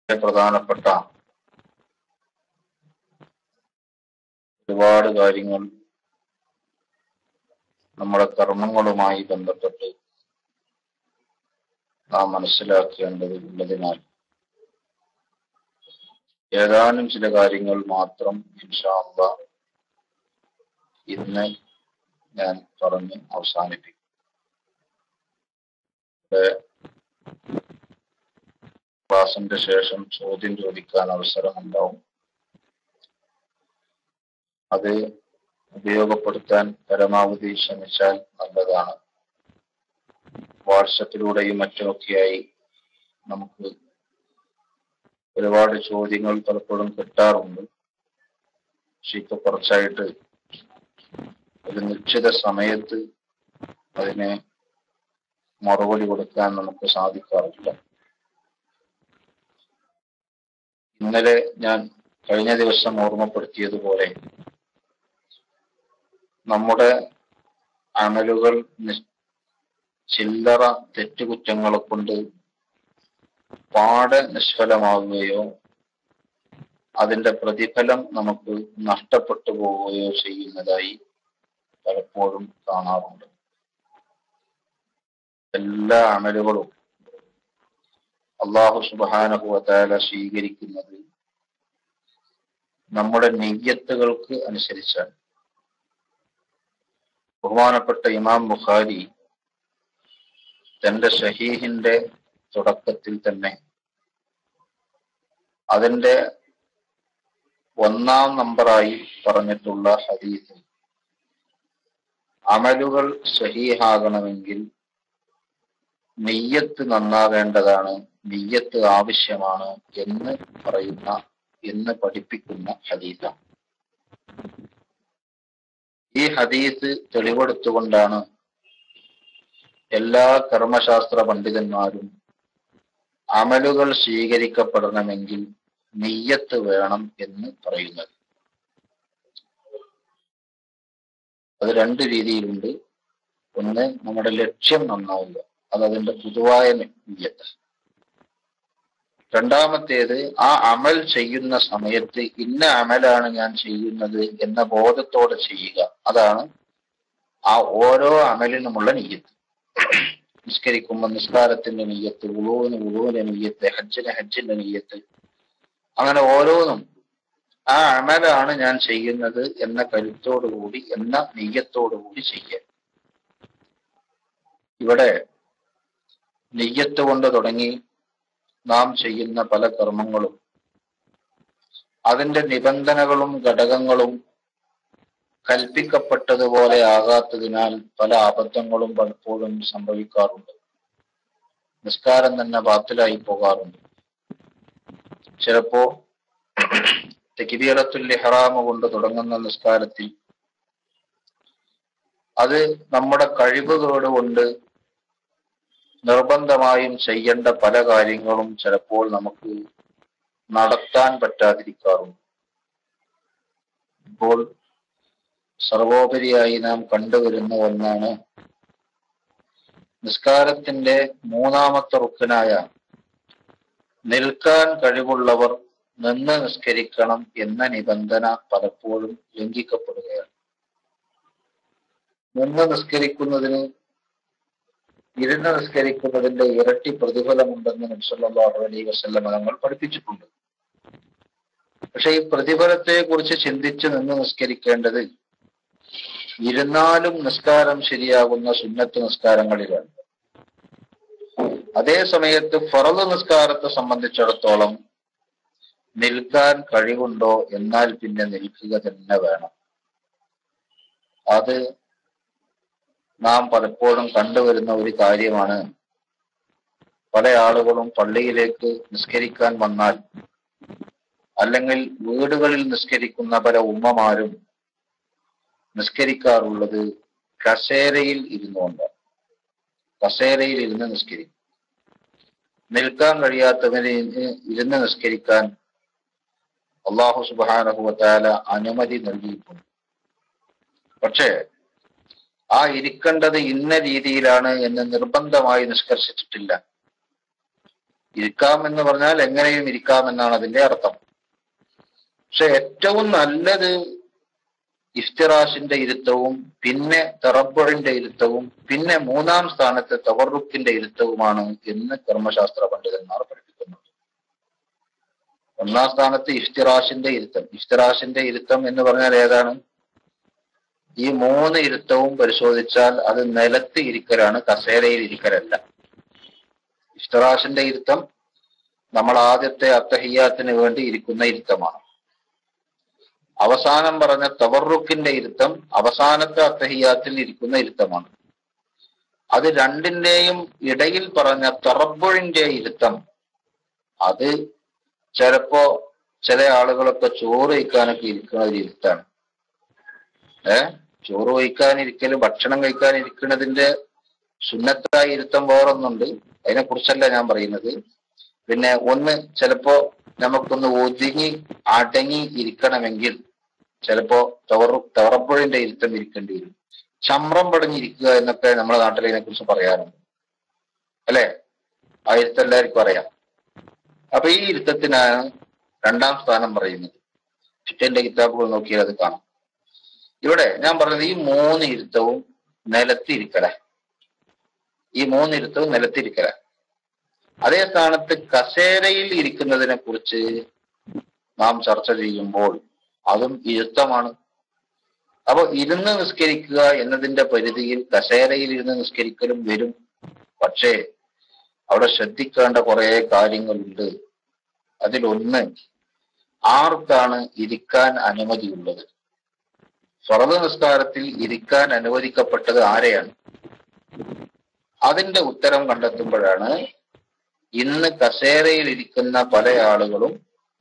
പ്രധാനപ്പെട്ട ഒരുപാട് കാര്യങ്ങൾ നമ്മുടെ കർമ്മങ്ങളുമായി ബന്ധപ്പെട്ട് നാം മനസ്സിലാക്കേണ്ടതുള്ളതിനാൽ ഏതാനും ചില കാര്യങ്ങൾ മാത്രം ഇൻഷാ അല്ലാഹ് ഇന്ന് ഞാൻ പറഞ്ഞ് അവസാനിപ്പിക്കും. ക്ലാസിന്റെ ശേഷം ചോദ്യം ചോദിക്കാൻ അവസരമുണ്ടാവും. അത് ഉപയോഗപ്പെടുത്താൻ പരമാവധി ശ്രമിച്ചാൽ നല്ലതാണ്. വാട്സപ്പിലൂടെയും മറ്റുമൊക്കെയായി നമുക്ക് ഒരുപാട് ചോദ്യങ്ങൾ പലപ്പോഴും കിട്ടാറുണ്ട്. പക്ഷെ ഇപ്പൊ കുറച്ചായിട്ട് ഒരു നിശ്ചിത സമയത്ത് അതിന് മറുപടി കൊടുക്കാൻ നമുക്ക് സാധിക്കാറില്ല. ഇന്നലെ ഞാൻ കഴിഞ്ഞ ദിവസം ഓർമ്മപ്പെടുത്തിയതുപോലെ നമ്മുടെ അമലുകൾ ചില്ലറ തെറ്റുകുറ്റങ്ങളെ കൊണ്ട് പാടെ നിഷ്ഫലമാവുകയോ അതിന്റെ പ്രതിഫലം നമുക്ക് നഷ്ടപ്പെട്ടു പോവുകയോ ചെയ്യുന്നതായി പലപ്പോഴും കാണാറുണ്ട്. എല്ലാ അമലുകളും അല്ലാഹു സുബ്ഹാനഹു വ തആല സ്വീകരിക്കുന്നത് നമ്മുടെ നിയ്യത്തുകൾക്ക് അനുസരിച്ചാണ്. ബഹുമാനപ്പെട്ട ഇമാം ബുഖാരി തന്റെ സഹീഹിന്റെ തുടക്കത്തിൽ തന്നെ അതിന്റെ 1-ാം നമ്പറായി പറഞ്ഞിട്ടുള്ള ഹദീസ്, അമലുകൾ സഹീഹാകണമെങ്കിൽ നിയ്യത്ത് നന്നാവേണ്ടതാണ്, നിയ്യത്ത് ആവശ്യമാണ് എന്ന് പഠിപ്പിക്കുന്ന ഹദീസാണ്. ഈ ഹദീസ് തെളിവെടുത്തുകൊണ്ടാണ് എല്ലാ കർമ്മശാസ്ത്ര പണ്ഡിതന്മാരും അമലുകൾ സ്വീകരിക്കപ്പെടണമെങ്കിൽ നിയ്യത്ത് വേണം എന്ന് പറയുന്നത്. അത് രണ്ട് രീതിയിലുണ്ട്. ഒന്ന്, നമ്മുടെ ലക്ഷ്യം നന്നാവുക, അതതിന്റെ പൊതുവായ നിയ്യത്ത്. രണ്ടാമത്തേത്, ആ അമൽ ചെയ്യുന്ന സമയത്ത് ഇന്ന അമലാണ് ഞാൻ ചെയ്യുന്നത് എന്ന ബോധത്തോടെ ചെയ്യുക. അതാണ് ആ ഓരോ അമലിനുമുള്ള നിയ്യത്ത്. നിസ്കരിക്കുമ്പോൾ നിസ്കാരത്തിന്റെ നിയ്യത്ത്, വുളൂവിന്റെ നിയ്യത്ത്, ഹജ്ജിന്റെ നിയ്യത്ത്, അങ്ങനെ ഓരോന്നും ആ അമലാണ് ഞാൻ ചെയ്യുന്നത് എന്ന കരുത്തോടുകൂടി, എന്ന നിയ്യത്തോടുകൂടി ചെയ്യുക. ഇവിടെ നിയ്യത്ത് കൊണ്ട് തുടങ്ങി നാം ചെയ്യുന്ന പല കർമ്മങ്ങളും അതിന്റെ നിബന്ധനകളും ഘടകങ്ങളും കൽപ്പിക്കപ്പെട്ടതുപോലെ ആകാത്തതിനാൽ പല അബദ്ധങ്ങളും പലപ്പോഴും സംഭവിക്കാറുണ്ട്. നിസ്കാരം തന്നെ ബാത്തിലായി പോകാറുണ്ട്. ചിലപ്പോ തക്ബീറത്തുൽ ഇഹ്റാം കൊണ്ട് തുടങ്ങുന്ന നിസ്കാരത്തിൽ അത് നമ്മുടെ കഴിവുകേട് കൊണ്ട് നിർബന്ധമായും ചെയ്യേണ്ട പല കാര്യങ്ങളും ചിലപ്പോൾ നമുക്ക് നടത്താൻ പറ്റാതിരിക്കാറുണ്ട്. ഇപ്പോൾ സർവോപരിയായി നാം കണ്ടുവരുന്ന ഒന്നാണ് നിസ്കാരത്തിന്റെ 3-ാമത്തെ റുക്നായ നിൽക്കാൻ കഴിവുള്ളവർ നിന്ന് നിസ്കരിക്കണം എന്ന നിബന്ധന പലപ്പോഴും ലംഘിക്കപ്പെടുകയാണ്. നിന്ന് നിസ്കരിക്കുന്നതിന് ഇരുന്ന് നിസ്കരിക്കുന്നതിന്റെ ഇരട്ടി പ്രതിഫലമുണ്ടെന്ന് നബി സല്ലല്ലാഹു അലൈഹി വസല്ലം തങ്ങൾ പഠിപ്പിച്ചിട്ടുണ്ട്. പക്ഷെ ഈ പ്രതിഫലത്തെ കുറിച്ച് ചിന്തിച്ച് നിന്ന് നിസ്കരിക്കേണ്ടത് ഇരുന്നാലും നിസ്കാരം ശരിയാകുന്ന സുന്നത്ത് നിസ്കാരങ്ങളിലാണ്. അതേ സമയത്ത് ഫർള് നിസ്കാരത്തെ സംബന്ധിച്ചിടത്തോളം നിൽക്കാൻ കഴിവുണ്ടോ, എന്നാൽ പിന്നെ നിൽക്കുക തന്നെ വേണം. അത് നാം പലപ്പോഴും കണ്ടുവരുന്ന ഒരു കാര്യമാണ്. പല ആളുകളും പള്ളിയിലേക്ക് നിസ്കരിക്കാൻ വന്നാൽ, അല്ലെങ്കിൽ വീടുകളിൽ നിസ്കരിക്കുന്ന പല ഉമ്മമാരും നിസ്കരിക്കാറുള്ളത് കസേരയിൽ ഇരുന്നുകൊണ്ടാണ്. കസേരയിൽ ഇരുന്ന് നിസ്കരിക്കും. നിൽക്കാൻ കഴിയാത്തവരെ ഇരുന്ന് നിസ്കരിക്കാൻ അല്ലാഹു സുബ്ഹാനഹു വ തആല അനുമതി നൽകിയിട്ടുണ്ട്. പക്ഷേ ആ ഇരിക്കേണ്ടത് ഇന്ന രീതിയിലാണ് എന്ന് നിർബന്ധമായി നിഷ്കർഷിച്ചിട്ടില്ല. ഇരിക്കാം എന്ന് പറഞ്ഞാൽ എങ്ങനെയും ഇരിക്കാം എന്നാണ് അതിന്റെ അർത്ഥം. പക്ഷെ ഏറ്റവും നല്ലത് ഇഫ്തിറാഷിന്റെ ഇരുത്തവും പിന്നെ തറബ്ബുഇന്റെ ഇരുത്തവും പിന്നെ മൂന്നാം സ്ഥാനത്ത് തവറുക്കിന്റെ ഇരുത്തവുമാണ് എന്ന് കർമ്മശാസ്ത്ര പണ്ഡിതന്മാർ പഠിപ്പിക്കുന്നുണ്ട്. ഒന്നാം സ്ഥാനത്ത് ഇഫ്തിറാഷിന്റെ ഇരുത്തം. ഇഫ്തിറാഷിന്റെ ഇരുത്തം എന്ന് പറഞ്ഞാൽ ഏതാണ്? ഈ മൂന്ന് ഇരുത്തവും പരിശോധിച്ചാൽ അത് നിലത്ത് ഇരിക്കലാണ്, കസേരയിൽ ഇരിക്കലല്ല. ഇഫ്തിറാഷിന്റെ ഇരുത്തം നമ്മൾ ആദ്യത്തെ അത്തഹിയ്യാത്തിന് വേണ്ടി ഇരിക്കുന്ന ഇരുത്തമാണ്. അവസാനം പറഞ്ഞ തവറുക്കിന്റെ ഇരുത്തം അവസാനത്തെ അത്തഹിയ്യാത്തിൽ ഇരിക്കുന്ന ഇരുത്തമാണ്. അത് രണ്ടിന്റെയും ഇടയിൽ പറഞ്ഞ തറബ്ബുഇന്റെ ഇരുത്തം, അത് ചിലപ്പോ ചില ആളുകളൊക്കെ ചോറ് കഴിക്കാനൊക്കെ ഇരിക്കുന്ന ഒരു ഇരുത്താണ്. ചോറ് കഴിക്കാനിരിക്കലും ഭക്ഷണം കഴിക്കാനിരിക്കുന്നതിന്റെ സുന്നത്തായ ഇരുത്തം വേറൊന്നുണ്ട്, അതിനെ കുറിച്ചല്ല ഞാൻ പറയുന്നത്. പിന്നെ ഒന്ന് ചിലപ്പോ നമുക്കൊന്ന് ഒതുങ്ങി അടങ്ങി ഇരിക്കണമെങ്കിൽ ചിലപ്പോ തവറപ്പുഴന്റെ ഇരുത്തം ഇരിക്കേണ്ടി വരും. ചമ്രം പടഞ്ഞിരിക്കുക എന്നൊക്കെ നമ്മുടെ നാട്ടിൽ ഇതിനെ കുറിച്ച് പറയാറുണ്ട്, അല്ലെ? ആ ഇരുത്തം എല്ലാവർക്കും അറിയാം. അപ്പൊ ഈ ഇരുത്തത്തിനാണ് രണ്ടാം സ്ഥാനം പറയുന്നത്. ഫിഖിന്റെ കിതാബുകൾ നോക്കിയാൽ അത് കാണാം. ഇവിടെ ഞാൻ പറഞ്ഞത് ഈ മൂന്ന് ഇരുത്തവും നിലത്തിരിക്കല. ഈ മൂന്ന് ഇരുത്തവും നിലത്തിരിക്കല. അതേ സ്ഥാനത്ത് കസേരയിൽ ഇരിക്കുന്നതിനെ കുറിച്ച് നാം ചർച്ച ചെയ്യുമ്പോൾ അതും ഇരുത്തമാണ്. അപ്പൊ ഇരുന്ന് നിസ്കരിക്കുക എന്നതിന്റെ പരിധിയിൽ കസേരയിൽ ഇരുന്ന് നിസ്കരിക്കലും വരും. പക്ഷേ അവിടെ ശ്രദ്ധിക്കേണ്ട കുറെ കാര്യങ്ങളുണ്ട്. അതിലൊന്ന്, ആർക്കാണ് ഇരിക്കാൻ അനുമതിയുള്ളത്? ഫർദ് നിസ്കാരത്തിൽ ഇരിക്കാൻ അനുവദിക്കപ്പെട്ടത് ആരെയാണ്? അതിന്റെ ഉത്തരം കണ്ടെത്തുമ്പോഴാണ് ഇന്ന് കസേരയിൽ ഇരിക്കുന്ന പല ആളുകളും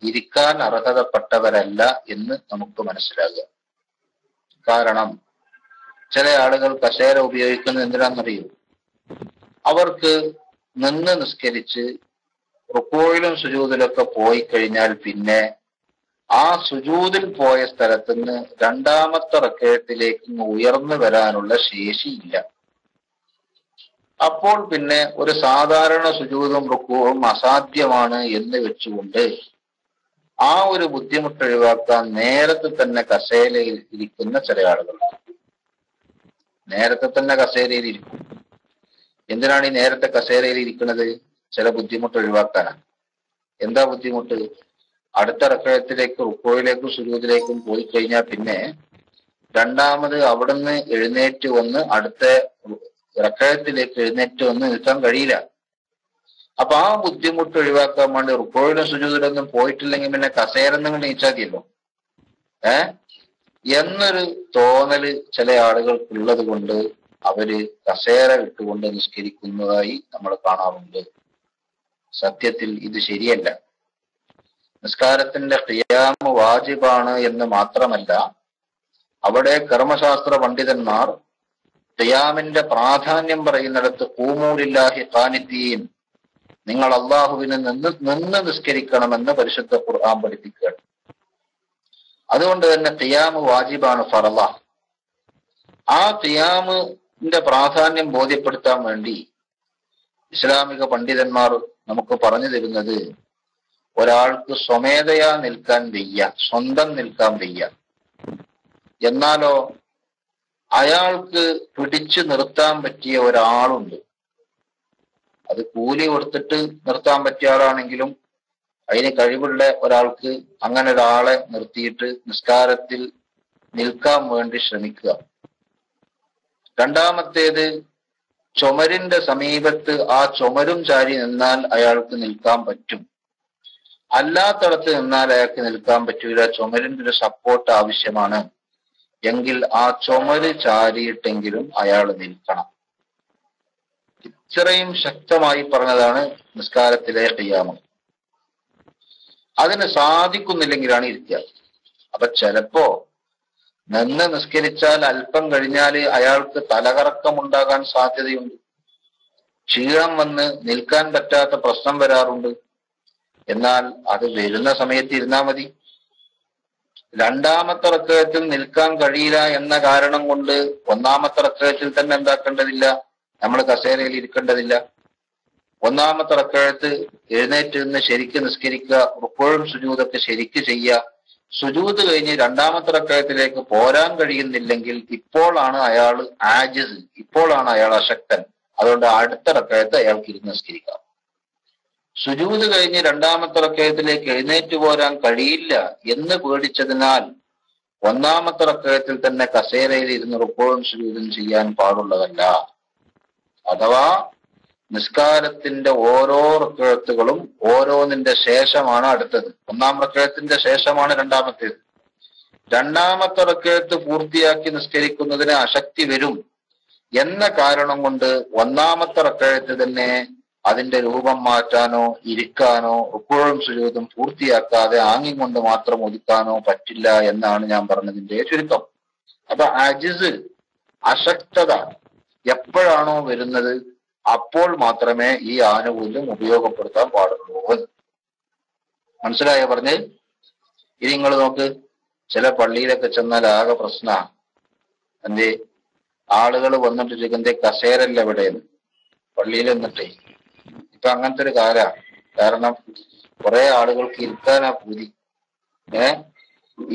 ഇരിക്കാൻ അർഹതപ്പെട്ടവരല്ല എന്ന് നമുക്ക് മനസ്സിലാകുക. കാരണം ചില ആളുകൾ കസേര ഉപയോഗിക്കുന്നത് എന്തിനാണെന്നറിയോ? അവർക്ക് നിന്ന് നിസ്കരിച്ച് റുക്കൂയിലും സുജൂദിലൊക്കെ പോയി കഴിഞ്ഞാൽ പിന്നെ ആ സുജൂദിൽ പോയ സ്ഥലത്തുനിന്ന് രണ്ടാമത്തെ റക്അത്തിലേക്ക് ഉയർന്നു വരാനുള്ള ശേഷിയില്ല. അപ്പോൾ പിന്നെ ഒരു സാധാരണ സുജൂദും റുക്കൂവും അസാധ്യമാണ് എന്ന് വെച്ചുകൊണ്ട് ആ ഒരു ബുദ്ധിമുട്ട് ഒഴിവാക്കാൻ നേരത്തെ തന്നെ കസേരയിൽ ഇരിക്കുന്ന ചില ആളുകൾ നേരത്തെ തന്നെ കസേരയിൽ ഇരിക്കും. എന്തിനാണ് ഈ നേരത്തെ കസേരയിൽ ഇരിക്കുന്നത്? ചില ബുദ്ധിമുട്ട് ഒഴിവാക്കാനാണ്. എന്താ ബുദ്ധിമുട്ട്? അടുത്ത റക്അത്തിലേക്ക് റുക്കൂയിലേക്കും സുജൂദിലേക്കും പോയി കഴിഞ്ഞാൽ പിന്നെ രണ്ടാമത് അവിടുന്ന് എഴുന്നേറ്റ് വന്ന് അടുത്ത റക്അത്തിലേക്ക് എഴുന്നേറ്റ് വന്ന് നിൽക്കാൻ കഴിയില്ല. അപ്പൊ ആ ബുദ്ധിമുട്ട് ഒഴിവാക്കാൻ വേണ്ടി റുക്കൂയിലും സുജൂദിലൊന്നും പോയിട്ടില്ലെങ്കിൽ പിന്നെ കസേരന്നും നീച്ചാൽ മതിയല്ലോ എന്നൊരു തോന്നല് ചില ആളുകൾക്കുള്ളത് കൊണ്ട് അവര് കസേര ഇട്ടുകൊണ്ട് നിസ്കരിക്കുന്നതായി നമ്മൾ കാണാറുണ്ട്. സത്യത്തിൽ ഇത് ശരിയല്ല. നിസ്കാരത്തിന്റെ ഖിയാം വാജിബാണ് എന്ന് മാത്രമല്ല, അവിടെ കർമ്മശാസ്ത്ര പണ്ഡിതന്മാർ ഖിയാമിന്റെ പ്രാധാന്യം പറയുന്നിടത്ത് ഖൂമൂ ലില്ലാഹി ഖാനിതീൻ, നിങ്ങൾ അള്ളാഹുവിന് നിന്ന് നിസ്കരിക്കണമെന്ന് പരിശുദ്ധ ഖുർആൻ പഠിപ്പിക്കുകയാണ്. അതുകൊണ്ട് തന്നെ ഖിയാം വാജിബാണ്, ഫർള. ആ ഖിയാമിന്റെ പ്രാധാന്യം ബോധ്യപ്പെടുത്താൻ വേണ്ടി ഇസ്ലാമിക പണ്ഡിതന്മാർ നമുക്ക് പറഞ്ഞു തരുന്നത്, ഒരാൾക്ക് സ്വമേധയാ നിൽക്കാൻ വയ്യ, സ്വന്തം നിൽക്കാൻ വയ്യ, എന്നാലോ അയാൾക്ക് പിടിച്ചു നിർത്താൻ പറ്റിയ ഒരാളുണ്ട്. അത് കൂലി കൊടുത്തിട്ട് നിർത്താൻ പറ്റിയ ആളാണെങ്കിലും അതിന് കഴിവുള്ള ഒരാൾക്ക് അങ്ങനെ ഒരാളെ നിർത്തിയിട്ട് നിസ്കാരത്തിൽ നിൽക്കാൻ വേണ്ടി ശ്രമിക്കുക. രണ്ടാമത്തേത്, ചുമരിന്റെ സമീപത്ത് ആ ചുമരും ചാരി നിന്നാൽ അയാൾക്ക് നിൽക്കാൻ പറ്റും. അല്ലാത്തടത്ത് നിന്നാൽ അയാൾക്ക് നിൽക്കാൻ പറ്റൂല, ചുമരിന്റെ ഒരു സപ്പോർട്ട് ആവശ്യമാണ് എങ്കിൽ ആ ചുമര് ചാരിയിട്ടെങ്കിലും അയാൾ നിൽക്കണം. ഇത്രയും ശക്തമായി പറഞ്ഞതാണ് നിസ്കാരത്തിലെ ഖിയാം. അതിന് സാധിക്കുന്നില്ലെങ്കിലാണ് ഇരിക്കുക. അപ്പൊ ചിലപ്പോ നിന്ന് നിസ്കരിച്ചാൽ അല്പം കഴിഞ്ഞാൽ അയാൾക്ക് തലകറക്കമുണ്ടാകാൻ സാധ്യതയുണ്ട്. ക്ഷീണം വന്ന് നിൽക്കാൻ പറ്റാത്ത പ്രശ്നം വരാറുണ്ട്. എന്നാൽ അത് വരുന്ന സമയത്ത് ഇരുന്നാൽ മതി. രണ്ടാമത്തെ റക്അത്തിൽ നിൽക്കാൻ കഴിയില്ല എന്ന കാരണം കൊണ്ട് ഒന്നാമത്തെ റക്അത്തിൽ തന്നെ എന്താക്കേണ്ടതില്ല, നമ്മൾ കസേരയിൽ ഇരിക്കേണ്ടതില്ല. ഒന്നാമത്തെ റക്അത്ത് എഴുന്നേറ്റ് നിന്ന് ശരിക്ക് നിസ്കരിക്കുക, റുക്കൂഉം സുജൂദൊക്കെ ശരിക്ക് ചെയ്യുക. സുജൂദ് കഴിഞ്ഞ് രണ്ടാമത്തെ റക്അത്തിലേക്ക് പോരാൻ കഴിയുന്നില്ലെങ്കിൽ ഇപ്പോഴാണ് അയാൾ ആജിസ്, ഇപ്പോഴാണ് അയാൾ അശക്തൻ. അതുകൊണ്ട് അടുത്ത റക്അത്ത് അയാൾക്ക് ഇരുന്ന് നിസ്കരിക്കാം. സുജൂദ് കഴിഞ്ഞ് രണ്ടാമത്തെ റക്അത്തിലേക്ക് എഴുന്നേറ്റ് പോരാൻ കഴിയില്ല എന്ന് പേടിച്ചതിനാൽ ഒന്നാമത്തെ റക്അത്തിൽ തന്നെ കസേരയിൽ ഇരുന്ന് റുക്കൂഉം സുജൂദും ചെയ്യാൻ പാടുള്ളതല്ല. അഥവാ നിസ്കാരത്തിന്റെ ഓരോ റക്അത്തുകളും ഓരോന്നിന്റെ ശേഷമാണ് അടുത്തത്. ഒന്നാം റക്അത്തിന്റെ ശേഷമാണ് രണ്ടാമത്തേത്. രണ്ടാമത്തെ റക്അത്ത് പൂർത്തിയാക്കി നിസ്കരിക്കുന്നതിന് അശക്തി വരും എന്ന കാരണം കൊണ്ട് ഒന്നാമത്തെ റക്അത്ത് തന്നെ അതിന്റെ രൂപം മാറ്റാനോ ഇരിക്കാനോ റുക്കൂഉം സുജൂദും പൂർത്തിയാക്കാതെ ആംഗ്യം കൊണ്ട് മാത്രം ഒതുക്കാനോ പറ്റില്ല എന്നാണ് ഞാൻ പറഞ്ഞതിന്റെ ചുരുക്കം. അപ്പൊ അജിസ്, അശക്തത എപ്പോഴാണോ വരുന്നത് അപ്പോൾ മാത്രമേ ഈ ആനുകൂല്യം ഉപയോഗപ്പെടുത്താൻ പാടുള്ളൂ. മനസ്സിലായോ പറഞ്ഞ്? ഇനി നിങ്ങൾ നോക്ക്, ചില പള്ളിയിലൊക്കെ ചെന്നാൽ ആകെ പ്രശ്നമാണ്. എന്തേ ആളുകൾ വന്നിട്ട് ചോദിക്കുന്നേ കസേരല്ല എവിടെയെന്ന്, പള്ളിയിൽ വന്നിട്ടേ. ഇപ്പൊ അങ്ങനത്തെ ഒരു കാലാണ്. കാരണം കുറെ ആളുകൾക്ക് ഇരിക്കാനാ പൂതി.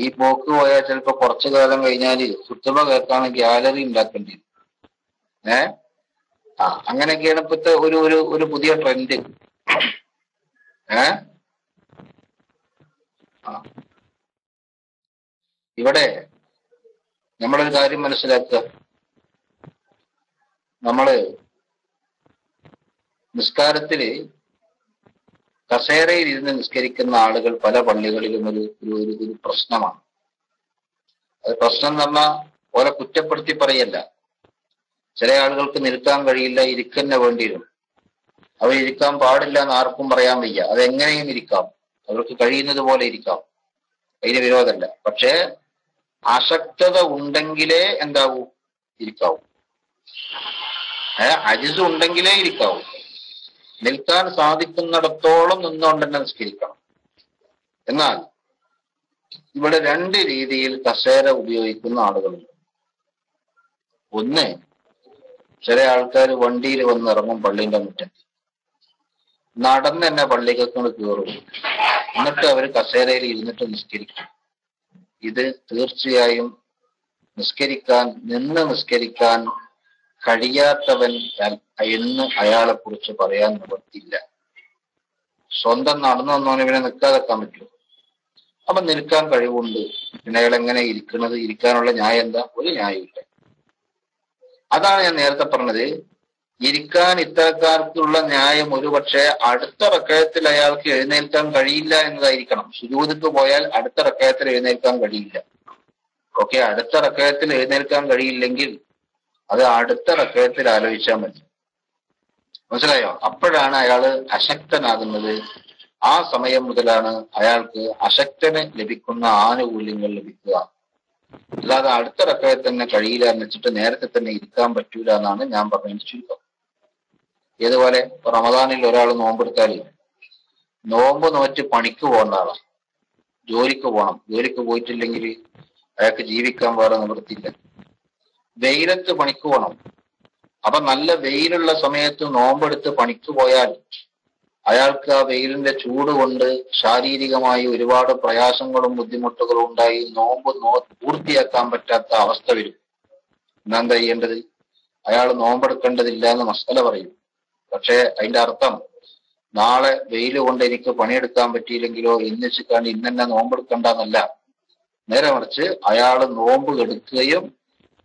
ഈ പോക്ക് പോയാൽ ചിലപ്പോ കുറച്ചു കാലം കഴിഞ്ഞാല് കുത്തുബ കേൾക്കാണ് ഗ്യാലറി ഉണ്ടാക്കേണ്ടി വരും. അങ്ങനെയൊക്കെയാണ് ഇപ്പോഴത്തെ ഒരു ഒരു ഒരു പുതിയ ട്രെൻഡ്. ഇവിടെ നമ്മളൊരു കാര്യം മനസ്സിലാക്കുക. നമ്മള് നിസ്കാരത്തില് കസേരയിൽ ഇരുന്ന് നിസ്കരിക്കുന്ന ആളുകൾ പല പള്ളികളിലും ഒരു ഒരു പ്രശ്നമാണ്. അത് പ്രശ്നം എന്ന് പറഞ്ഞാൽ ഓരെ കുറ്റപ്പെടുത്തി പറയല്ല. ചില ആളുകൾക്ക് നിൽക്കാൻ കഴിയില്ല, ഇരിക്കന്നെ വേണ്ടി വരും. അവർ ഇരിക്കാൻ പാടില്ല എന്ന് ആർക്കും പറയാൻ വയ്യ. അതെങ്ങനെയും ഇരിക്കാം, അവർക്ക് കഴിയുന്നത് പോലെ ഇരിക്കാം, അതിന് വിരോധമല്ല. പക്ഷേ അശക്തത ഉണ്ടെങ്കിലേ എന്താവൂ, ഇരിക്കാവൂ. അജിസ് ഉണ്ടെങ്കിലേ ഇരിക്കാവൂ. നിൽക്കാൻ സാധിക്കുന്നിടത്തോളം നിന്നുകൊണ്ട് തന്നെ നിസ്കരിക്കണം. എന്നാൽ ഇവിടെ രണ്ട് രീതിയിൽ കസേര ഉപയോഗിക്കുന്ന ആളുകളുണ്ട്. ഒന്ന്, ചില ആൾക്കാർ വണ്ടിയിൽ വന്നിറങ്ങും പള്ളിന്റെ മുറ്റത്ത്, നടന്ന് തന്നെ പള്ളിക്കൊക്കെ കയറും, എന്നിട്ട് അവർ കസേരയിൽ ഇരുന്നിട്ട് നിസ്കരിക്കും. ഇത് തീർച്ചയായും നിന്ന് നിസ്കരിക്കാൻ കഴിയാത്തവൻ എന്ന് അയാളെ കുറിച്ച് പറയാൻ നിവർത്തിയില്ല. സ്വന്തം നടന്നു വന്നവന് ഇവനെ നിൽക്കാതെക്കാൻ പറ്റുമോ? അപ്പൊ നിൽക്കാൻ കഴിവുണ്ട്, പിന്നെ അയാൾ എങ്ങനെ ഇരിക്കുന്നത്? ഇരിക്കാനുള്ള ന്യായം എന്താ? ഒരു ന്യായമില്ല. അതാണ് ഞാൻ നേരത്തെ പറഞ്ഞത്. ഇരിക്കാൻ ഇത്തരക്കാർക്കുള്ള ന്യായം ഒരുപക്ഷെ അടുത്ത റക്അത്തിൽ അയാൾക്ക് എഴുന്നേൽക്കാൻ കഴിയില്ല എന്നതായിരിക്കണം. സുജൂദിക്ക് പോയാൽ അടുത്ത റക്അത്തിൽ എഴുന്നേൽക്കാൻ കഴിയില്ല. ഓക്കെ, അടുത്ത റക്അത്തിൽ എഴുന്നേൽക്കാൻ കഴിയില്ലെങ്കിൽ അത് അടുത്ത റക്അത്തിൽ ആലോചിച്ചാൽ മതി. മനസ്സിലായോ? അപ്പോഴാണ് അയാള് അശക്തനാകുന്നത്. ആ സമയം മുതലാണ് അയാൾക്ക് അശക്തന് ലഭിക്കുന്ന ആനുകൂല്യങ്ങൾ ലഭിക്കുക. അല്ലാതെ അടുത്ത റക്അത്തിൽ തന്നെ കഴിയില്ല എന്ന് വെച്ചിട്ട് നേരത്തെ തന്നെ ഇരിക്കാൻ പറ്റൂല എന്നാണ് ഞാൻ പറഞ്ഞതിന്റെ ചുരുക്കം. ഏതുപോലെ റമദാനിൽ ഒരാൾ നോമ്പെടുത്താൽ നോമ്പ് നോറ്റ് പണിക്ക് പോകേണ്ട ആളാ, ജോലിക്ക് പോകണം. ജോലിക്ക് പോയിട്ടില്ലെങ്കിൽ അയാൾക്ക് ജീവിക്കാൻ വേറെ നിവൃത്തിയില്ല. വെയിലത്ത് പണിക്ക് പോകണം. അപ്പൊ നല്ല വെയിലുള്ള സമയത്ത് നോമ്പെടുത്ത് പണിക്ക് പോയാൽ അയാൾക്ക് ആ വെയിലിന്റെ ചൂട് കൊണ്ട് ശാരീരികമായി ഒരുപാട് പ്രയാസങ്ങളും ബുദ്ധിമുട്ടുകളും ഉണ്ടായി നോമ്പ് പൂർത്തിയാക്കാൻ പറ്റാത്ത അവസ്ഥ വരും. എന്താ ചെയ്യേണ്ടത്? അയാൾ നോമ്പെടുക്കേണ്ടതില്ല എന്ന് മസ്അല പറയും. പക്ഷെ അതിന്റെ അർത്ഥം നാളെ വെയിൽ കൊണ്ട് എനിക്ക് പണിയെടുക്കാൻ പറ്റിയില്ലെങ്കിലോ എന്ന് വെച്ചിട്ടാണ് ഇന്നെ നോമ്പെടുക്കണ്ടെന്നല്ല. നേരെ മറിച്ച് അയാൾ നോമ്പ് എടുക്കുകയും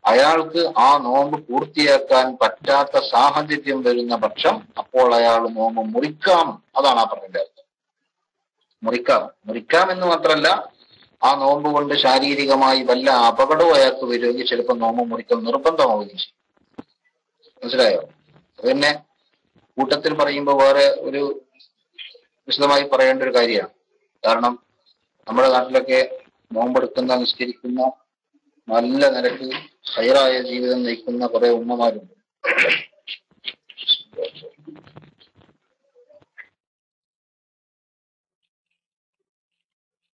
അയാൾക്ക് ആ നോമ്പ് പൂർത്തിയാക്കാൻ പറ്റാത്ത സാഹചര്യം വരുന്ന പക്ഷം അപ്പോൾ അയാൾ നോമ്പ് മുറിക്കാം. അതാണ് ആ പറഞ്ഞതിന്റെ അർത്ഥം. മുറിക്കാം എന്ന് മാത്രമല്ല, ആ നോമ്പ് കൊണ്ട് ശാരീരികമായി വല്ല അപകടവും അയാൾക്ക് വരുമെങ്കിൽ ചിലപ്പോൾ നോമ്പ് മുറിക്കാൻ നിർബന്ധമാവുകയും ചെയ്യും. മനസ്സിലായോ? അതുതന്നെ കൂട്ടത്തിൽ പറയുമ്പോൾ വേറെ ഒരു വിശദമായി പറയേണ്ട ഒരു കാര്യമാണ്. കാരണം നമ്മുടെ നാട്ടിലൊക്കെ നോമ്പെടുക്കുന്ന നിസ്കരിക്കുന്ന നല്ല നിലക്ക് ഹൈറായ ജീവിതം നയിക്കുന്ന കുറെ ഉമ്മമാരുണ്ട്.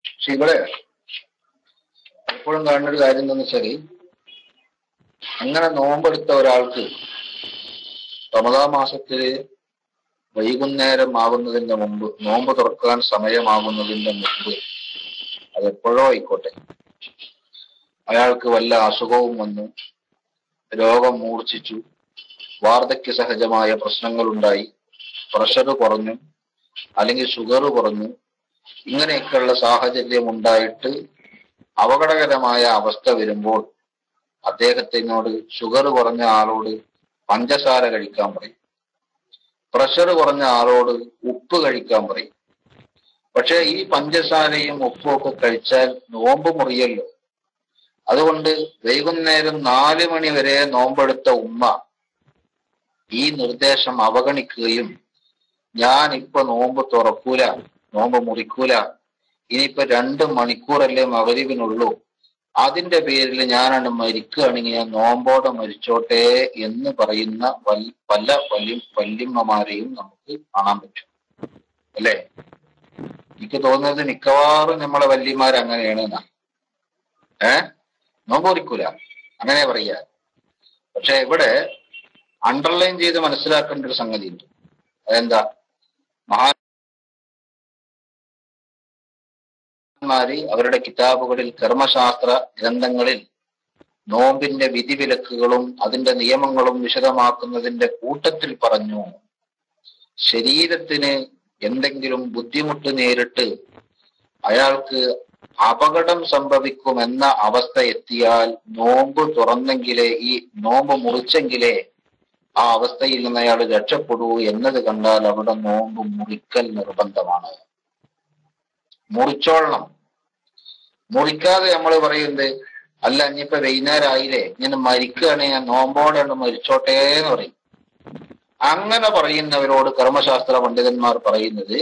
പക്ഷെ ഇവിടെ എപ്പോഴും കാണുന്ന ഒരു കാര്യം എന്താണെന്ന് വെച്ചാല്, അങ്ങനെ നോമ്പെടുത്ത ഒരാൾക്ക് റമദാൻ മാസത്തില് വൈകുന്നേരം ആകുന്നതിന്റെ മുമ്പ്, നോമ്പ് തുറക്കാൻ സമയമാകുന്നതിന്റെ മുമ്പ്, അതെപ്പോഴോ ആയിക്കോട്ടെ, അയാൾക്ക് വല്ല അസുഖവും വന്നു, രോഗം മൂർച്ഛിച്ചു, വാർദ്ധക്യ സഹജമായ പ്രശ്നങ്ങളുണ്ടായി, പ്രഷർ കുറഞ്ഞു, അല്ലെങ്കിൽ ഷുഗർ കുറഞ്ഞു, ഇങ്ങനെയൊക്കെയുള്ള സാഹചര്യം ഉണ്ടായിട്ട് അപകടകരമായ അവസ്ഥ വരുമ്പോൾ അദ്ദേഹത്തിനോട്, ഷുഗർ കുറഞ്ഞ ആളോട് പഞ്ചസാര കഴിക്കാൻ പറയും, പ്രഷർ കുറഞ്ഞ ആളോട് ഉപ്പ് കഴിക്കാൻ പറയും. പക്ഷെ ഈ പഞ്ചസാരയും ഉപ്പും ഒക്കെ കഴിച്ചാൽ നോമ്പ് മുറിയല്ലോ. അതുകൊണ്ട് വൈകുന്നേരം 4 മണി വരെ നോമ്പെടുത്ത ഉമ്മ ഈ നിർദ്ദേശം അവഗണിക്കുകയും, ഞാൻ ഇപ്പൊ നോമ്പ് തുറക്കൂല, നോമ്പ് മുറിക്കൂല, ഇനിയിപ്പോ 2 മണിക്കൂറല്ലേ മഗ്‌രിബിനുള്ളൂ, അതിന്റെ പേരിൽ ഞാനാണ് മരിക്കുകയാണെങ്കിൽ ഞാൻ നോമ്പോടെ മരിച്ചോട്ടെ എന്ന് പറയുന്ന പല വല്യമ്മമാരെയും നമുക്ക് കാണാൻ പറ്റും, അല്ലേ? എനിക്ക് തോന്നുന്നത് മിക്കവാറും നമ്മളെ വല്യമാർ അങ്ങനെയാണ് എന്നാ. നോമ്പ് മുറിക്കൂല അങ്ങനെ പറയാ. പക്ഷെ ഇവിടെ അണ്ടർലൈൻ ചെയ്ത് മനസ്സിലാക്കേണ്ട ഒരു സംഗതി ഉണ്ട്. അതെന്താ? മഹാന്മാര് അവരുടെ കിതാബുകളിൽ, കർമ്മശാസ്ത്ര ഗ്രന്ഥങ്ങളിൽ നോമ്പിന്റെ വിധിവിലക്കുകളും അതിന്റെ നിയമങ്ങളും വിശദമാക്കുന്നതിന്റെ കൂട്ടത്തിൽ പറഞ്ഞു, ശരീരത്തിന് എന്തെങ്കിലും ബുദ്ധിമുട്ട് നേരിട്ട് അയാൾക്ക് അപകടം സംഭവിക്കുമെന്ന അവസ്ഥ എത്തിയാൽ നോമ്പ് തുറന്നെങ്കിലേ, ഈ നോമ്പ് മുറിച്ചെങ്കിലേ ആ അവസ്ഥയിൽ നിന്ന് അയാൾ രക്ഷപ്പെടൂ എന്നത് കണ്ടാൽ അവിടെ നോമ്പ് മുറിക്കൽ നിർബന്ധമാണ്. മുറിച്ചോളണം. മുറിക്കാതെ നമ്മൾ പറയുന്നത്, അല്ല ഇനിയിപ്പോ വൈകുന്നേരമായില്ലേ, ഇങ്ങനെ മരിക്കുകയാണ്, ഞാൻ നോമ്പോടെ മരിച്ചോട്ടെ എന്ന് പറയും. അങ്ങനെ പറയുന്നവരോട് കർമ്മശാസ്ത്ര പണ്ഡിതന്മാർ പറയുന്നത്,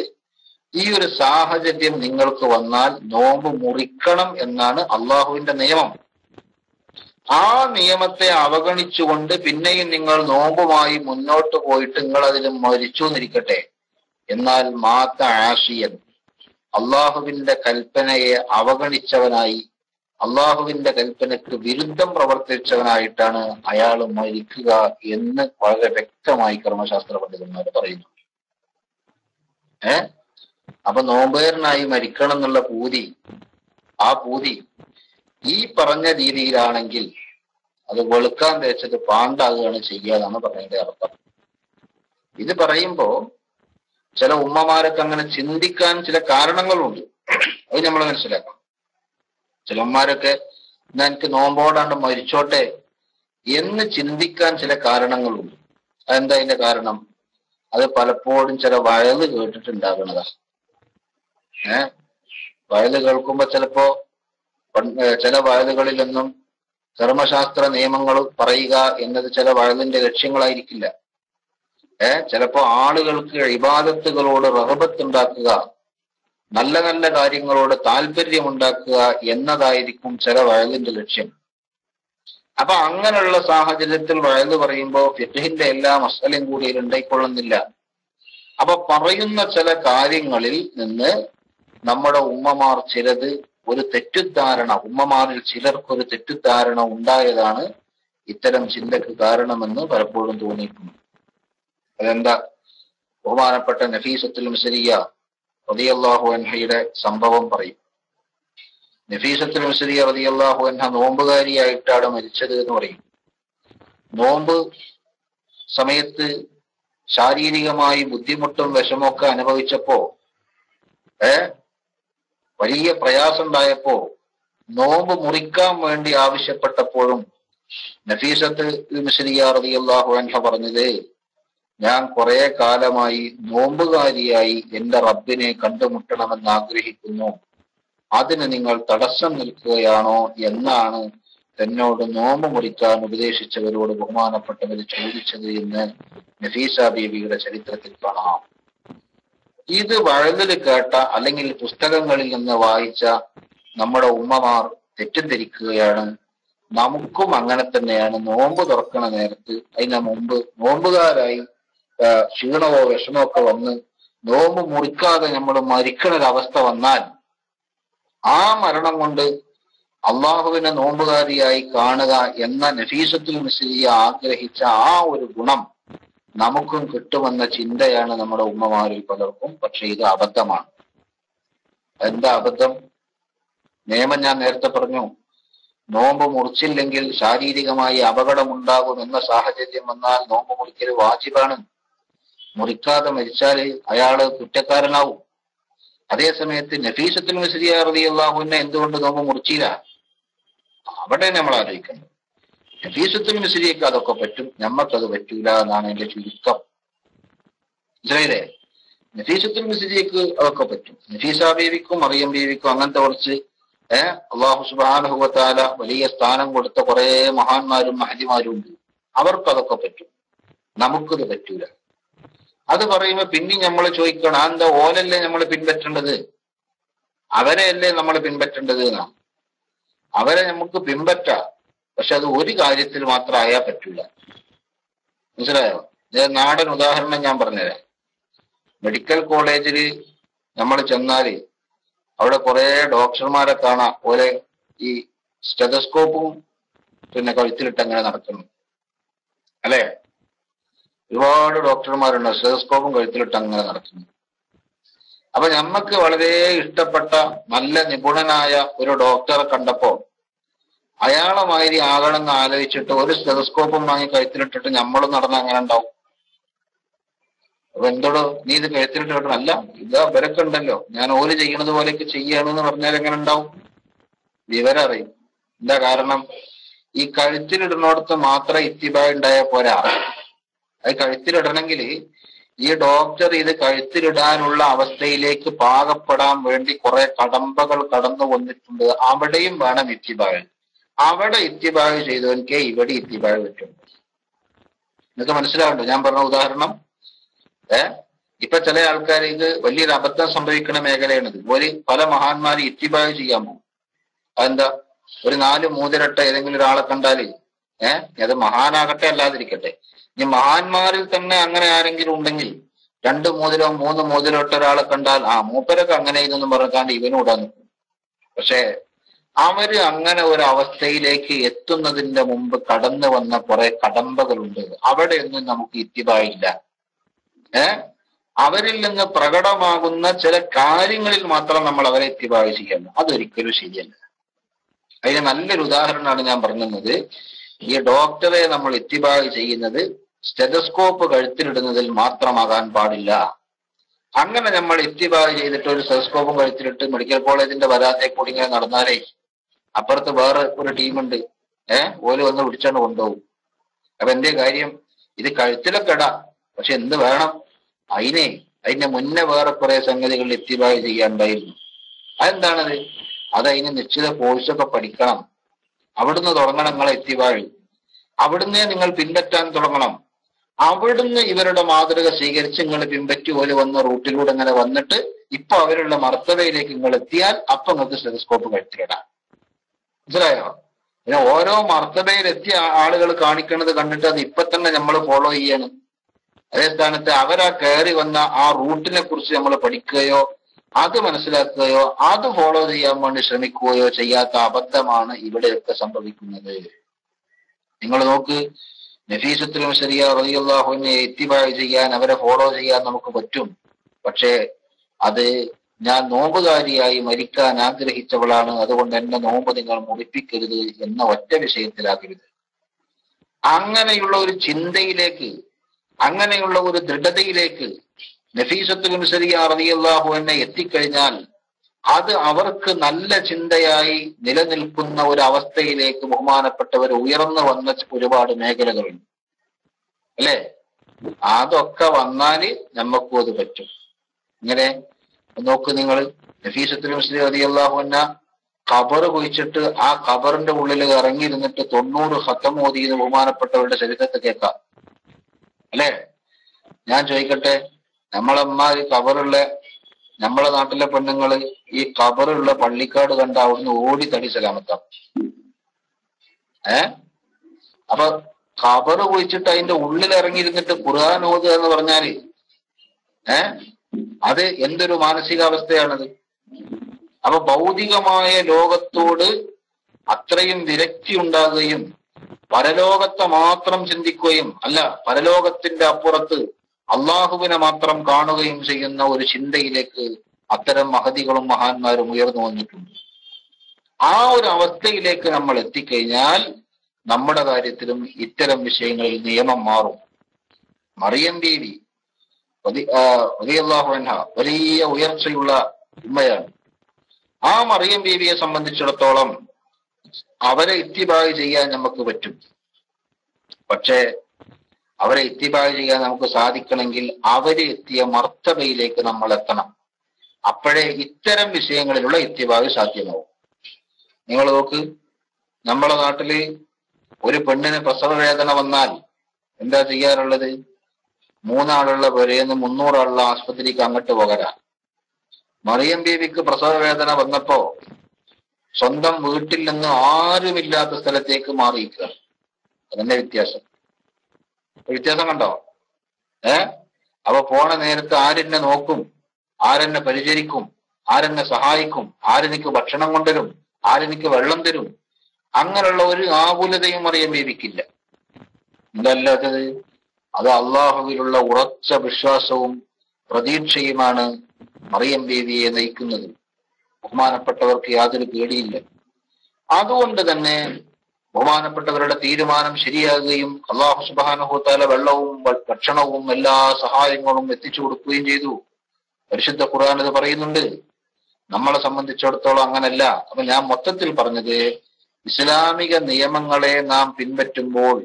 ഈ ഒരു സാഹചര്യം നിങ്ങൾക്ക് വന്നാൽ നോമ്പ് മുറിക്കണം എന്നാണ് അള്ളാഹുവിന്റെ നിയമം. ആ നിയമത്തെ അവഗണിച്ചുകൊണ്ട് പിന്നെയും നിങ്ങൾ നോമ്പുമായി മുന്നോട്ട് പോയിട്ട് നിങ്ങൾ അതിൽ മരിച്ചു എന്നിരിക്കട്ടെ, എന്നാൽ മാത്ത ആഷിയൻ, അള്ളാഹുവിന്റെ കൽപ്പനയെ അവഗണിച്ചവനായി, അള്ളാഹുവിന്റെ കൽപ്പനയ്ക്ക് വിരുദ്ധം പ്രവർത്തിച്ചവനായിട്ടാണ് അയാൾ മരിക്കുക എന്ന് വളരെ വ്യക്തമായി കർമ്മശാസ്ത്ര പണ്ഡിതന്മാർ പറയുന്നു. അപ്പൊ നോമ്പേറിനായി മരിക്കണം എന്നുള്ള പൂതി, ആ പൂതി ഈ പറഞ്ഞ രീതിയിലാണെങ്കിൽ അത് വെളുക്കാൻ തേച്ചത് പാണ്ടാകുകയാണ് ചെയ്യാന്നാണ് പറയുന്നതിന്റെ അർത്ഥം. ഇത് പറയുമ്പോ ചില ഉമ്മമാരൊക്കെ അങ്ങനെ ചിന്തിക്കാൻ ചില കാരണങ്ങളുണ്ട്, അത് നമ്മൾ മനസ്സിലാക്കണം. ചില ഉമ്മമാരൊക്കെ എന്നാ എനിക്ക് നോമ്പോടാണ്ട് മരിച്ചോട്ടെ എന്ന് ചിന്തിക്കാൻ ചില കാരണങ്ങളുണ്ട്. അതെന്താ അതിന്റെ കാരണം? അത് പലപ്പോഴും ചില വയല് കേട്ടിട്ടുണ്ടാകുന്നതാ. വയല് കേൾക്കുമ്പോ ചിലപ്പോ ചില വയലുകളിലൊന്നും കർമ്മശാസ്ത്ര നിയമങ്ങൾ പറയുക എന്നത് ചില വയലിന്റെ ലക്ഷ്യങ്ങളായിരിക്കില്ല. ചിലപ്പോ ആളുകൾക്ക് ഇബാദത്തുകളോട് റഹബത്ത് ഉണ്ടാക്കുക, നല്ല നല്ല കാര്യങ്ങളോട് താല്പര്യമുണ്ടാക്കുക എന്നതായിരിക്കും ചില വയലിന്റെ ലക്ഷ്യം. അപ്പൊ അങ്ങനെയുള്ള സാഹചര്യത്തിൽ വയല് പറയുമ്പോ ഫിഖ്ഹിന്റെ എല്ലാ മസലയും കൂടി ഉണ്ടായിക്കൊള്ളുന്നില്ല. അപ്പൊ പറയുന്ന ചില കാര്യങ്ങളിൽ നിന്ന് നമ്മുടെ ഉമ്മമാർ ചിലത് ഒരു തെറ്റിദ്ധാരണ, ഉമ്മമാരിൽ ചിലർക്കൊരു തെറ്റിദ്ധാരണ ഉണ്ടായതാണ് ഇത്തരം ചിന്തക്ക് കാരണമെന്ന് പലപ്പോഴും തോന്നിയിട്ടുണ്ട്. അതെന്താ? ബഹുമാനപ്പെട്ട നഫീസത്തുൽ മിസ്രിയ റളിയല്ലാഹു അൻഹയുടെ സംഭവം പറയും. നഫീസത്തുൽ മിസ്രിയ റളിയല്ലാഹു അൻഹ നോമ്പുകാരിയായിട്ടാണ് മരിച്ചത് എന്ന് പറയും. നോമ്പ് സമയത്ത് ശാരീരികമായി ബുദ്ധിമുട്ടും വിഷമമൊക്കെ അനുഭവിച്ചപ്പോ, വലിയ പ്രയാസം ഉണ്ടായപ്പോ നോമ്പ് മുറിക്കാൻ വേണ്ടി ആവശ്യപ്പെട്ടപ്പോഴും നഫീസത്ത് മിസ്രിയ റളിയല്ലാഹു അൻഹ പറഞ്ഞത്, ഞാൻ കുറെ കാലമായി നോമ്പുകാരിയായി എന്റെ റബ്ബിനെ കണ്ടുമുട്ടണമെന്ന് ആഗ്രഹിക്കുന്നു, അതിന് നിങ്ങൾ തടസ്സം നിൽക്കുകയാണോ എന്നാണ് തന്നോട് നോമ്പ് മുറിക്കാൻ ഉപദേശിച്ചവരോട് ബഹുമാനപ്പെട്ടവർ ചോദിച്ചത് എന്ന് നഫീസ ബീവിയുടെ ചരിത്രത്തിൽ കാണാം. ഇത് വഴലിൽ കേട്ട അല്ലെങ്കിൽ പുസ്തകങ്ങളിൽ നിന്ന് വായിച്ച നമ്മുടെ ഉമ്മമാർ തെറ്റിദ്ധരിക്കുകയാണ്. നമുക്കും അങ്ങനെ തന്നെയാണ്. നോമ്പ് തുറക്കണ നേരത്ത് അതിന് മുമ്പ് നോമ്പുകാരായി ക്ഷീണമോ വിഷമോ ഒക്കെ വന്ന് നോമ്പ് മുറിക്കാതെ നമ്മൾ മരിക്കണൊരവസ്ഥ വന്നാൽ ആ മരണം കൊണ്ട് അള്ളാഹുവിനെ നോമ്പുകാരിയായി കാണുക എന്ന നഫീസത്തുൽ മിസ്രിയ ആഗ്രഹിച്ച ആ ഒരു ഗുണം നമുക്കും കിട്ടുമെന്ന ചിന്തയാണ് നമ്മുടെ ഉമ്മമാരിൽ പലർക്കും. പക്ഷെ ഇത് അബദ്ധമാണ്. എന്താ അബദ്ധം? നിയമം ഞാൻ നേരത്തെ പറഞ്ഞു. നോമ്പ് മുറിച്ചില്ലെങ്കിൽ ശാരീരികമായി അപകടമുണ്ടാകും എന്ന സാഹചര്യം വന്നാൽ നോമ്പ് മുറിക്കൽ വാജിബാണ്. മുറിക്കാതെ മരിച്ചാൽ അയാള് കുറ്റക്കാരനാവും. അതേസമയത്ത് നഫീസത്തുൽ മിസ്രിയ റളിയല്ലാഹു അൻഹ എന്തുകൊണ്ട് നോമ്പ് മുറിച്ചില്ല? അവിടെ നമ്മൾ ആലോചിക്കണം. നഫീസത്തുൽ മിസ്രിയക്ക് അതൊക്കെ പറ്റും, നമ്മക്കത് പറ്റൂല എന്നാണ് എന്റെ ചുരുക്കം. മനസ്സിലായില്ലേ? നഫീസത്തുൽ മിസ്രിയക്ക് അതൊക്കെ പറ്റും. നഫീസ ബീവിക്കും മറിയം ബീവിക്കും അങ്ങനത്തെ കുറച്ച് അള്ളാഹു സുബ്ഹാനഹു വ തആല വലിയ സ്ഥാനം കൊടുത്ത കുറെ മഹാന്മാരും മഹദിമാരും ഉണ്ട്. അവർക്ക് അതൊക്കെ പറ്റും, നമുക്കത് പറ്റൂല. അത് പറയുമ്പോ പിന്നെ നമ്മൾ ചോദിക്കണം, എന്താ ഓലല്ലേ നമ്മൾ പിൻപറ്റേണ്ടത്? അവരെയല്ലേ നമ്മൾ പിൻപറ്റേണ്ടത് എന്നാണ്. അവരെ നമുക്ക് പിൻപറ്റാം, പക്ഷെ അത് ഒരു കാര്യത്തിൽ മാത്രം ആയാൽ പറ്റൂല. മനസ്സിലായോ? നാടൻ ഉദാഹരണം ഞാൻ പറഞ്ഞുതരാം. മെഡിക്കൽ കോളേജിൽ നമ്മൾ ചെന്നാല് അവിടെ കുറെ ഡോക്ടർമാരെ കാണാം. ഓലെ ഈ സ്റ്റെതസ്കോപ്പും പിന്നെ കഴുത്തിലിട്ട് അങ്ങനെ നടക്കുന്നു, അല്ലെ? ഒരുപാട് ഡോക്ടർമാരുണ്ട് സ്റ്റെതസ്കോപ്പും കഴുത്തിലിട്ട് അങ്ങനെ നടക്കുന്നു. അപ്പൊ നമ്മക്ക് വളരെ ഇഷ്ടപ്പെട്ട നല്ല നിപുണനായ ഒരു ഡോക്ടറെ കണ്ടപ്പോ അയാളെ മാതിരി ആകണമെന്ന് ആലോചിച്ചിട്ട് ഒരു സ്റ്റെതസ്കോപ്പും വാങ്ങി കഴുത്തിലിട്ടിട്ട് നമ്മളും നടന്ന അങ്ങനെ ഉണ്ടാവും. അപ്പൊ എന്തോടോ നീ ഇത് കഴുത്തിലിട്ട് കിട്ടണം? അല്ല, ഇതാ ഇവരൊക്കെ ഉണ്ടല്ലോ, ഞാൻ ഓല് ചെയ്യണത് പോലെയൊക്കെ ചെയ്യാണെന്ന് പറഞ്ഞാൽ എങ്ങനെ ഉണ്ടാവും? വിവരം അറിയും. എന്താ കാരണം? ഈ കഴുത്തിലിടുന്നിടത്ത് മാത്രം ഇത്തിബാ ഉണ്ടായാൽ പോരാ. അത് കഴുത്തിലിടണമെങ്കിൽ ഈ ഡോക്ടർ ഇത് കഴുത്തിലിടാനുള്ള അവസ്ഥയിലേക്ക് പാകപ്പെടാൻ വേണ്ടി കുറെ കടമ്പകൾ കടന്നു വന്നിട്ടുണ്ട്. അവിടെയും വേണം ഇത്തിബാഴ്. അവിടെ ഇത്തിബാഴ് ചെയ്തവൻക്കേ ഇവിടെ ഇത്തിബാഴ് പറ്റും. നിങ്ങൾക്ക് മനസ്സിലാവുണ്ടോ ഞാൻ പറഞ്ഞ ഉദാഹരണം? ഇപ്പൊ ചില ആൾക്കാർ, ഇത് വലിയൊരു അബദ്ധം സംഭവിക്കുന്ന മേഖലയാണിത്. പല മഹാന്മാര് ഇത്തിബാഴ് ചെയ്യാൻ പോകും. അതെന്താ? ഒരു 4 മൂതിരട്ട ഏതെങ്കിലും ഒരാളെ കണ്ടാല് അത് മഹാനാകട്ടെ അല്ലാതിരിക്കട്ടെ, ഇനി മഹാന്മാരിൽ തന്നെ അങ്ങനെ ആരെങ്കിലും ഉണ്ടെങ്കിൽ 2 മോതിരോ 3 മോതിരോ ഇട്ട ഒരാളെ കണ്ടാൽ മൂപ്പരൊക്കെ അങ്ങനെ ഇതെന്ന് പറഞ്ഞാണ്ട് ഇവനും ഇടാൻ നിൽക്കും. പക്ഷെ അവര് അങ്ങനെ ഒരു അവസ്ഥയിലേക്ക് എത്തുന്നതിന്റെ മുമ്പ് കടന്നു വന്ന കുറെ കടമ്പകളുണ്ട്. അവിടെയൊന്നും നമുക്ക് ഇത്തിബായില്ല. അവരിൽ നിന്ന് പ്രകടമാകുന്ന ചില കാര്യങ്ങളിൽ മാത്രം നമ്മൾ അവരെ ഇത്തിബായ് ചെയ്യണം. അതൊരിക്കലും ശരിയല്ല. അതിന് നല്ലൊരു ഉദാഹരണമാണ് ഞാൻ പറഞ്ഞത്. ഈ ഡോക്ടറെ നമ്മൾ ഇത്തിബായ് ചെയ്യുന്നത് സ്റ്റെതസ്കോപ്പ് കഴുത്തിലിടുന്നതിൽ മാത്രമാകാൻ പാടില്ല. അങ്ങനെ നമ്മൾ ഇത്തിബായ് ചെയ്തിട്ട് ഒരു സ്റ്റെതസ്കോപ്പും കഴുത്തിലിട്ട് മെഡിക്കൽ കോളേജിന്റെ വരാത്തെ കൂടി ഇങ്ങനെ നടന്നാലേ അപ്പുറത്ത് വേറെ ഒരു ടീമുണ്ട്, ഓല് വന്ന് പിടിച്ചാണ് കൊണ്ടുപോകും. അപ്പൊ എന്തേ കാര്യം? ഇത് കഴുത്തിലൊക്കെ ഇടാം, പക്ഷെ എന്ത് വേണം? അതിന്റെ മുന്നേ വേറെ കുറെ സംഗതികൾ ഇത്തിബായ് ചെയ്യാനുണ്ടായിരുന്നു. അതെന്താണത്? അതിന് നിശ്ചിത കോഴ്സൊക്കെ പഠിക്കണം. അവിടുന്ന് തുടങ്ങണം നിങ്ങളെ ഇത്തിബായ്. അവിടുന്ന് നിങ്ങൾ പിൻപറ്റാൻ തുടങ്ങണം. അവിടുന്ന് ഇവരുടെ മാതൃക സ്വീകരിച്ച് നിങ്ങൾ പിൻപറ്റി പോലെ വന്ന റൂട്ടിലൂടെ ഇങ്ങനെ വന്നിട്ട് ഇപ്പൊ അവരുടെ മർത്തബയിലേക്ക് നിങ്ങൾ എത്തിയാൽ അപ്പൊ നിങ്ങൾക്ക് സ്റ്റെതസ്കോപ്പ് കഴുത്തിലിടാം. മനസ്സിലായോ? പിന്നെ ഓരോ മർത്തബയിലെത്തിയ ആളുകൾ കാണിക്കുന്നത് കണ്ടിട്ട് അത് ഇപ്പൊ തന്നെ നമ്മൾ ഫോളോ ചെയ്യണം. അതേ സ്ഥാനത്ത് അവരാ കയറി വന്ന ആ റൂട്ടിനെ കുറിച്ച് നമ്മൾ പഠിക്കുകയോ അത് മനസ്സിലാക്കുകയോ അത് ഫോളോ ചെയ്യാൻ വേണ്ടി ശ്രമിക്കുകയോ ചെയ്യാത്ത അബദ്ധമാണ് ഇവിടെയൊക്കെ സംഭവിക്കുന്നത്. നിങ്ങൾ നോക്ക്, നഫീസത്തുൽ മിസ്രിയ റളിയല്ലാഹു അൻഹയെ ഇത്തിബായ് ചെയ്യാൻ, അവരെ ഫോളോ ചെയ്യാൻ നമുക്ക് പറ്റും. പക്ഷേ അത് ഞാൻ നോമ്പുകാരിയായി മരിക്കാൻ ആഗ്രഹിച്ചവളാണ്, അതുകൊണ്ട് എന്റെ നോമ്പ് നിങ്ങൾ മുറിപ്പിക്കരുത് എന്ന ഒറ്റ വിഷയത്തിലാകരുത്. അങ്ങനെയുള്ള ഒരു ചിന്തയിലേക്ക്, അങ്ങനെയുള്ള ഒരു ദൃഢതയിലേക്ക് നഫീസത്തുൽ മിസ്രിയ റളിയല്ലാഹു അൻഹ എത്തിക്കഴിഞ്ഞാൽ അത് അവർക്ക് നല്ല ചിന്തയായി നിലനിൽക്കുന്ന ഒരു അവസ്ഥയിലേക്ക് ബഹുമാനപ്പെട്ടവർ ഉയർന്നു വന്ന ഒരുപാട് മേഖലകളുണ്ട്, അല്ലേ? അതൊക്കെ വന്നാല് നമുക്കും അത് പറ്റും. ഇങ്ങനെ നോക്ക് നിങ്ങൾ, നഫീസത്തുൽ മിസ്രിയ റളിയല്ലാഹു അൻഹ ഖബർ കുഴിച്ചിട്ട് ആ ഖബറിന്റെ ഉള്ളിൽ ഇറങ്ങിയിരുന്നിട്ട് 90 ഖത്തം ഓതിയത് ബഹുമാനപ്പെട്ടവരുടെ ചരിത്രത്തെ കേൾക്കാം, അല്ലേ? ഞാൻ ചോദിക്കട്ടെ, നമ്മളമ്മാര് ഖബറുള്ള നമ്മളെ നാട്ടിലെ പെണ്ണുങ്ങള് ഈ ഖബറുള്ള പള്ളിക്കാട് കണ്ട അവിടുന്ന് ഓടി തടി സലാമത്താം. അപ്പൊ ഖബർ കുഴിച്ചിട്ട് അതിന്റെ ഉള്ളിൽ ഇറങ്ങിയിരുന്നിട്ട് ഖുർആൻ ഓതുക എന്ന് പറഞ്ഞാല് അത് എന്തൊരു മാനസികാവസ്ഥയാണത്? അപ്പൊ ഭൗതികമായ ലോകത്തോട് അത്രയും വിരക്തി ഉണ്ടാകുകയും പരലോകത്തെ മാത്രം ചിന്തിക്കുകയും അല്ല, പരലോകത്തിന്റെ അപ്പുറത്ത് അള്ളാഹുവിനെ മാത്രം കാണുകയും ചെയ്യുന്ന ഒരു ചിന്തയിലേക്ക് അത്തരം മഹതികളും മഹാന്മാരും ഉയർന്നു വന്നിട്ടുണ്ട്. ആ ഒരു അവസ്ഥയിലേക്ക് നമ്മൾ എത്തിക്കഴിഞ്ഞാൽ നമ്മുടെ കാര്യത്തിലും ഇത്തരം വിഷയങ്ങളിൽ നിയമം മാറും. മറിയം ബീവി റളിയല്ലാഹു അൻഹ വലിയ ഉയർച്ചയുള്ള ഉമ്മയാണ്. ആ മറിയം ബീവിയെ സംബന്ധിച്ചിടത്തോളം അവരെ ഇത്തിബാഅ് ചെയ്യാൻ നമുക്ക് പറ്റും. പക്ഷേ അവരെ ഇത്തിബാഅ് ചെയ്യാൻ നമുക്ക് സാധിക്കണമെങ്കിൽ അവര് എത്തിയ മർത്തബയിലേക്ക് നമ്മൾ എത്തണം. അപ്പോഴേ ഇത്തരം വിഷയങ്ങളിലുള്ള ഇത്തിബാഅ് സാധ്യമാവും. നിങ്ങൾ നോക്ക്, നമ്മളെ നാട്ടില് ഒരു പെണ്ണിന് പ്രസവ വേദന വന്നാൽ എന്താ ചെയ്യാറുള്ളത്? 3 ആളുള്ള പേരേന്ന് 300 ആളുള്ള ആസ്പത്രിക്ക് അങ്ങോട്ട് പോകരാ. മറിയം ബീവിക്ക് പ്രസവ വേദന വന്നപ്പോ സ്വന്തം വീട്ടിൽ നിന്ന് ആരുമില്ലാത്ത സ്ഥലത്തേക്ക് മാറിയിരിക്കുക. അതന്നെ വ്യത്യാസം. വ്യത്യാസം കണ്ടോ? അപ്പൊ പോണ നേരത്ത് ആരെന്നെ നോക്കും, ആരെന്നെ പരിചരിക്കും, ആരെന്നെ സഹായിക്കും, ആരെനിക്ക് ഭക്ഷണം കൊണ്ടുവരും, ആരെനിക്ക് വെള്ളം തരും, അങ്ങനെയുള്ള ഒരു ആകുലതയും മറിയം ബീവിക്കില്ല. എന്തല്ലാത്തത്? അത് അള്ളാഹുവിലുള്ള ഉറച്ച വിശ്വാസവും പ്രതീക്ഷയുമാണ് മറിയം ബീവിയെ നയിക്കുന്നത്. ബഹുമാനപ്പെട്ടവർക്ക് യാതൊരു പേടിയില്ല. അതുകൊണ്ട് തന്നെ ബഹുമാനപ്പെട്ടവരുടെ തീരുമാനം ശരിയാകുകയും അള്ളാഹു സുബ്ഹാനഹു വ തആല വെള്ളവും ഭക്ഷണവും എല്ലാ സഹായങ്ങളും എത്തിച്ചു കൊടുക്കുകയും ചെയ്തു. പരിശുദ്ധ ഖുർആൻ അത് പറയുന്നുണ്ട്. നമ്മളെ സംബന്ധിച്ചിടത്തോളം അങ്ങനല്ല. അപ്പൊ ഞാൻ മൊത്തത്തിൽ പറഞ്ഞത്, ഇസ്ലാമിക നിയമങ്ങളെ നാം പിൻപറ്റുമ്പോൾ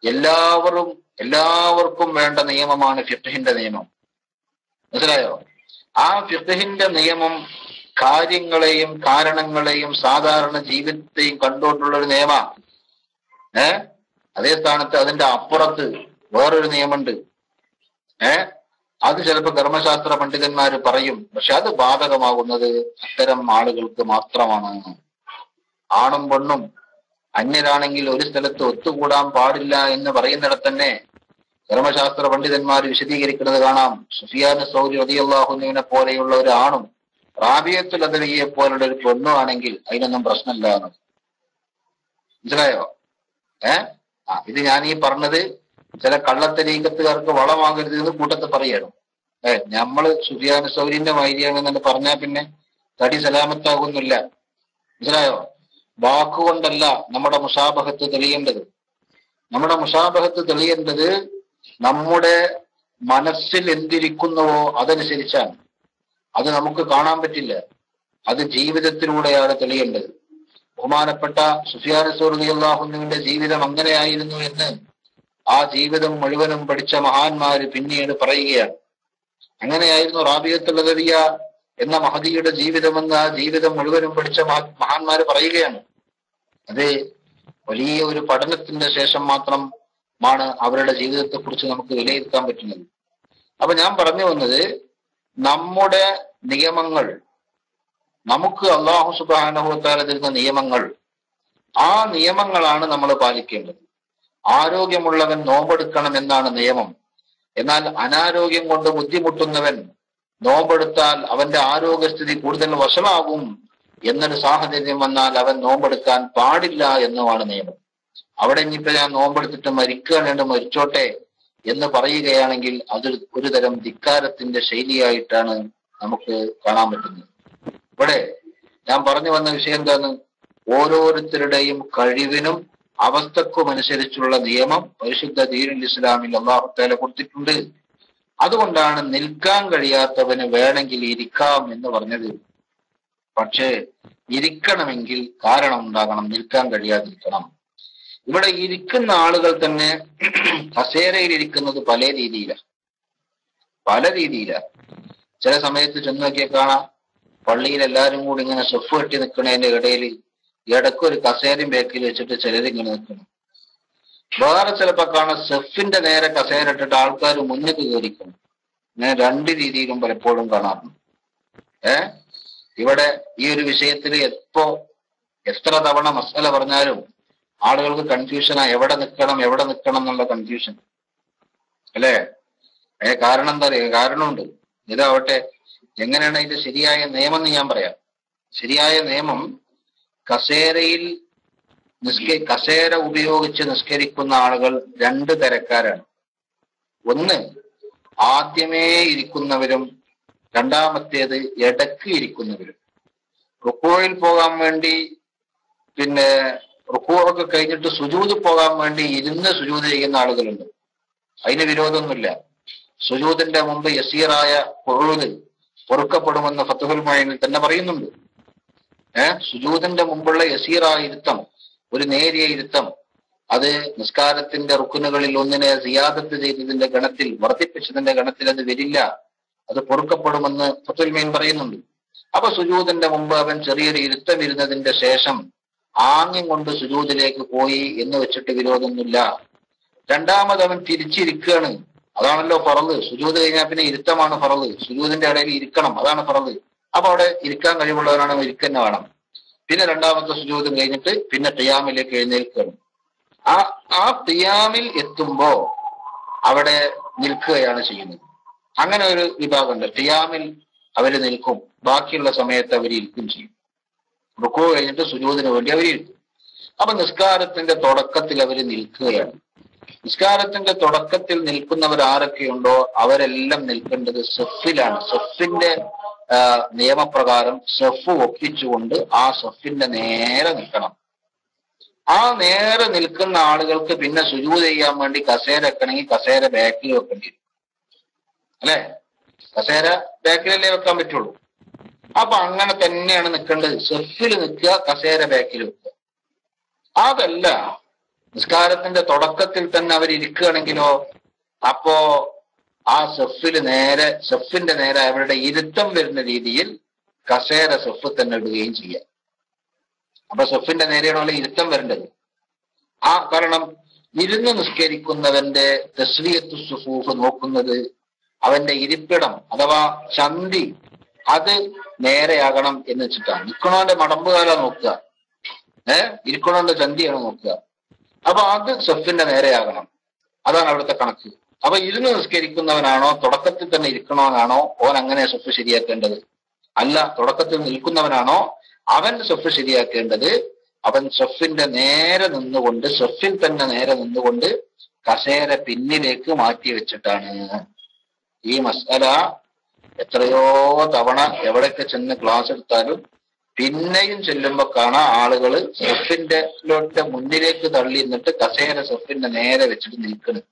എല്ലാവർക്കും വേണ്ട നിയമമാണ് ഫിഖ്ഹിന്റെ നിയമം. മനസ്സിലായോ? ആ ഫിഖ്ഹിന്റെ നിയമം കാര്യങ്ങളെയും കാരണങ്ങളെയും സാധാരണ ജീവിതത്തെയും കണ്ടുകൊണ്ടുള്ള ഒരു നിയമമാണ്. അതേ സ്ഥാനത്ത് അതിന്റെ അപ്പുറത്ത് വേറൊരു നിയമമുണ്ട്. അത് ചിലപ്പോൾ കർമ്മശാസ്ത്ര പണ്ഡിതന്മാര് പറയും, പക്ഷെ അത് ബാധകമാകുന്നത് അത്തരം ആളുകൾക്ക് മാത്രമാണ്. ആണും പെണ്ണും അന്യരാണെങ്കിൽ ഒരു സ്ഥലത്ത് ഒത്തുകൂടാൻ പാടില്ല എന്ന് പറയുന്നിടത്ത് തന്നെ കർമ്മശാസ്ത്ര പണ്ഡിതന്മാർ വിശദീകരിക്കുന്നത് കാണാം. സുഫിയാൻ സൗരി റളിയല്ലാഹു അൻഹുവിനെ പോലെയുള്ള ഒരു ആണും റാബിയത്തുൽ അദവിയെ പോലുള്ള ഒരു പെണ്ണും ആണെങ്കിൽ അതിനൊന്നും പ്രശ്നമില്ല എന്ന്. മനസ്സിലായോ? ഇത് ഞാൻ ഈ പറഞ്ഞത് ചില കള്ളത്തരീക്കത്തുകാർക്ക് വളമാകരുത് എന്ന് കൂട്ടത്തിൽ പറയണം. നമ്മള് സുഫിയാൻ സൗരിന്റെ മാതിരിയാണെന്നു പറഞ്ഞാൽ പിന്നെ തടി സലാമത്താകുന്നില്ല. മനസ്സിലായോ? വാക്കുകൊണ്ടല്ല നമ്മുടെ മുസാബഹത്ത് തെളിയേണ്ടത്. നമ്മുടെ മുസാബഹത്ത് തെളിയേണ്ടത് നമ്മുടെ മനസ്സിൽ എന്തിരിക്കുന്നുവോ അതനുസരിച്ചാണ്. അത് നമുക്ക് കാണാൻ പറ്റില്ല, അത് ജീവിതത്തിലൂടെയാണ് തെളിയേണ്ടത്. ബഹുമാനപ്പെട്ട സുഫിയാൻ സൗരി റളിയല്ലാഹു അൻഹുവിന്റെ ജീവിതം അങ്ങനെയായിരുന്നു എന്ന് ആ ജീവിതം മുഴുവനും പഠിച്ച മഹാന്മാര് പിന്നീട് പറയുകയാണ്. അങ്ങനെയായിരുന്നു റാബിയത്തുൽ അദവിയ എന്ന മഹദിയുടെ ജീവിതമെന്ന് ആ ജീവിതം മുഴുവനും പഠിച്ച മഹാന്മാര് പറയുകയാണ്. അത് വലിയ ഒരു പഠനത്തിന്റെ ശേഷം മാത്രമാണ് അവരുടെ ജീവിതത്തെ കുറിച്ച് നമുക്ക് വിലയിരുത്താൻ പറ്റുന്നത്. അപ്പൊ ഞാൻ പറഞ്ഞു വന്നത്, നമ്മുടെ നിയമങ്ങൾ, നമുക്ക് അല്ലാഹു സുബ്ഹാനഹു വ തആല തരുന്ന നിയമങ്ങൾ, ആ നിയമങ്ങളാണ് നമ്മൾ പാലിക്കേണ്ടത്. ആരോഗ്യമുള്ളവൻ നോമ്പെടുക്കണം എന്നാണ് നിയമം. എന്നാൽ അനാരോഗ്യം കൊണ്ട് ബുദ്ധിമുട്ടുന്നവൻ നോമ്പെടുത്താൽ അവന്റെ ആരോഗ്യസ്ഥിതി കൂടുതൽ വഷളാകും എന്നൊരു സാഹചര്യം വന്നാൽ അവൻ നോമ്പെടുക്കാൻ പാടില്ല എന്നുമാണ് നിയമം. അവിടെ ഇനിയിപ്പോ ഞാൻ നോമ്പെടുത്തിട്ട് മരിക്കുകയാണെങ്കിൽ മരിച്ചോട്ടെ എന്ന് പറയുകയാണെങ്കിൽ അത് ഒരു തരം ധിക്കാരത്തിന്റെ ശൈലിയായിട്ടാണ് നമുക്ക് കാണാൻ പറ്റുന്നത്. ഇവിടെ ഞാൻ പറഞ്ഞു വന്ന വിഷയം എന്താണ്? ഓരോരുത്തരുടെയും കഴിവിനും അവസ്ഥക്കും അനുസരിച്ചുള്ള നിയമം പരിശുദ്ധ ദീനുൽ ഇസ്ലാമിൽ അല്ലാഹു തആല കൊടുത്തിട്ടുണ്ട്. അതുകൊണ്ടാണ് നിൽക്കാൻ കഴിയാത്തവന് വേണമെങ്കിൽ ഇരിക്കാം എന്ന് പറഞ്ഞത്. പക്ഷേ ഇരിക്കണമെങ്കിൽ കാരണം ഉണ്ടാകണം, നിൽക്കാൻ കഴിയാതിരിക്കണം. ഇവിടെ ഇരിക്കുന്ന ആളുകൾ തന്നെ കസേരയിൽ ഇരിക്കുന്നത് പല രീതിയിലാണ്. ചില സമയത്ത് ചെന്ന് നോക്കിയാൽ കാണാം, പള്ളിയിൽ എല്ലാവരും കൂടി ഇങ്ങനെ സെഫ് കെട്ടി നിൽക്കുന്നതിന്റെ ഇടയിൽ ഇടയ്ക്കൊരു കസേരയും ബേക്കിൽ വെച്ചിട്ട് ചിലരിങ്ങനെ നിൽക്കണം. വേറെ ചിലപ്പോ കാണാം സെഫിന്റെ നേരെ കസേര ഇട്ടിട്ട് ആൾക്കാർ മുന്നിൽ കയറിക്കണം. ഇങ്ങനെ 2 രീതിയിലും പലപ്പോഴും കാണാറുണ്ട്. ഇവിടെ ഈ ഒരു വിഷയത്തിൽ എത്ര തവണ മസ്അല പറഞ്ഞാലും ആളുകൾക്ക് കൺഫ്യൂഷനാ, എവിടെ നിൽക്കണം എന്നുള്ള കൺഫ്യൂഷൻ അല്ലേ? കാരണം എന്താ പറയുക? കാരണമുണ്ട്. ഇതാവട്ടെ, എങ്ങനെയാണ് ഇത് ശരിയായ നിയമം എന്ന് ഞാൻ പറയാം. ശരിയായ നിയമം, കസേരയിൽ കസേര ഉപയോഗിച്ച് നിസ്കരിക്കുന്ന ആളുകൾ രണ്ട് തരക്കാരാണ്. ഒന്ന് ആദ്യമേ ഇരിക്കുന്നവരും രണ്ടാമത്തേത് ഇടക്ക് ഇരിക്കുന്നവരും. റുക്കോയിൽ പോകാൻ വേണ്ടി പിന്നെ റുക്കോയൊക്കെ കഴിഞ്ഞിട്ട് സുജൂദ് പോകാൻ വേണ്ടി ഇരുന്ന് സുജൂദ് ചെയ്യുന്ന ആളുകളുണ്ട്. അതിന് വിരോധമൊന്നുമില്ല. സുജൂദിന്റെ മുമ്പ് യസീറായ ഖുഊദ് പൊറുക്കപ്പെടുമെന്ന് ഫത്ഹുൽ മുഈനിൽ തന്നെ പറയുന്നുണ്ട്. സുജൂദിന്റെ മുമ്പുള്ള യസീറായ ഇരുത്തം, ഒരു നേരിയ ഇരുത്തം, അത് നിസ്കാരത്തിന്റെ റുക്കുനുകളിൽ ഒന്നിനെ സിയാദത്ത് ചെയ്തതിന്റെ ഗണത്തിൽ, വർദ്ധിപ്പിച്ചതിന്റെ ഗണത്തിൽ അത് വരില്ല, അത് പൊറുക്കപ്പെടുമെന്ന് ഫത്ഹുൽ മുഈൻ പറയുന്നുണ്ട്. അപ്പൊ സുജൂദിന്റെ മുമ്പ് അവൻ ചെറിയൊരു ഇരുത്തം ഇരുന്നതിന്റെ ശേഷം ആംഗ്യം കൊണ്ട് സുജൂദിലേക്ക് പോയി എന്ന് വെച്ചിട്ട് വിരോധമൊന്നുമില്ല. രണ്ടാമത് അവൻ തിരിച്ചിരിക്കുകയാണ്, അതാണല്ലോ ഫറള്. സുജൂദ് കഴിഞ്ഞാൽ പിന്നെ ഇരുത്തമാണ് ഫറള്. സുജൂദിന്റെ ഇടയിൽ ഇരിക്കണം, അതാണ് ഫറള്. അപ്പൊ അവിടെ ഇരിക്കാൻ കഴിവുള്ളവരാണ് ഇരിക്കുന്ന വേണം. പിന്നെ രണ്ടാമത്തെ സുജൂദ് കഴിഞ്ഞിട്ട് പിന്നെ ഖിയാമിലേക്ക് എഴുന്നേൽക്കുകയാണ്. ആ ഖിയാമിൽ എത്തുമ്പോ അവിടെ നിൽക്കുകയാണ് ചെയ്യുന്നത്. അങ്ങനെ ഒരു വിഭാഗമുണ്ട്. ഖിയാമിൽ അവര് നിൽക്കും, ബാക്കിയുള്ള സമയത്ത് അവർ ഇരിക്കും ചെയ്യും. റുക്കൂ കഴിഞ്ഞിട്ട് സുജൂദിന് വേണ്ടി അവർ ഇരിക്കും. അപ്പൊ നിസ്കാരത്തിന്റെ തുടക്കത്തിൽ അവർ നിൽക്കുകയാണ്. നിസ്കാരത്തിന്റെ തുടക്കത്തിൽ നിൽക്കുന്നവർ ആരൊക്കെയുണ്ടോ അവരെല്ലാം നിൽക്കേണ്ടത് സഫിലാണ്. സഫിന്റെ നിയമപ്രകാരം സഫ് ഒപ്പിച്ചുകൊണ്ട് ആ സഫിന്റെ നേരെ നിൽക്കണം. ആ നേരെ നിൽക്കുന്ന ആളുകൾക്ക് പിന്നെ സുജൂദ് ചെയ്യാൻ വേണ്ടി കസേര വെക്കണമെങ്കിൽ കസേര ബാക്കിൽ വെക്കേണ്ടി വരും, അല്ലെ? കസേര ബാക്കിലല്ലേ വെക്കാൻ പറ്റുള്ളൂ. അപ്പൊ അങ്ങനെ തന്നെയാണ് നിൽക്കേണ്ടത്. സഫിൽ നിൽക്കുക, കസേര ബാക്കിൽ വെക്കുക. അതല്ല നിസ്കാരത്തിന്റെ തുടക്കത്തിൽ തന്നെ അവർ ഇരിക്കുകയാണെങ്കിലോ അപ്പോ ആ സഫിന്റെ നേരെ അവരുടെ ഇരുത്തം വരുന്ന രീതിയിൽ കസേര സഫ് തന്നെ ഇടുകയും ചെയ്യാം. അപ്പൊ സഫിന്റെ നേരെയാണല്ലോ ഇരുത്തം വരേണ്ടത്. കാരണം ഇരുന്ന് നിസ്കരിക്കുന്നവന്റെ തസ്വിയത്തു സുഫൂഫ് നോക്കുന്നത് അവന്റെ ഇരിപ്പിടം അഥവാ ചന്തി അത് നേരെയാകണം എന്ന് വെച്ചിട്ടാണ്. നിൽക്കണോന്റെ മടമ്പുകാല നോക്കുക, ഇരിക്കണോന്റെ ചന്തിയാണ് നോക്കുക. അപ്പൊ അത് സഫിന്റെ നേരെയാകണം, അതാണ് അവിടുത്തെ കണക്ക്. അപ്പൊ ഇരുന്ന് നിസ്കരിക്കുന്നവനാണോ തുടക്കത്തിൽ തന്നെ ഇരിക്കണവനാണോ ഓൻ അങ്ങനെ സഫ് ശരിയാക്കേണ്ടത്? അല്ല, തുടക്കത്തിൽ നിൽക്കുന്നവനാണോ അവൻ സഫ് ശരിയാക്കേണ്ടത് അവൻ സഫിന്റെ നേരെ നിന്നുകൊണ്ട്, സഫിൽ തന്നെ നേരെ നിന്നുകൊണ്ട് കസേര പിന്നിലേക്ക് മാറ്റി വെച്ചിട്ടാണ്. ഈ മസ്അല എത്രയോ തവണ എവിടെയൊക്കെ ചെന്ന് ക്ലാസ് എടുത്താലും പിന്നെയും ചെല്ലുമ്പോ കാണാം ആളുകള് സഫിന്റെ മുന്നിലേക്ക് തള്ളി നിന്നിട്ട് കസേര സഫിന്റെ നേരെ വെച്ചിട്ട് നിൽക്കുന്നു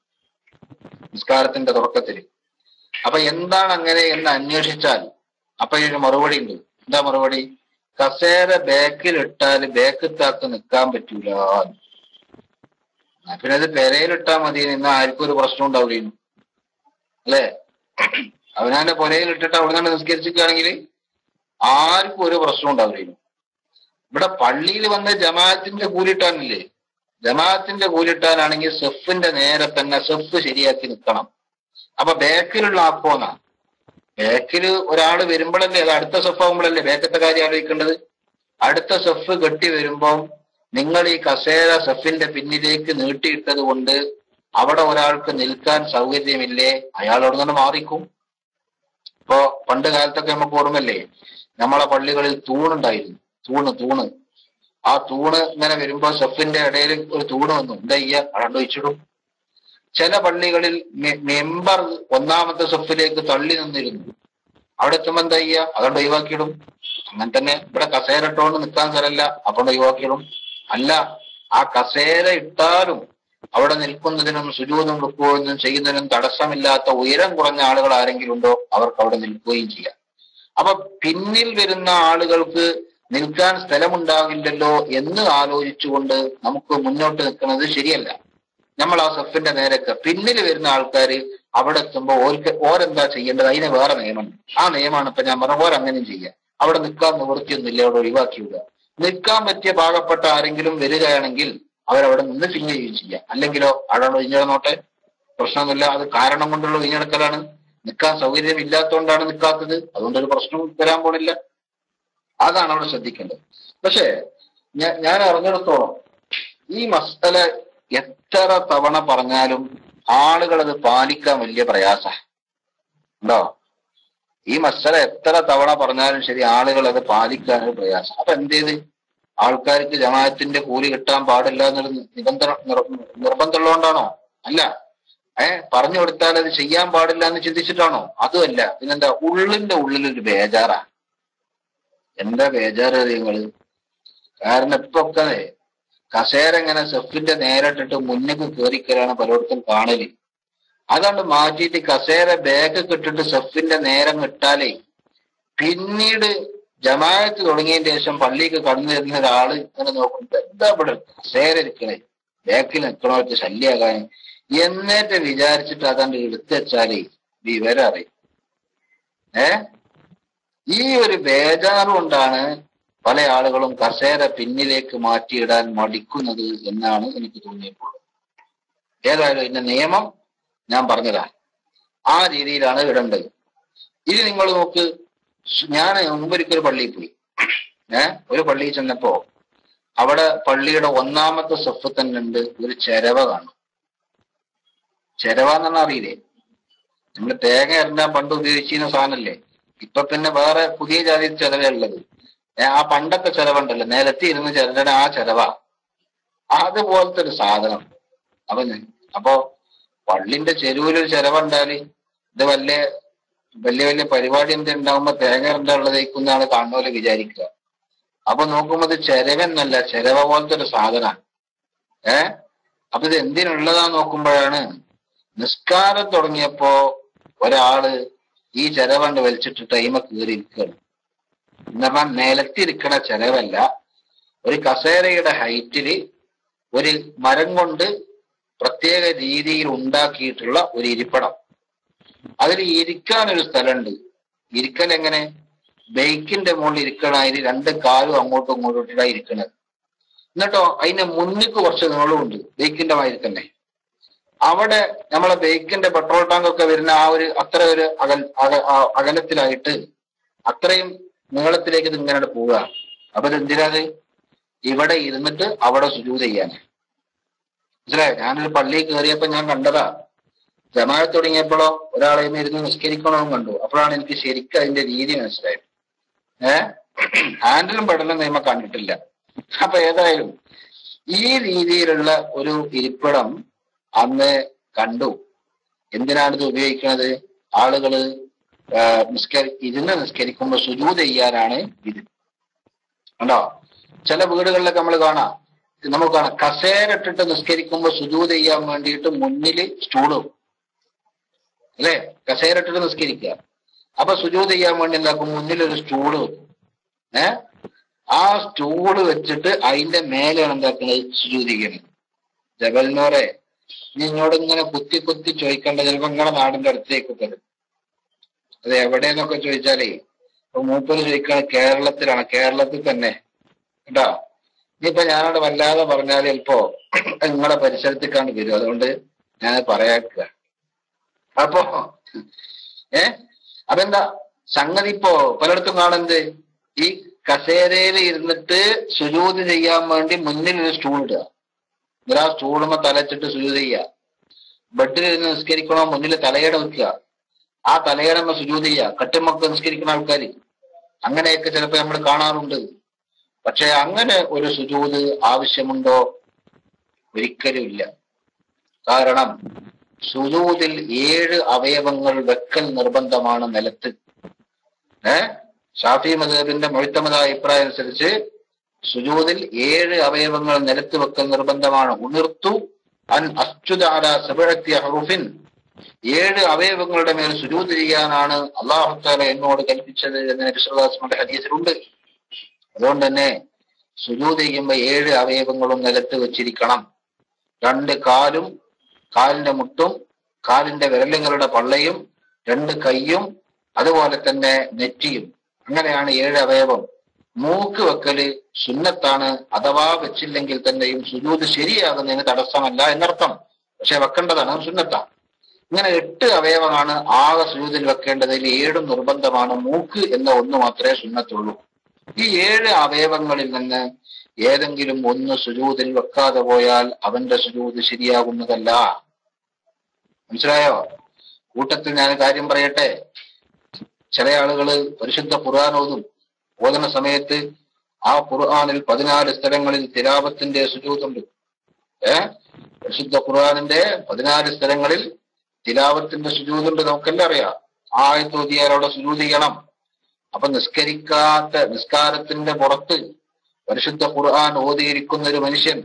നിസ്കാരത്തിന്റെ തുടക്കത്തിൽ. അപ്പൊ എന്താണ് അങ്ങനെ എന്ന് അന്വേഷിച്ചാൽ അപ്പൊ ഇതിന് മറുപടി ഉണ്ട്. എന്താ മറുപടി? കസേര ബാക്കിൽ ഇട്ടാൽ ബാക്കിത്താക്ക് നിൽക്കാൻ പറ്റൂല. പിന്നെ അത് പെരയിലിട്ടാ മതി, ഇന്ന് ആർക്കും ഒരു പ്രശ്നം ഉണ്ടാവില്ല, അല്ലെ? അവനാന്റെ പുരയിൽ ഇട്ടിട്ട് അവിടെ നിന്ന് നിസ്കരിച്ചിരിക്കുകയാണെങ്കിൽ ആർക്കും ഒരു പ്രശ്നം ഉണ്ടാവില്ല. ഇവിടെ പള്ളിയിൽ വന്ന് ജമാഅത്തിന്റെ കൂലിട്ടാനില്ലേ, ജമാഅത്തിന്റെ കൂലിട്ടാനാണെങ്കിൽ സെഫിന്റെ നേരെ തന്നെ സെഫ് ശരിയാക്കി നിൽക്കണം. അപ്പൊ ബാക്കിലുള്ള ആക്കോന്നാ, ബാക്കിൽ ഒരാള് വരുമ്പോഴല്ലേ, അത് അടുത്ത സെഫ് ആകുമ്പോഴല്ലേ ബാക്കത്തെ കാര്യം ആലോചിക്കേണ്ടത്. അടുത്ത സെഫ് കെട്ടി വരുമ്പോൾ നിങ്ങൾ ഈ കസേര സെഫിന്റെ പിന്നിലേക്ക് നീട്ടിയിട്ടത് കൊണ്ട് അവിടെ ഒരാൾക്ക് നിൽക്കാൻ സൗകര്യമില്ലേ, അയാൾ അവിടെ നിന്ന് മാറിക്കും. ഇപ്പൊ പണ്ട് കാലത്തൊക്കെ നമുക്ക് ഓർമ്മല്ലേ, നമ്മളെ പള്ളികളിൽ തൂണുണ്ടായിരുന്നു. തൂണ് ആ തൂണ് ഇങ്ങനെ വരുമ്പോ സെഫിന്റെ ഇടയിൽ ഒരു തൂണ് വന്നു, എന്താ ചെയ്യുക? അവിടെ ഒഴിച്ചിടും. ചില പള്ളികളിൽ മെമ്പർ ഒന്നാമത്തെ സെഫിലേക്ക് തള്ളി നിന്നിരുന്നു, അവിടെ എത്തുമ്പോ എന്താ ചെയ്യുക? അതുകൊണ്ട് ഒഴിവാക്കിയിടും. അങ്ങനെ തന്നെ ഇവിടെ കസേര ഇട്ടോണ്ട് നിൽക്കാൻ സ്ഥലമല്ല, അപ്പോൾ ഒഴിവാക്കിയിടും. അല്ല, ആ കസേര ഇട്ടാലും അവിടെ നിൽക്കുന്നതിനും സുജൂദും റുക്കുഉം ചെയ്യുന്നതിനും തടസ്സമില്ലാത്ത ഉയരം കുറഞ്ഞ ആളുകൾ ആരെങ്കിലും ഉണ്ടോ അവർക്ക് അവിടെ നിൽക്കുകയും ചെയ്യാം. അപ്പൊ പിന്നിൽ വരുന്ന ആളുകൾക്ക് നിൽക്കാൻ സ്ഥലമുണ്ടാകില്ലല്ലോ എന്ന് ആലോചിച്ചുകൊണ്ട് നമുക്ക് മുന്നോട്ട് നിൽക്കുന്നത് ശരിയല്ല. നമ്മൾ ആ സഫിന്റെ നേരൊക്കെ പിന്നിൽ വരുന്ന ആൾക്കാർ അവിടെ എത്തുമ്പോൾ ഓരെന്താ ചെയ്യേണ്ടത്? അതിന് വേറെ നിയമമുണ്ട്. ആ നിയമമാണ് ഇപ്പൊ ഞാൻ പറഞ്ഞ ഓരങ്ങനെയും ചെയ്യാം. അവിടെ നിൽക്കാൻ നിവൃത്തിയൊന്നുമില്ല, അവിടെ ഒഴിവാക്കി വിടുക. നിൽക്കാൻ പറ്റിയ പാകപ്പെട്ട ആരെങ്കിലും വരികയാണെങ്കിൽ അവരവിടെ നിന്ന് ഫില്ല് ചെയ്യുകയും ചെയ്യാം. അല്ലെങ്കിലോ അവിടെ ഒഴിഞ്ഞിടന്നോട്ടെ, പ്രശ്നമൊന്നുമില്ല. അത് കാരണം കൊണ്ടുള്ള ഒഴിഞ്ഞെടുക്കലാണ്. നിൽക്കാൻ സൗകര്യം ഇല്ലാത്തതുകൊണ്ടാണ് നിൽക്കാത്തത്, അതുകൊണ്ടൊരു പ്രശ്നവും വരാൻ പോണില്ല. അതാണ് അവിടെ ശ്രദ്ധിക്കേണ്ടത്. പക്ഷെ ഞാൻ അറിഞ്ഞിടത്തോളം ഈ മസ്അല എത്ര തവണ പറഞ്ഞാലും ആളുകൾ അത് പാലിക്കാൻ വലിയ പ്രയാസ ഉണ്ടോ? ഈ മസ്അല എത്ര തവണ പറഞ്ഞാലും ശരി, ആളുകൾ അത് പാലിക്കാൻ ഒരു പ്രയാസം. അപ്പൊ എന്ത് ചെയ്ത് ആൾക്കാർക്ക് ജമാഅത്തിന്റെ കൂലി കിട്ടാൻ പാടില്ല എന്നൊരു നിർബന്ധമുള്ളതുകൊണ്ടാണോ? അല്ല. പറഞ്ഞു കൊടുത്താൽ അത് ചെയ്യാൻ പാടില്ല എന്ന് ചിന്തിച്ചിട്ടാണോ? അതുമല്ല. പിന്നെന്താ? ഉള്ളിന്റെ ഉള്ളിലൊരു ബേജാറാ. എന്താ ബേജാറ് നിങ്ങള്? കാരണം ഇപ്പൊക്കെ കസേര ഇങ്ങനെ സെഫിന്റെ നേരിട്ടിട്ട് മുന്നിക്ക് കയറിക്കലാണ് പലയിടത്തും കാണല്. അതുകൊണ്ട് മാറ്റിയിട്ട് കസേര ബാക്ക് ഇട്ടിട്ട് സെഫിന്റെ നേരം ഇട്ടാലേ പിന്നീട് ജമാഅത്ത് തുടങ്ങിയതിന് ശേഷം പള്ളിക്ക് കടന്നു തരുന്ന ഒരാള് ഇങ്ങനെ നോക്കുമ്പോ എന്താ ഇവിടെ കസേര ഇരിക്കണേ, ബാക്കിൽ നിൽക്കണവർക്ക് ശല്യാകാൻ എന്നേറ്റ് വിചാരിച്ചിട്ട് അതാണ്ട് എടുത്തു വെച്ചാലേ വിവരം അറിയും. ഈ ഒരു ബേജാറ് കൊണ്ടാണ് പല ആളുകളും കസേര പിന്നിലേക്ക് മാറ്റിയിടാൻ മടിക്കുന്നത് എന്നാണ് എനിക്ക് തോന്നിയപ്പോൾ. ഏതായാലും ഇതിന്റെ നിയമം ഞാൻ പറഞ്ഞതാ, ആ രീതിയിലാണ് ഇടേണ്ടത്. ഇത് നിങ്ങൾ നോക്ക്, ഞാൻ മുമ്പൊരിക്കൽ പള്ളിയിൽ പോയി. ഒരു പള്ളിയിൽ ചെന്നപ്പോ അവിടെ പള്ളിയുടെ ഒന്നാമത്തെ സഫ് തന്നെ ഉണ്ട് ഒരു ചെരവ കാണും. ചെരവ എന്ന് പറഞ്ഞാൽ അറിയില്ലേ? നമ്മൾ തേങ്ങ എറിഞ്ഞാൽ പണ്ട് ഉപയോഗിച്ചിരുന്ന സാധനല്ലേ. ഇപ്പൊ പിന്നെ വേറെ പുതിയ ജാതി ചെലവുള്ളത്. ആ പണ്ടത്തെ ചെലവുണ്ടല്ലോ, നിലത്തി ഇരുന്ന് ചെരണ്ട ആ ചെലവ, അതുപോലത്തെ ഒരു സാധനം. അപ്പൊ പള്ളിന്റെ ചെരുവിലൊരു ചെലവുണ്ടാല് ഇത് വലിയ വലിയ പരിപാടി എന്ത് ഉണ്ടാവുമ്പോ തേങ്ങ ഉള്ളതേക്കുന്നാണ് കാണുന്നവരെ വിചാരിക്കുക. അപ്പൊ നോക്കുമ്പോ ഇത് ചെരവെന്നല്ല, ചെരവ പോലത്തെ ഒരു സാധന. അപ്പൊ ഇത് എന്തിനുള്ളതാ നോക്കുമ്പോഴാണ് നിസ്കാരം തുടങ്ങിയപ്പോ ഒരാള് ഈ ചെരവണ്ട് വലിച്ചിട്ട് ടൈമ കീറിയിരിക്കുകയാണ്. എന്ന് പറഞ്ഞാൽ നിലത്തിരിക്കണ ചെലവല്ല, ഒരു കസേരയുടെ ഹൈറ്റില് ഒരു മരം കൊണ്ട് പ്രത്യേക രീതിയിൽ ഉണ്ടാക്കിയിട്ടുള്ള ഒരു ഇരിപ്പിടം. അതിൽ ഇരിക്കാനൊരു സ്ഥലമുണ്ട്. ഇരിക്കൽ എങ്ങനെ? ബൈക്കിന്റെ മുകളിൽ ഇരിക്കണതിന് രണ്ട് കാലും അങ്ങോട്ടും ഇങ്ങോട്ടും ഇട്ടിട്ടാണ് ഇരിക്കണത്. എന്നിട്ടോ അതിന്റെ മുന്നിക്ക് കുറച്ച് നീളമുണ്ട്, ബൈക്കിന്റെ മാതിരി തന്നെ. അവിടെ നമ്മളെ ബൈക്കിന്റെ പെട്രോൾ ടാങ്ക് ഒക്കെ വരുന്ന ആ ഒരു അത്ര ഒരു അകലത്തിലായിട്ട് അത്രയും നീളത്തിലേക്ക് ഇത് ഇങ്ങനെ പോവുക. അപ്പൊ ഇത് എന്തിനാത്? ഇവിടെ ഇരുന്നിട്ട് അവിടെ സുജൂദ് ചെയ്യാൻ. മനസ്സിലായോ? ഞാനൊരു പള്ളിയിൽ കയറിയപ്പോ ഞാൻ കണ്ടതാ. ജമാഅത്ത് തുടങ്ങിയപ്പോഴോ ഒരാളെ ഇരുന്ന് നിസ്കരിക്കണമെന്ന് കണ്ടു. അപ്പോഴാണ് എനിക്ക് ശരിക്കും അതിന്റെ രീതി മനസ്സിലായത്. ഹാൻഡിലും പെടലും നിയമം കണ്ടിട്ടില്ല. അപ്പൊ ഏതായാലും ഈ രീതിയിലുള്ള ഒരു ഇരിപ്പിടം അന്ന് കണ്ടു. എന്തിനാണിത് ഉപയോഗിക്കുന്നത്? ആളുകള് ഇരുന്ന് നിസ്കരിക്കുമ്പോൾ സുജൂദ് ചെയ്യാനാണ് ഇത്. കണ്ടോ? ചില വീടുകളിലൊക്കെ നമുക്ക് കാണാം കസേര ഇട്ടിട്ട് നിസ്കരിക്കുമ്പോൾ സുജൂദ് ചെയ്യാൻ വേണ്ടിയിട്ട് മുന്നില് സ്റ്റൂളും, അല്ലെ? കസേര ഇട്ടിട്ട് നിസ്കരിക്കുക. അപ്പൊ സുജൂദ് ചെയ്യാൻ വേണ്ടി എന്താക്കും? മുന്നിലൊരു സ്റ്റൂള് വെക്കും. ആ സ്റ്റൂള് വെച്ചിട്ട് അതിന്റെ മേലെയാണ് എന്താക്കുന്നത്? സുജൂദ് ചെയ്യണത്. ജബൽനോറെ, നീ ഇങ്ങോട്ട് ഇങ്ങനെ കുത്തി കുത്തി ചോദിക്കേണ്ട, ചിലപ്പോ നിങ്ങളുടെ നാടിന്റെ അടുത്തേക്ക് വരും. അത് എവിടെയെന്നൊക്കെ ചോദിച്ചാലേ ഇപ്പൊ മൂപ്പര് ചോദിക്കാണ് കേരളത്തിലാണ്. കേരളത്തിൽ തന്നെ കേട്ടോ. ഇനിയിപ്പോ ഞാനവിടെ വല്ലാതെ പറഞ്ഞാൽ ചിലപ്പോ നിങ്ങളെ പരിസരത്തേക്കാണ് വരും. അതുകൊണ്ട് ഞാൻ പറയാക്കുക. അപ്പോ അതെന്താ സംഗതി? ഇപ്പോ പലയിടത്തും കാണുന്നത് ഈ കസേരയിൽ ഇരുന്നിട്ട് സുജൂദ് ചെയ്യാൻ വേണ്ടി മുന്നിൽ ഒരു സ്റ്റൂൾ ഇടുക. ആ സ്റ്റൂളുമ്പോ തലച്ചിട്ട് സുജൂദ് ചെയ്യുക. ബെഡിൽ ഇരുന്ന് നിസ്കരിക്കണോ മുന്നിൽ തലയട വെക്കുക. ആ തലയടമ്മ സുജൂദ് ചെയ്യുക. കട്ടുമൊക്കെ നിസ്കരിക്കുന്ന ആൾക്കാർ അങ്ങനെയൊക്കെ ചിലപ്പോ നമ്മൾ കാണാറുണ്ട്. പക്ഷെ അങ്ങനെ ഒരു സുജൂദ് ആവശ്യമുണ്ടോ? ഒരിക്കലും ഇല്ല. കാരണം സുജൂദിൽ 7 അവയവങ്ങൾ വെക്കൽ നിർബന്ധമാണ് നിലത്ത്. ഷാഫി മദ്ഹബിന്റെ മുഅ്തമദായ അഭിപ്രായം അനുസരിച്ച് സുജൂദിൽ 7 അവയവങ്ങൾ നിലത്ത് വെക്കൽ നിർബന്ധമാണ്. ഉമിർത്തു അൻ അസ്ജുദ അലാ 7 ഹുറൂഫിൻ, 7 അവയവങ്ങളുടെ മേൽ സുജൂദ് ചെയ്യാനാണ് അല്ലാഹു തആല എന്നോട് കൽപ്പിച്ചത് എന്ന് നബി സല്ലല്ലാഹു അലൈഹി വസല്ലം ഹദീസിലുണ്ട്. അതുകൊണ്ട് തന്നെ സുജൂദ് ചെയ്യുമ്പോൾ 7 അവയവങ്ങളും നിലത്ത് വെച്ചിരിക്കണം. 2 കാലും, കാലിന്റെ മുട്ടും, കാലിന്റെ വിരലുകളുടെ പള്ളയും, 2 കൈയും, അതുപോലെ തന്നെ നെറ്റിയും. അങ്ങനെയാണ് 7 അവയവം. മൂക്ക് വെക്കല് സുന്നത്താണ്. അഥവാ വെച്ചില്ലെങ്കിൽ തന്നെയും സുജൂദ് ശരിയാകുന്നതിന് തടസ്സമല്ല എന്നർത്ഥം. പക്ഷെ വെക്കേണ്ടതാണ്, സുന്നത്താണ്. ഇങ്ങനെ 8 അവയവമാണ് ആകെ സുജൂദിൽ വെക്കേണ്ടതിൽ. 7 നിർബന്ധമാണ്. മൂക്ക് എന്ന ഒന്ന് മാത്രമേ സുന്നത്തുള്ളൂ. ഈ 7 അവയവങ്ങളിൽ നിന്ന് ഏതെങ്കിലും ഒന്ന് സുജൂദിൽ വെക്കാതെ പോയാൽ അവന്റെ സുജൂദ് ശരിയാകുന്നതല്ല. മനസ്സിലായോ? കൂട്ടത്തിൽ ഞാൻ കാര്യം പറയട്ടെ. ചില ആളുകള് പരിശുദ്ധ ഖുർആൻ ഓതുന്ന സമയത്ത് ആ ഖുർആനിൽ 14 സ്ഥലങ്ങളിൽ തിലാവത്തിന്റെ സുജൂദുണ്ട്. പരിശുദ്ധ ഖുർആനിന്റെ 14 സ്ഥലങ്ങളിൽ തിലാവത്തിന്റെ സുജൂദുണ്ട്. നമുക്കെല്ലാം അറിയാം. ആയത്ത് ഓതിയാൽ അവിടെ സുജൂദ് ചെയ്യണം. അപ്പൊ നിസ്കാരത്തിന്റെ പുറത്ത് പരിശുദ്ധ ഖുർആൻ ഓതിയിരിക്കുന്ന ഒരു മനുഷ്യൻ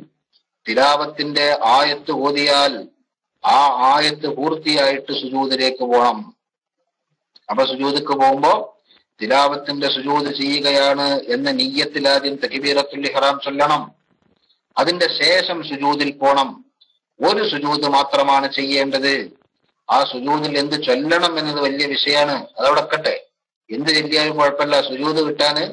തിലാവത്തിന്റെ ആയത്ത് ഓതിയാൽ ആ ആയത്ത് പൂർത്തിയായിട്ട് സുജൂദിലേക്ക് പോകണം. അപ്പൊ സുജൂദിക്ക് പോകുമ്പോ തിലാവത്തിന്റെ സുജൂദ് ചെയ്യുകയാണ് എന്ന നിയ്യത്തിൽ ആദ്യം തക്ബീറത്തുൽ ഇഹ്റാം ചൊല്ലണം. അതിന്റെ ശേഷം സുജൂദിൽ പോണം. ഒരു സുജൂദ് മാത്രമാണ് ചെയ്യേണ്ടത്. ആ സുജൂദിൽ എന്ത് ചൊല്ലണം എന്നത് വലിയ വിഷയമാണ്. അതവിടെ വെക്കട്ടെ. എന്ത് ചൊല്ലിയാലും കുഴപ്പമില്ല. സുജൂദ് കിട്ടാന്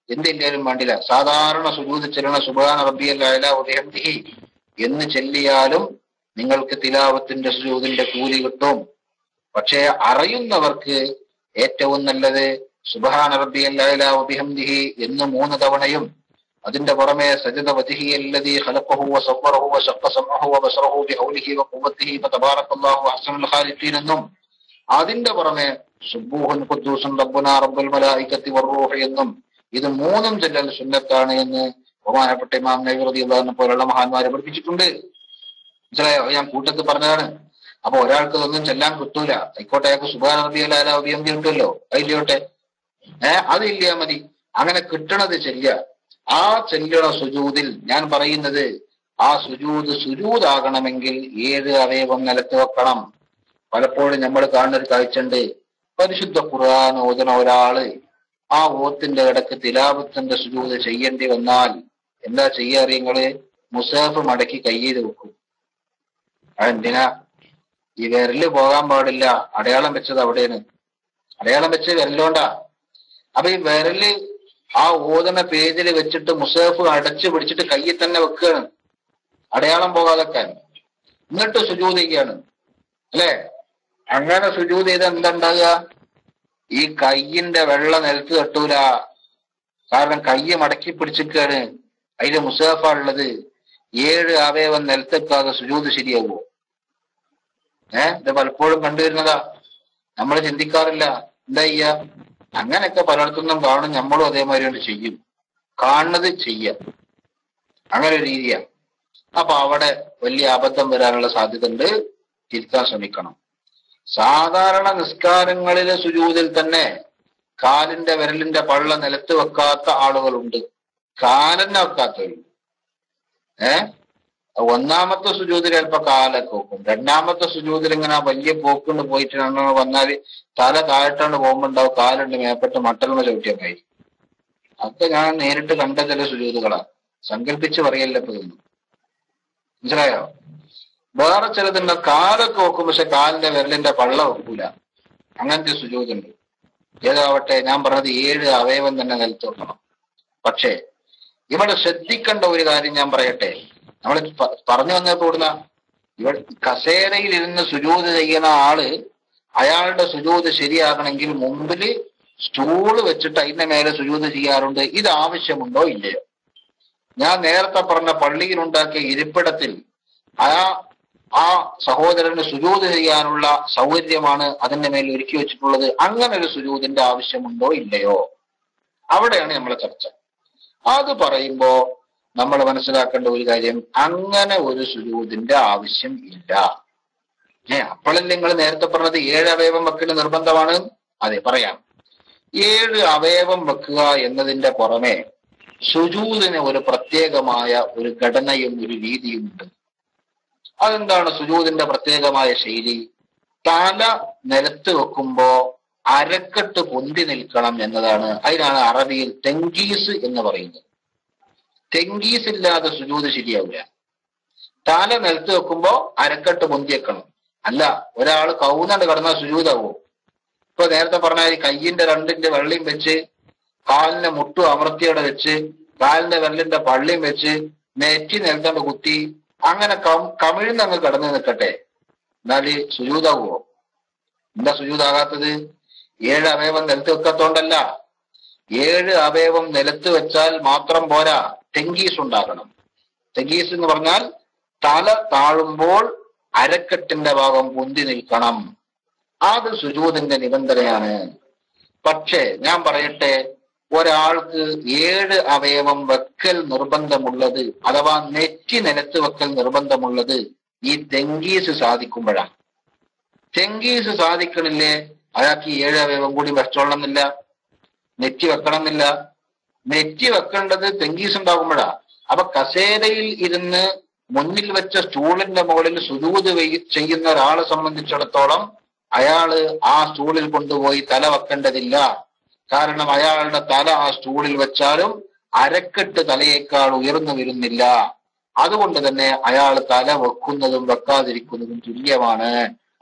എന്ത് ചൊല്ലിയാലും വേണ്ടില്ല. സാധാരണ സുജൂദ് ചെല്ലണ സുബ്ഹാന റബ്ബിയൽ അഅ്ലാ വബിഹംദിഹി എന്ന് ചൊല്ലിയാലും നിങ്ങൾക്ക് തിലാവത്തിന്റെ സുജൂദിന്റെ കൂലി കിട്ടും. പക്ഷേ അറിയുന്നവർക്ക് ഏറ്റവും നല്ലത് സുബ്ഹാന റബ്ബിയൽ അഅ്ലാ വബിഹംദിഹി എന്ന് 3 തവണയും അതിന്റെ പുറമെ സജദ വജ്ഹിയല്ലദീ ഖലഖഹു വസവ്വറഹു വശഖ്ഖ സമഅഹു വബസറഹു ബിഖൗലിഹി വഖുവ്വതിഹി ഫതബാറകല്ലാഹു അഹ്സനുൽ ഖാലിഖീൻ എന്നും അതിന്റെ പുറമെ സുബ്ബൂഹുൻ ഖുദ്ദൂസുൻ റബ്ബുനാ റബ്ബുൽ മലായികത്തി വറൂഹ് എന്നും ഇത് 3ഉം ചൊല്ലൽ സുന്നത്താണ് എന്ന് ബഹുമാനപ്പെട്ട ഇമാം നവവി റളിയല്ലാഹു അൻഹു പോലുള്ള മഹാന്മാരെ പഠിപ്പിച്ചിട്ടുണ്ട്. മനസ്സിലായോ? ഞാൻ കൂട്ടത്തിൽ പറഞ്ഞതാണ്. അപ്പൊ ഒരാൾക്ക് ഇതൊന്നും ചെല്ലാൻ കിട്ടൂല. ആയിക്കോട്ടെ, അയാൾക്ക് സുബ്ഹാന റബ്ബിയൽ അഅ്ലാ വബിഹംദിഹി കിട്ടുമല്ലോ, അതില്ലോട്ടെ. അതില്ല മതി. അങ്ങനെ കിട്ടണത് ചെല്ലുക. ആ ചെല്ലണ സുജൂദിൽ ഞാൻ പറയുന്നത് ആ സുജൂദാകണമെങ്കിൽ 7 അവയവം നിലത്ത് വെക്കണം. പലപ്പോഴും നമ്മൾ കാണുന്ന ഒരു കാഴ്ചയുണ്ട്. പരിശുദ്ധ ഖുർആൻ ഓതുന്ന ഒരാള് ആ ഓത്തിന്റെ ഇടക്ക് തിലാവത്തിന്റെ സുജൂദ് ചെയ്യേണ്ടി വന്നാൽ എന്താ ചെയ്യാ അറിയങ്ങള്? മുസാഫ് മടക്കി കയ്യിൽ വെക്കും. അതെന്തിനാ? ഈ വിരല് പോകാൻ പാടില്ല. അടയാളം വെച്ചത് അവിടെയാണ്. അടയാളം വെച്ച് വിരലോണ്ടാ. അപ്പൊ ഈ വിരല് ആ ഓതുന്ന പേജിൽ വെച്ചിട്ട് മുസാഫ് അടച്ചു പിടിച്ചിട്ട് കയ്യിൽ തന്നെ വെക്കുകയാണ്, അടയാളം പോകാതെക്കാൻ. എന്നിട്ട് സുജൂദ് ചെയ്യാണ്, അല്ലെ? അങ്ങനെ സുജൂദ് ചെയ്ത് എന്താണ്ടാകുക? ഈ കയ്യിന്റെ വെള്ള നിലത്ത് തട്ടൂല. കാരണം കയ്യ് മടക്കി പിടിച്ചിരിക്കുകയാണ്, അതില് മുസാഫാ ഉള്ളത്. 7 അവയവം നിലത്തെക്കാതെ സുജൂദ് ശരിയാവോ? ഇത് പലപ്പോഴും കണ്ടുവരുന്നതാ. നമ്മൾ ചിന്തിക്കാറില്ല. എന്താ ചെയ്യാ? അങ്ങനെയൊക്കെ പലയിടത്തുനിന്നും കാണും. നമ്മളും അതേമാതിരി കൊണ്ട് ചെയ്യും. കാണുന്നത് ചെയ്യാം. അങ്ങനെ ഒരു രീതിയാണ്. അപ്പൊ അവിടെ വലിയ അബദ്ധം വരാനുള്ള സാധ്യത ഉണ്ട്. തിരുത്താൻ ശ്രമിക്കണം. സാധാരണ നിസ്കാരങ്ങളിലെ സുജൂദിൽ തന്നെ കാലിന്റെ വിരലിന്റെ പള്ള നിലത്ത് വെക്കാത്ത ആളുകളുണ്ട്, കാലെന്നെ വെക്കാത്തവരുണ്ട്. ഒന്നാമത്തെ സുജൂദിൽ ചിലപ്പോ കാലൊക്കെ വെക്കും. രണ്ടാമത്തെ സുജൂദിൽ ഇങ്ങനെ വലിയ പോക്കുകൊണ്ട് പോയിട്ട് വന്നാല് തല താഴെട്ടാണ്ട് പോകുമ്പോ ഉണ്ടാവും കാലുണ്ട് മേപ്പെട്ട് മട്ടൽമ ചവിട്ടിയൊക്കെ. അതൊക്കെ ഞാൻ നേരിട്ട് കണ്ട ചില സുജൂദുകളാ. സങ്കല്പിച്ച് പറയല്ല ഇപ്പൊ ഇതൊന്നും. മനസ്സിലായോ? വേറെ ചിലതുണ്ട് കാലൊക്കെ വെക്കും, പക്ഷെ കാലിന്റെ വിരലിന്റെ പള്ള വെക്കൂല. അങ്ങനത്തെ സുജൂദുണ്ട്. ഏതാവട്ടെ, ഞാൻ പറഞ്ഞത് 7 അവയവം തന്നെ നിലത്ത് വെക്കണം. പക്ഷേ ഇവിടെ ശ്രദ്ധിക്കേണ്ട ഒരു കാര്യം ഞാൻ പറയട്ടെ. നമ്മൾ പറഞ്ഞു വന്നപ്പോ ഇവിടുന്ന ഇവിടെ കസേരയിൽ ഇരുന്ന് സുജൂദ് ചെയ്യുന്ന ആള് അയാളുടെ സുജൂദ് ശരിയാകണമെങ്കിൽ മുമ്പില് സ്റ്റൂള് വെച്ചിട്ട് അതിന്റെ മേലെ സുജൂദ് ചെയ്യാറുണ്ട്. ഇത് ആവശ്യമുണ്ടോ ഇല്ലയോ? ഞാൻ നേരത്തെ പറഞ്ഞ പള്ളിയിലുണ്ടാക്കിയ ഇരിപ്പിടത്തിൽ ആ സഹോദരന് സുജൂദ് ചെയ്യാനുള്ള സൗകര്യമാണ് അതിന്റെ മേൽ ഒരുക്കി വെച്ചിട്ടുള്ളത്. അങ്ങനെ ഒരു സുജൂദിന്റെ ആവശ്യമുണ്ടോ ഇല്ലയോ? അവിടെയാണ് നമ്മളെ ചർച്ച. അത് പറയുമ്പോ നമ്മൾ മനസ്സിലാക്കേണ്ട ഒരു കാര്യം, അങ്ങനെ ഒരു സുജൂദിന്റെ ആവശ്യം ഇല്ല. അപ്പോഴല്ലേ നിങ്ങൾ നേരത്തെ പറഞ്ഞത് 7 അവയവം വെക്കൽ നിർബന്ധമാണ്? അതെ, പറയാം. 7 അവയവം വെക്കുക എന്നതിന്റെ പുറമെ സുജൂദിന് ഒരു പ്രത്യേകമായ ഒരു ഘടനയും ഒരു രീതിയും ഉണ്ട്. അതെന്താണ് സുജൂദിന്റെ പ്രത്യേകമായ ശൈലി? തല നിലത്ത് വെക്കുമ്പോ അരക്കെട്ട് പൊന്തി നിൽക്കണം എന്നതാണ്. അതിനാണ് അറബിയിൽ തെങ്കീസ് എന്ന് പറയുന്നത്. തെങ്കീസ് ഇല്ലാതെ സുജൂദ് ശരിയാവില്ല. തല നിലത്ത് വെക്കുമ്പോ അരക്കെട്ട് പൊന്തിയേക്കണം. അല്ല ഒരാൾ കൗന്നണ്ട് കടന്നാൽ സുജൂദാവോ? ഇപ്പൊ നേരത്തെ പറഞ്ഞ ഈ കയ്യിന്റെ 2ന്റെ വെള്ളിയും വെച്ച് കാലിന്റെ മുട്ടും അമർത്തിയോടെ വെച്ച് കാലിന്റെ വെള്ളിന്റെ പള്ളിയും വെച്ച് നെറ്റി നിലത്തണ്ട് കുത്തി അങ്ങനെ കമിഴ്ന്നങ്ങ് കടന്നു നിൽക്കട്ടെ, എന്നാല് സുജൂദാവോ? എന്താ സുജൂദാകാത്തത്? 7 അവയവം നിലത്ത് വെക്കത്തോണ്ടല്ല. 7 അവയവം നിലത്ത് വെച്ചാൽ മാത്രം പോരാ, തെങ്കീസ് ഉണ്ടാകണം. തെങ്കീസ് എന്ന് പറഞ്ഞാൽ തല താഴുമ്പോൾ അരക്കെട്ടിന്റെ ഭാഗം പൊന്തി നിൽക്കണം. അത് സുജൂദിന്റെ നിബന്ധനയാണ്. പക്ഷേ ഞാൻ പറയട്ടെ, ഒരാൾക്ക് 7 അവയവം വെക്കൽ നിർബന്ധമുള്ളത്, അഥവാ നെറ്റി നിലത്ത് വെക്കൽ നിർബന്ധമുള്ളത് ഈ തെങ്കീസ് സാധിക്കുമ്പോഴാണ്. തെങ്കീസ് സാധിക്കണില്ലേ, അയാൾക്ക് 7 അവയവം കൂടി വെച്ചോളണമെന്നില്ല, നെറ്റി വെക്കണമെന്നില്ല. നെറ്റി വെക്കേണ്ടത് തെങ്കീസ് ഉണ്ടാകുമ്പോഴാ. അപ്പൊ കസേരയിൽ ഇരുന്ന് മുന്നിൽ വെച്ച സ്റ്റൂളിന്റെ മുകളിൽ സുജൂദ് ചെയ്യുന്ന ഒരാളെ സംബന്ധിച്ചിടത്തോളം അയാള് ആ സ്റ്റൂളിൽ കൊണ്ടുപോയി തല വെക്കേണ്ടതില്ല. കാരണം അയാളുടെ തല ആ സ്റ്റൂളിൽ വെച്ചാലും അരക്കെട്ട് തലയേക്കാൾ ഉയർന്നു വരുന്നില്ല. അതുകൊണ്ട് തന്നെ അയാൾ തല വെക്കുന്നതും വെക്കാതിരിക്കുന്നതും തുല്യമാണ്.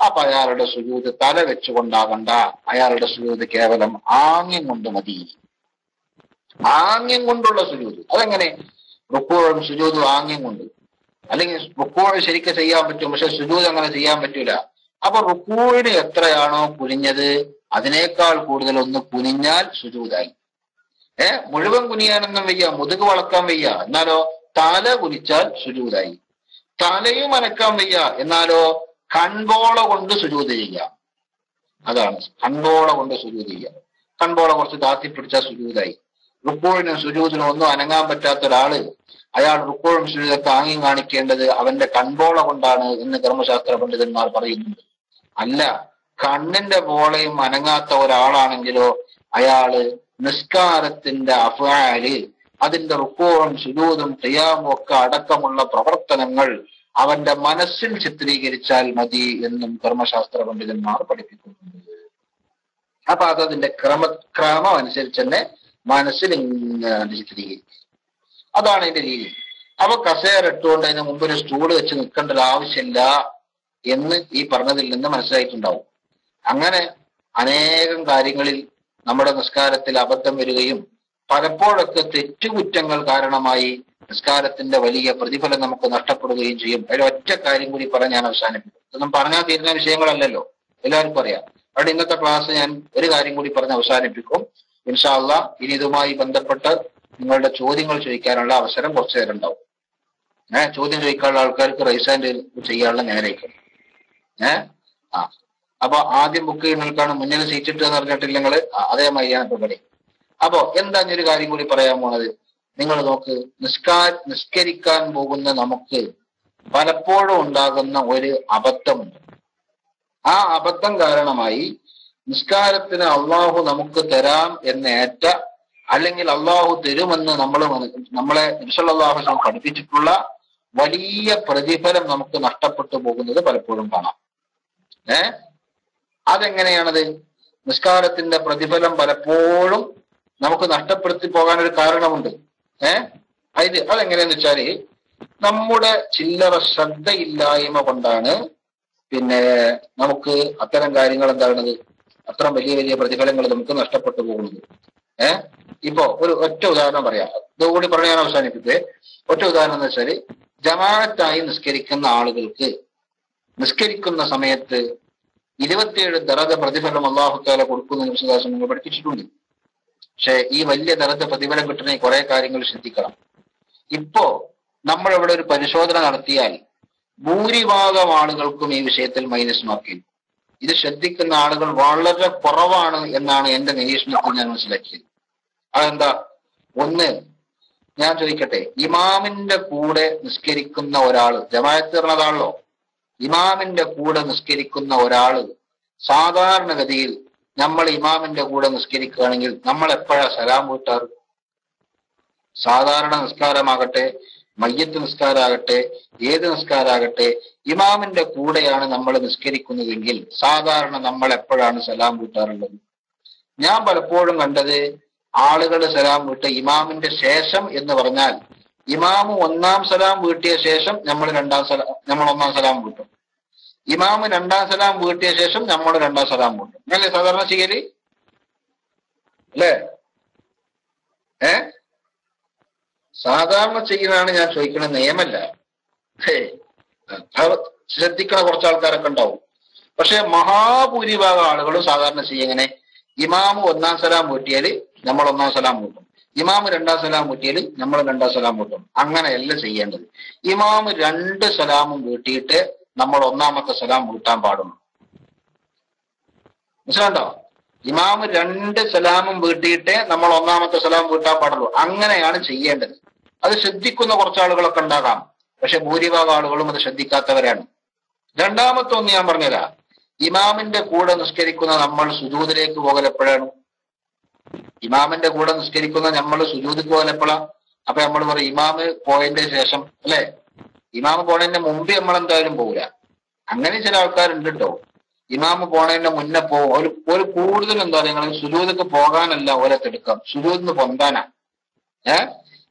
അപ്പൊ അയാളുടെ സുജൂദ് തല വെച്ചുകൊണ്ടാകണ്ട, അയാളുടെ സുജൂദ് കേവലം ആംഗ്യം കൊണ്ട് മതി. ആംഗ്യം കൊണ്ടുള്ള സുജൂദ്. അതെങ്ങനെ? റുക്കൂഉം സുജൂദും ആംഗ്യം കൊണ്ട്. അല്ലെങ്കിൽ റുക്കൂഉ ശരിക്കും ചെയ്യാൻ പറ്റും, പക്ഷെ സുജൂദ് അങ്ങനെ ചെയ്യാൻ പറ്റൂല. അപ്പൊ റുക്കൂഇന് എത്രയാണോ കുനിഞ്ഞത് അതിനേക്കാൾ കൂടുതൽ ഒന്ന് കുനിഞ്ഞാൽ സുജൂദായി. മുഴുവൻ കുനിയാനൊന്നും വയ്യ, മുതുക് വളക്കാൻ വയ്യ, എന്നാലോ തല കുനിച്ചാൽ സുജൂദായി. തലയും അനക്കാൻ വയ്യ, എന്നാലോ കൺപോള കൊണ്ട് സുജൂദ് ചെയ്യാം. അതാണ് കൺപോള കൊണ്ട് സുജൂദ് ചെയ്യാം. കൺപോള കുറച്ച് താത്തി പിടിച്ചാൽ സുജൂദായി. റുക്കൂഇനും സുജൂദിനും ഒന്നും അനങ്ങാൻ പറ്റാത്ത ഒരാള് അയാൾ റുക്കൂഉം സുജൂദൊക്കെ ആംഗ്യം കാണിക്കേണ്ടത് അവന്റെ കൺപോള കൊണ്ടാണ് എന്ന് കർമ്മശാസ്ത്ര പണ്ഡിതന്മാർ പറയുന്നുണ്ട്. അല്ല, കണ്ണിന്റെ പോളയും അനങ്ങാത്ത ഒരാളാണെങ്കിലോ അയാള് നിസ്കാരത്തിന്റെ അഫ്ആല്, അതിന്റെ റുക്കൂഉം സുജൂദും ഖിയാമും ഒക്കെ അടക്കമുള്ള പ്രവർത്തനങ്ങൾ അവന്റെ മനസ്സിൽ ചിത്രീകരിച്ചാൽ മതി എന്നും കർമ്മശാസ്ത്ര പണ്ഡിതന്മാർ പഠിപ്പിക്കുന്നുണ്ട്. അപ്പൊ അതതിന്റെ ക്രമം അനുസരിച്ച് തന്നെ മനസ്സിൽ ഇങ്ങനെ ചിത്രീകരിക്കും. അതാണ് അതിന്റെ രീതി. അപ്പൊ കസേര ഇട്ടുകൊണ്ട് അതിന് മുമ്പ് ഒരു സ്റ്റൂള് വെച്ച് നിൽക്കേണ്ട ഒരു ആവശ്യമില്ല എന്ന് ഈ പറഞ്ഞതിൽ നിന്ന് മനസ്സിലായിട്ടുണ്ടാവും. അങ്ങനെ അനേകം കാര്യങ്ങളിൽ നമ്മുടെ നിസ്കാരത്തിൽ അബദ്ധം വരികയും പലപ്പോഴൊക്കെ തെറ്റുകുറ്റങ്ങൾ കാരണമായി നിസ്കാരത്തിന്റെ വലിയ പ്രതിഫലം നമുക്ക് നഷ്ടപ്പെടുകയും ചെയ്യും. അതിൽ ഒറ്റ കാര്യം കൂടി പറഞ്ഞ് ഞാൻ അവസാനിപ്പിക്കും. ഇതൊന്നും പറഞ്ഞാൽ തീരുന്ന വിഷയങ്ങളല്ലല്ലോ, എല്ലാവർക്കും അറിയാം. അവിടെ ഇന്നത്തെ ക്ലാസ് ഞാൻ ഒരു കാര്യം കൂടി പറഞ്ഞ് അവസാനിപ്പിക്കും. ഇൻഷാ അല്ലാഹ് ഇനി ഇതുമായി ബന്ധപ്പെട്ട് നിങ്ങളുടെ ചോദ്യങ്ങൾ ചോദിക്കാനുള്ള അവസരം കുറച്ചു നേരം ഉണ്ടാവും. ചോദ്യം ചോദിക്കാനുള്ള ആൾക്കാർക്ക് റൈസ് ഹാൻഡ് ചെയ്യാനുള്ള നേരേക്കും. അപ്പൊ ആദ്യം ബുക്ക് ചെയ്യുന്നവർക്കാണ് മുന്നിൽ സീറ്റ് ഇട്ട് എന്ന് പറഞ്ഞിട്ടില്ല നിങ്ങള്, അതേമായി ഞാൻ ഇപ്പൊ പറയും. അപ്പൊ എന്താ ഒരു കാര്യം കൂടി പറയാൻ പോണത്, നിങ്ങൾ നോക്ക്, നിസ്കരിക്കാൻ പോകുന്ന നമുക്ക് പലപ്പോഴും ഉണ്ടാകുന്ന ഒരു അബദ്ധമുണ്ട്. ആ അബദ്ധം കാരണമായി നിസ്കാരത്തിന് അള്ളാഹു നമുക്ക് തരാം എന്നേറ്റ, അല്ലെങ്കിൽ അള്ളാഹു തരുമെന്ന് നമ്മളെ നബി സല്ലല്ലാഹു അലൈഹി വസല്ലം പഠിപ്പിച്ചിട്ടുള്ള വലിയ പ്രതിഫലം നമുക്ക് നഷ്ടപ്പെട്ടു പോകുന്നത് പലപ്പോഴും കാണാം. അതെങ്ങനെയാണത്? നിസ്കാരത്തിന്റെ പ്രതിഫലം പലപ്പോഴും നമുക്ക് നഷ്ടപ്പെടുത്തി പോകാനൊരു കാരണമുണ്ട്. അതെങ്ങനെയാന്ന് വെച്ചാല് നമ്മുടെ ചില്ലറ ശ്രദ്ധയില്ലായ്മ കൊണ്ടാണ് നമുക്ക് അത്തരം കാര്യങ്ങൾ എന്താണത്, അത്തരം വലിയ വലിയ പ്രതിഫലങ്ങൾ നമുക്ക് നഷ്ടപ്പെട്ടു പോകുന്നത്. ഇപ്പോ ഒറ്റ ഉദാഹരണം പറയാം, ഇതുകൂടി പറഞ്ഞ് ഞാൻ അവസാനിപ്പിച്ചേ. ഒറ്റ ഉദാഹരണം എന്ന് വെച്ചാല്, ജമാഅത്തായി നിസ്കരിക്കുന്ന ആളുകൾക്ക് നിസ്കരിക്കുന്ന സമയത്ത് 27 ദറജ പ്രതിഫലം അല്ലാഹു തആല കൊടുക്കുന്ന വിശ്വാസം നിങ്ങൾ പഠിപ്പിച്ചിട്ടുണ്ട്. പക്ഷെ ഈ വലിയ ദറജ പ്രതിഫലം കിട്ടണമെങ്കിൽ കുറെ കാര്യങ്ങൾ ശ്രദ്ധിക്കണം. ഇപ്പോ നമ്മളിവിടെ ഒരു പരിശോധന നടത്തിയാൽ ഭൂരിഭാഗം ആളുകൾക്കും ഈ വിഷയത്തിൽ മൈനസ് മാർക്ക് ചെയ്യും. ഇത് ശ്രദ്ധിക്കുന്ന ആളുകൾ വളരെ കുറവാണ് എന്നാണ് എന്റെ നിരീക്ഷണത്തിൽ ഞാൻ മനസ്സിലാക്കിയത്. അതെന്താ? ഒന്ന്, ഞാൻ ചോദിക്കട്ടെ, ഇമാമിന്റെ കൂടെ നിസ്കരിക്കുന്ന ഒരാള്, ജമാഅത്ത് പറഞ്ഞതാണല്ലോ, ഇമാമിന്റെ കൂടെ നിസ്കരിക്കുന്ന ഒരാള് സാധാരണഗതിയിൽ നമ്മൾ ഇമാമിന്റെ കൂടെ നിസ്കരിക്കുകയാണെങ്കിൽ നമ്മൾ എപ്പോഴാ സലാം വീട്ടാറ്? സാധാരണ നിസ്കാരമാകട്ടെ, മയ്യത്ത് നിസ്കാരമാകട്ടെ, ഏത് നിസ്കാരമാകട്ടെ, ഇമാമിന്റെ കൂടെയാണ് നമ്മൾ നിസ്കരിക്കുന്നതെങ്കിൽ സാധാരണ നമ്മൾ എപ്പോഴാണ് സലാം വീട്ടാറുള്ളത്? ഞാൻ പലപ്പോഴും കണ്ടത് ആളുകൾ സലാം വീട്ട് ഇമാമിന്റെ ശേഷം എന്ന് പറഞ്ഞാൽ ഇമാമ് ഒന്നാം സലാം വീട്ടിയ ശേഷം നമ്മൾ ഒന്നാം സലാം വീട്ടും, ഇമാമ് രണ്ടാം സലാം വീട്ടിയ ശേഷം നമ്മൾ രണ്ടാം സലാം വീട്ടും. അങ്ങനല്ലേ സാധാരണ ചെയ്യല്? അല്ലേ? സാധാരണ ചെയ്യുന്നതാണ് ഞാൻ ചോദിക്കുന്ന, നിയമല്ല. ശ്രദ്ധിക്കണ കുറച്ച് ആൾക്കാരൊക്കെ ഉണ്ടാവും. പക്ഷെ മഹാഭൂരിഭാഗം ആളുകളും സാധാരണ ചെയ്യങ്ങനെ, ഇമാമ് ഒന്നാം സലാം വീട്ടിയാല് നമ്മൾ ഒന്നാം സലാം വീട്ടും, ഇമാമ് രണ്ടാം സലാം വീട്ടിയാല് നമ്മൾ രണ്ടാം സലാം വീട്ടും. അങ്ങനെയല്ല ചെയ്യേണ്ടത്. ഇമാമ് 2 സലാമും വീട്ടിയിട്ട് നമ്മൾ ഒന്നാമത്തെ സലാം വീട്ടാൻ പാടുള്ളൂ. മനസ്സിലാണ്ടോ? ഇമാമ് 2 സലാമും വീട്ടിയിട്ടേ നമ്മൾ 1ാമത്തെ സലാം വീട്ടാൻ പാടുള്ളൂ. അങ്ങനെയാണ് ചെയ്യേണ്ടത്. അത് ശ്രദ്ധിക്കുന്ന കുറച്ച് ആളുകളൊക്കെ ഉണ്ടാകാം, പക്ഷെ ഭൂരിഭാഗം ആളുകളും അത് ശ്രദ്ധിക്കാത്തവരാണ്. രണ്ടാമത്തെ ഒന്ന് ഞാൻ പറഞ്ഞുതരാം. ഇമാമിന്റെ കൂടെ നിസ്കരിക്കുന്ന നമ്മൾ സുജൂദിലേക്ക് പോകൽ എപ്പോഴാണ്? ഇമാമിന്റെ കൂടെ നിസ്കരിക്കുന്ന നമ്മൾ സുജൂദിക്ക് പോകൽ എപ്പോഴാണ്? അപ്പൊ നമ്മൾ പറയും ഇമാമ് പോയതിന്റെ ശേഷം, അല്ലെ? ഇമാമ് പോണതിന്റെ മുമ്പ് നമ്മൾ എന്തായാലും പോകില്ല. അങ്ങനെ ചില ആൾക്കാരുണ്ട് കേട്ടോ. ഇമാമ് പോണതിന്റെ മുന്നേ പോകും. ഒരു കൂടുതൽ എന്താ നിങ്ങൾ സുജൂദിക്ക് പോകാനല്ല ഓരോ തിടുക്കം, സുജൂദിന് പൊന്താനാ.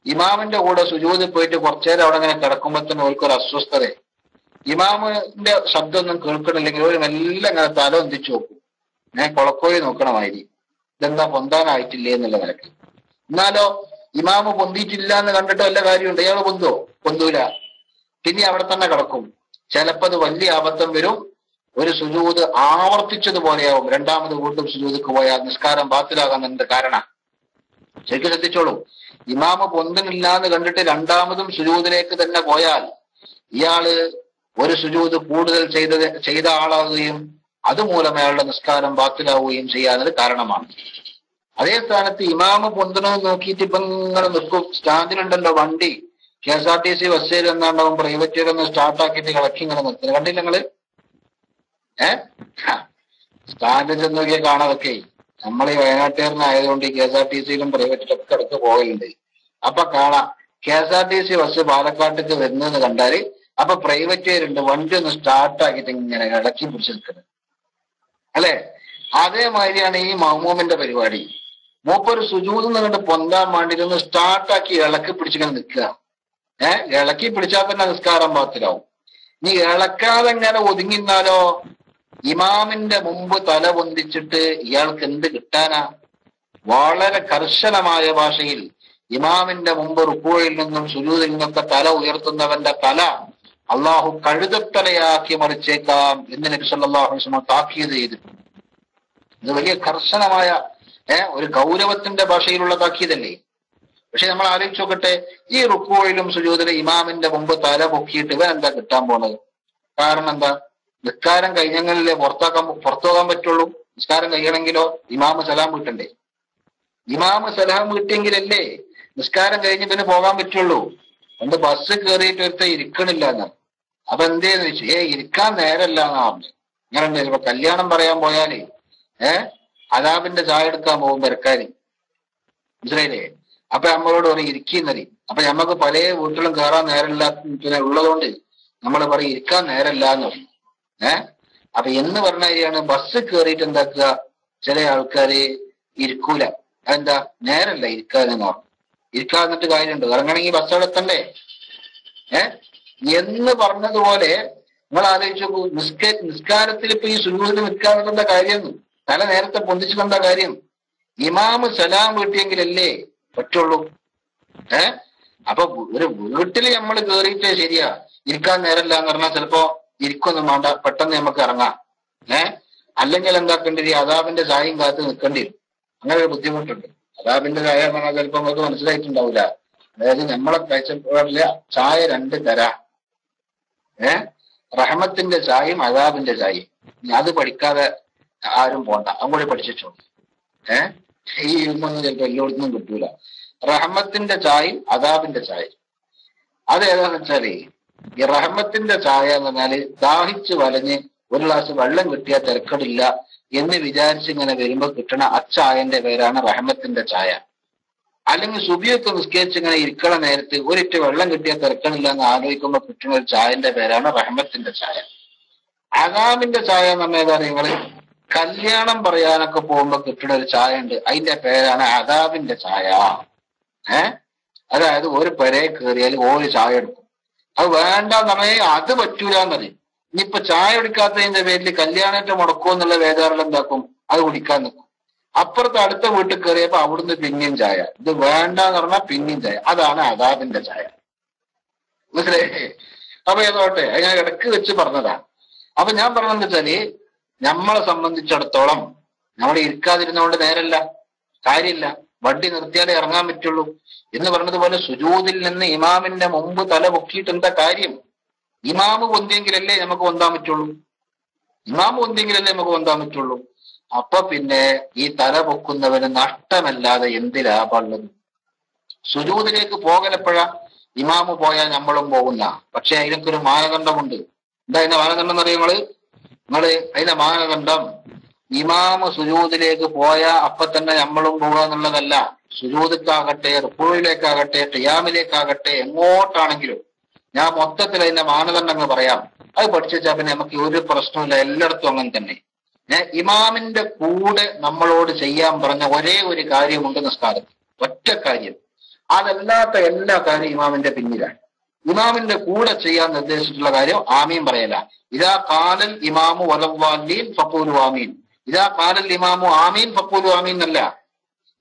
ഇമാമിന്റെ കൂടെ സുജൂദിൽ പോയിട്ട് കുറച്ചേരം അവിടെ അങ്ങനെ കിടക്കുമ്പോ തന്നെ ഓർക്കൊരു അസ്വസ്ഥത. ഇമാമിന്റെ ശബ്ദമൊന്നും കേൾക്കണില്ലെങ്കിൽ ഒരു മെല്ലെ അങ്ങനെ തല ഒന്നിച്ചു നോക്കും. കുളക്കോഴി നോക്കണമാതിരി, ഇതെന്താ പൊന്താനായിട്ടില്ലേ എന്നുള്ള നിലക്ക്. എന്നാലോ ഇമാമ് പൊന്തിയിട്ടില്ല എന്ന് കണ്ടിട്ട് വല്ല കാര്യമുണ്ട്? ഇയാള് പൊന്തോ? പൊന്തൂല. പിന്നെ അവിടെ തന്നെ കിടക്കും. ചിലപ്പോ അത് വലിയ അബദ്ധം വരും. ഒരു സുജൂദ് ആവർത്തിച്ചതുപോലെയാവും. രണ്ടാമത് വീണ്ടും സുജൂദിക്ക് പോയാൽ നിസ്കാരം ബാത്തിലാകാൻ കാരണം. ശരിക്കും ശ്രദ്ധിച്ചോളൂ. ഇമാമ് പൊന്തനില്ല എന്ന് കണ്ടിട്ട് രണ്ടാമതും സുജൂദിലേക്ക് തന്നെ പോയാൽ ഇയാള് ഒരു സുജൂദ് കൂടുതൽ ചെയ്ത ആളാവുകയും അതുമൂലം അയാളുടെ നിസ്കാരം ബാത്തിലാവുകയും ചെയ്യാനത് കാരണമാണ്. അതേ സ്ഥാനത്ത് ഇമാമ് പൊന്തണമെന്ന് നോക്കിയിട്ട് ഇപ്പൊ നിങ്ങൾ നിൽക്കും. സ്റ്റാൻഡിലുണ്ടല്ലോ വണ്ടി, KSRTC ബസ്സിൽ എന്നാണ്ടാവും പ്രൈവറ്റിലൊന്ന് സ്റ്റാർട്ടാക്കിയിട്ട് കളക്കി ഇങ്ങനെ നിർത്തുന്നത് കണ്ടില്ല നിങ്ങള്? സ്റ്റാൻഡിൽ ചെന്ന് നോക്കിയാൽ കാണാതൊക്കെ. നമ്മൾ ഈ വയനാട്ടുകാരനായതുകൊണ്ട് ഈ KSRTCയിലും പ്രൈവറ്റിലൊക്കെ ഇടയ്ക്ക് പോകലുണ്ട്. അപ്പൊ കാണാം KSRTC ബസ് പാലക്കാട്ടേക്ക് വരുന്നതെന്ന് കണ്ടാല് അപ്പൊ പ്രൈവറ്റുകാരുണ്ട് വണ്ടി ഒന്ന് സ്റ്റാർട്ടാക്കിയിട്ട് ഇങ്ങനെ ഇടക്കി പിടിച്ച് നിൽക്കുന്നത്, അല്ലെ? അതേമാതിരിയാണ് ഈ മഹ്മൂമിന്റെ പരിപാടി. മൂപ്പൊരു സുജൂദ് നിന്നിട്ട് പൊന്താൻ വേണ്ടി ഒന്ന് സ്റ്റാർട്ടാക്കി ഇളക്കി പിടിച്ചിങ്ങനെ നിൽക്കുക. ഇളക്കി പിടിച്ചാൽ തന്നെ നിസ്കാരം പാത്തിലാവും. നീ ഇളക്കാതെ എങ്ങനെ ഒതുങ്ങിന്നാലോ ഇമാമിന്റെ മുമ്പ് തല പൊന്തിച്ചിട്ട് ഇയാൾക്ക് എന്ത് കിട്ടാനാ? വളരെ കർശനമായ ഭാഷയിൽ ഇമാമിന്റെ മുമ്പ് റുക്കൂയിൽ നിന്നും സുജൂദിൽ നിന്നൊക്കെ തല ഉയർത്തുന്നവന്റെ തല അള്ളാഹു കഴുതത്തലയാക്കി മറിച്ചേക്കാം എന്ന് നബി സല്ലല്ലാഹു അലൈഹി വസല്ലം താക്കീത് ചെയ്തിട്ടുണ്ട്. ഇത് വലിയ കർശനമായ ഒരു ഗൗരവത്തിന്റെ ഭാഷയിലുള്ള താക്കീതല്ലേ? പക്ഷെ നമ്മൾ ആലോചിച്ച് നോക്കട്ടെ, ഈ റുക്കൂയിലും സുജൂദിലും ഇമാമിന്റെ മുമ്പ് തല പൊക്കിയിട്ട് ഇവൻ എന്താ കിട്ടാൻ പോണത്? കാരണം എന്താ? നിസ്കാരം കഴിഞ്ഞെങ്കിലല്ലേ പുറത്തു പോകാൻ പറ്റുള്ളൂ. നിസ്കാരം കഴിയണമെങ്കിലോ ഇമാമ് സലാം വീട്ടണ്ടേ? ഇമാമ് സലാം വീട്ടിയെങ്കിലല്ലേ നിസ്കാരം കഴിഞ്ഞ് പിന്നെ പോകാൻ പറ്റുള്ളൂ. പണ്ട് ബസ് കയറിയിട്ട് ഒരുത്ത ഇരിക്കണില്ല എന്ന്. അപ്പൊ എന്തേന്ന് വെച്ചു, ഇരിക്കാൻ നേരല്ല എന്നാ പറഞ്ഞു. ഇങ്ങനെ ഇപ്പൊ കല്യാണം പറയാൻ പോയാല് അദാബിന്റെ ചായ എടുക്കാൻ പോകും പെരക്കാര്, മനസ്സിലായില്ലേ? അപ്പൊ നമ്മളോട് പറയും ഇരിക്കുന്നതി. അപ്പൊ ഞമ്മക്ക് പല വീട്ടിലും കയറാൻ നേരമില്ല പിന്നെ ഉള്ളതുകൊണ്ട് നമ്മൾ പറയും ഇരിക്കാൻ നേരമില്ല എന്ന് പറയും. അപ്പൊ എന്ന് പറഞ്ഞ കാര്യമാണ് ബസ് കയറിയിട്ട് എന്താക്കുക, ചില ആൾക്കാര് ഇരിക്കൂല. അതെന്താ? നേരല്ല ഇരിക്കാനെന്ന് പറഞ്ഞു. ഇരിക്കാന്നിട്ട് കാര്യമുണ്ട്, ഇറങ്ങണമെങ്കിൽ ബസ് അവിടെ എത്തണ്ടേ? എന്ന് പറഞ്ഞതുപോലെ നിങ്ങൾ ആലോചിച്ചു നോക്കൂ, നിസ്കാരത്തിൽ ഇപ്പൊ ഈ സുജൂദിൽ നിൽക്കാനുള്ള കാര്യം, തല നേരത്തെ പൊന്തിച്ചിട്ടെന്താ കാര്യം? ഇമാമ് സലാം വീട്ടിയെങ്കിലല്ലേ പറ്റുള്ളൂ. അപ്പൊ ഒരു വീട്ടില് നമ്മൾ കേറിയിട്ടേ ശരിയാ, ഇരിക്കാൻ നേരല്ല എന്ന് പറഞ്ഞാൽ ചിലപ്പോ ഇരിക്കൊന്നും വേണ്ട, പെട്ടെന്ന് നമുക്ക് ഇറങ്ങാം. അല്ലെങ്കിൽ എന്താക്കേണ്ടി വരും? അദാബിന്റെ ചായയും കാത്ത് നിൽക്കേണ്ടി വരും. അങ്ങനെ ഒരു ബുദ്ധിമുട്ടുണ്ട്. അദാബിന്റെ ചായ എന്ന് പറഞ്ഞാൽ ചിലപ്പോ നമുക്ക് മനസ്സിലായിട്ടുണ്ടാവില്ല. അതായത് നമ്മളെ കാഴ്ചപ്പാടില് ചായ 2 തരാം. റഹ്മത്തിന്റെ ചായയും അദാബിന്റെ ചായയും. അത് പഠിക്കാതെ ആരും പോണ്ട, അതും കൂടി പഠിച്ചിട്ടു. ഈ ഒന്നും ചിലപ്പോ എല്ലായിടത്തും കിട്ടൂല. റഹ്മത്തിന്റെ ചായയും അദാബിന്റെ ചായയും അതേതാന്ന് വെച്ചാല്, ഈ റഹ്മത്തിന്റെ ചായ എന്ന് പറഞ്ഞാല് ദാഹിച്ച് വലഞ്ഞ് ഒരു ഗ്ലാസ് വെള്ളം കിട്ടിയാൽ തിരക്കടില്ല എന്ന് വിചാരിച്ച് ഇങ്ങനെ വരുമ്പോ കിട്ടണ അച്ചായന്റെ പേരാണ് റഹ്മത്തിന്റെ ചായ. അല്ലെങ്കിൽ സുബിയൊക്കെ നിസ്കരിച്ച് ഇങ്ങനെ ഇരിക്കണ നേരത്ത് ഒരിറ്റ് വെള്ളം കിട്ടിയാൽ തിരക്കണില്ല എന്ന് ആലോചിക്കുമ്പോ കിട്ടുന്ന ഒരു ചായന്റെ പേരാണ് റഹ്മത്തിന്റെ ചായ. അദാബിന്റെ ചായ എന്ന് പറഞ്ഞാൽ ഏതാ? നിങ്ങള് കല്യാണം പറയാനൊക്കെ പോകുമ്പോ കിട്ടുന്ന ഒരു ചായ ഉണ്ട്, അതിന്റെ പേരാണ് അദാബിന്റെ ചായ. അതായത് ഒരു പെരയെ കയറിയാൽ ഒരു ചായ എടുക്കും. അത് വേണ്ടെന്ന് പറഞ്ഞാൽ അത് പറ്റൂല എന്നറിയും. ഇനിയിപ്പൊ ചായ കുടിക്കാത്തതിന്റെ പേരിൽ കല്യാണത്തെ മുടക്കുമോ എന്നുള്ള വേദാറിൽ എന്താക്കും? അത് കുടിക്കാൻ നിൽക്കും. അപ്പുറത്ത് അടുത്ത വീട്ടിൽ കയറിയപ്പോ അവിടുന്ന് പിന്നെയും ചായ. ഇത് വേണ്ടെന്ന് പറഞ്ഞാൽ പിന്നെയും ചായ. അതാണ് അദാബിന്റെ ചായ, മനസ്സിലായേ? അപ്പൊ ഏതോട്ടെ, ഞാൻ ഇടക്ക് വെച്ച് പറഞ്ഞതാണ്. അപ്പൊ ഞാൻ പറഞ്ഞതെന്ന് വെച്ചാല്, നമ്മളെ സംബന്ധിച്ചിടത്തോളം നമ്മൾ ഇരിക്കാതിരുന്നോണ്ട് നേരല്ല, കാര്യമില്ല. വണ്ടി നിർത്തിയാലേ ഇറങ്ങാൻ പറ്റുള്ളൂ എന്ന് പറഞ്ഞതുപോലെ സുജൂദിൽ നിന്ന് ഇമാമിന്റെ മുമ്പ് തല പൊക്കിയിട്ട് എന്താ കാര്യം? ഇമാമ് പൊന്തിയെങ്കിലല്ലേ നമുക്ക് പൊന്താൻ പറ്റുള്ളൂ. ഇമാമ് പൊന്തിയെങ്കിലല്ലേ നമുക്ക് പൊന്താൻ പറ്റുള്ളൂ. അപ്പൊ പിന്നെ ഈ തല പൊക്കുന്നവന് നഷ്ടമല്ലാതെ എന്ത് ലാഭമുള്ളത്? സുജൂദിലേക്ക് പോകലെപ്പോഴാ? ഇമാമ് പോയാൽ നമ്മളും പോകുന്ന. പക്ഷെ അതിനൊക്കെ ഒരു മാനദണ്ഡമുണ്ട്. എന്താ അതിന്റെ മാനദണ്ഡം എന്ന് അറിയാം നിങ്ങള് അതിന്റെ മാനദണ്ഡം ഇമാമ് സുജൂദിലേക്ക് പോയാൽ അപ്പൊ തന്നെ നമ്മളും പോകുക എന്നുള്ളതല്ല. സുജൂദിലേക്കാകട്ടെ, റുക്കൂഇലേക്കാകട്ടെ, ഖിയാമിലേക്കാകട്ടെ, എങ്ങോട്ടാണെങ്കിലും ഞാൻ മൊത്തത്തിൽ അതിന്റെ മാനദണ്ഡങ്ങൾ പറയാം. അത് പഠിച്ചാൽ പിന്നെ നമുക്ക് ഒരു പ്രശ്നമില്ല. എല്ലായിടത്തും അങ്ങനെ തന്നെ. ഇമാമിന്റെ കൂടെ നമ്മളോട് ചെയ്യാൻ പറഞ്ഞ ഒരേ ഒരു കാര്യമുണ്ട് നിസ്കാരത്തിൽ, ഒറ്റ കാര്യം. അതല്ലാത്ത എല്ലാ കാര്യവും ഇമാമിന്റെ പിന്നിലാണ്. ഇമാമിന്റെ കൂടെ ചെയ്യാൻ നിർദ്ദേശിച്ചിട്ടുള്ള കാര്യം ആമീൻ പറയല. ഇതാ കാലൽ ഇമാമു വലവ്വാലീൻ ഫഖൂലു ആമീൻ. ഇതാ കാലൽ ഇമാമു ആമീൻ ഫഖൂലു ആമീൻ എന്നല്ല.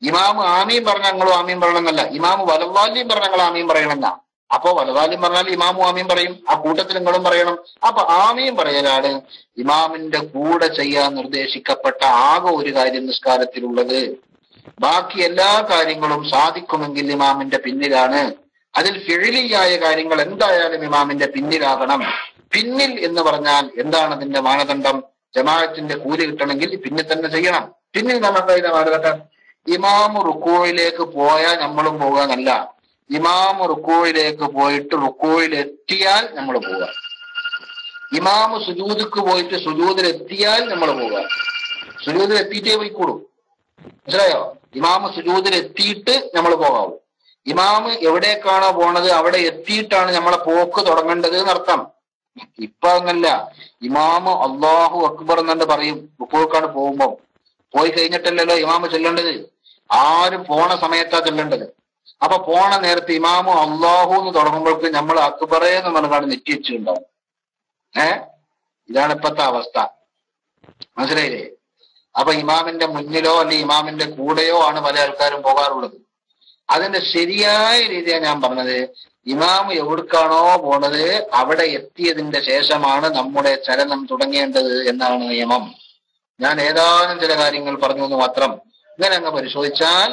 ഇമാമ് ആമീൻ പറഞ്ഞ ഞങ്ങളും ആമീൻ പറയണമെന്നല്ല. ഇമാമു വലവ്വാലീൻ പറഞ്ഞ ഞങ്ങൾ ആമീൻ പറയണമെന്ന. അപ്പൊ വലവ്വാലീൻ പറഞ്ഞാൽ ഇമാമു ആമീൻ പറയും, ആ കൂട്ടത്തിൽ നിങ്ങളും പറയണം. അപ്പൊ ആമീൻ പറയലാണ് ഇമാമിന്റെ കൂടെ ചെയ്യാൻ നിർദ്ദേശിക്കപ്പെട്ട ആകെ ഒരു കാര്യം നിസ്കാരത്തിലുള്ളത്. ബാക്കി എല്ലാ കാര്യങ്ങളും സാധിക്കുമെങ്കിൽ ഇമാമിന്റെ പിന്നിലാണ്. അതിൽ ഫിഇലിയായ കാര്യങ്ങൾ എന്തായാലും ഇമാമിന്റെ പിന്നിലാകണം. പിന്നിൽ എന്ന് പറഞ്ഞാൽ എന്താണ് അതിന്റെ മാനദണ്ഡം? ജമാഅത്തിന്റെ കൂലി കിട്ടണമെങ്കിൽ പിന്നിൽ തന്നെ ചെയ്യണം. പിന്നിൽ നമുക്ക് അതിന്റെ മാനദണ്ഡം ഇമാമ് റുക്കൂഇലേക്ക് പോയാൽ നമ്മളും പോകാനല്ല. ഇമാമ് റുക്കൂഇലേക്ക് പോയിട്ട് റുക്കൂഇലെത്തിയാൽ നമ്മൾ പോവുക. ഇമാമ് സുജൂദിക്ക് പോയിട്ട് സുജൂദിലെത്തിയാൽ നമ്മൾ പോവുക. സുജൂദിലെത്തിയിട്ടേ പോയിക്കൂടും. മനസ്സിലായോ? ഇമാമ് സുജൂദിലെത്തിയിട്ട് നമ്മൾ പോകാവൂ. ഇമാമ് എവിടേക്കാണോ പോണത് അവിടെ എത്തിയിട്ടാണ് നമ്മളെ പോക്ക് തുടങ്ങേണ്ടത് എന്നർത്ഥം. ഇപ്പൊ അങ്ങല്ല. ഇമാമ് അല്ലാഹു അക്ബർ എന്നു പറയും റുക്കൂക്കാണ് പോകുമ്പോ. പോയി കഴിഞ്ഞിട്ടല്ലല്ലോ ഇമാമ് ചെല്ലേണ്ടത്. ആരും പോണ സമയത്താ ചെല്ലേണ്ടത്. അപ്പൊ പോണ നേരത്തെ ഇമാമു അല്ലാഹു എന്ന് തുടങ്ങുമ്പോഴേക്ക് നമ്മൾ അക്ബറേ എന്ന് പറഞ്ഞാണ് നെറ്റി വെച്ചിട്ടുണ്ടാവും. ഇതാണ് ഇപ്പത്തെ അവസ്ഥ. മനസ്സിലായില്ലേ? അപ്പൊ ഇമാമിന്റെ മുന്നിലോ അല്ലെങ്കിൽ ഇമാമിന്റെ കൂടെയോ ആണ് പല ആൾക്കാരും പോകാറുള്ളത്. അതിന്റെ ശരിയായ രീതിയാണ് ഞാൻ പറഞ്ഞത്. ഇമാമ് എവിടേക്കാണോ പോണത് അവിടെ എത്തിയതിന്റെ ശേഷമാണ് നമ്മുടെ ചലനം തുടങ്ങേണ്ടത് എന്നാണ് നിയമം. ഞാൻ ഏതാനും ചില കാര്യങ്ങൾ പറഞ്ഞു എന്ന് മാത്രം. ഇങ്ങനെ അങ്ങ് പരിശോധിച്ചാൽ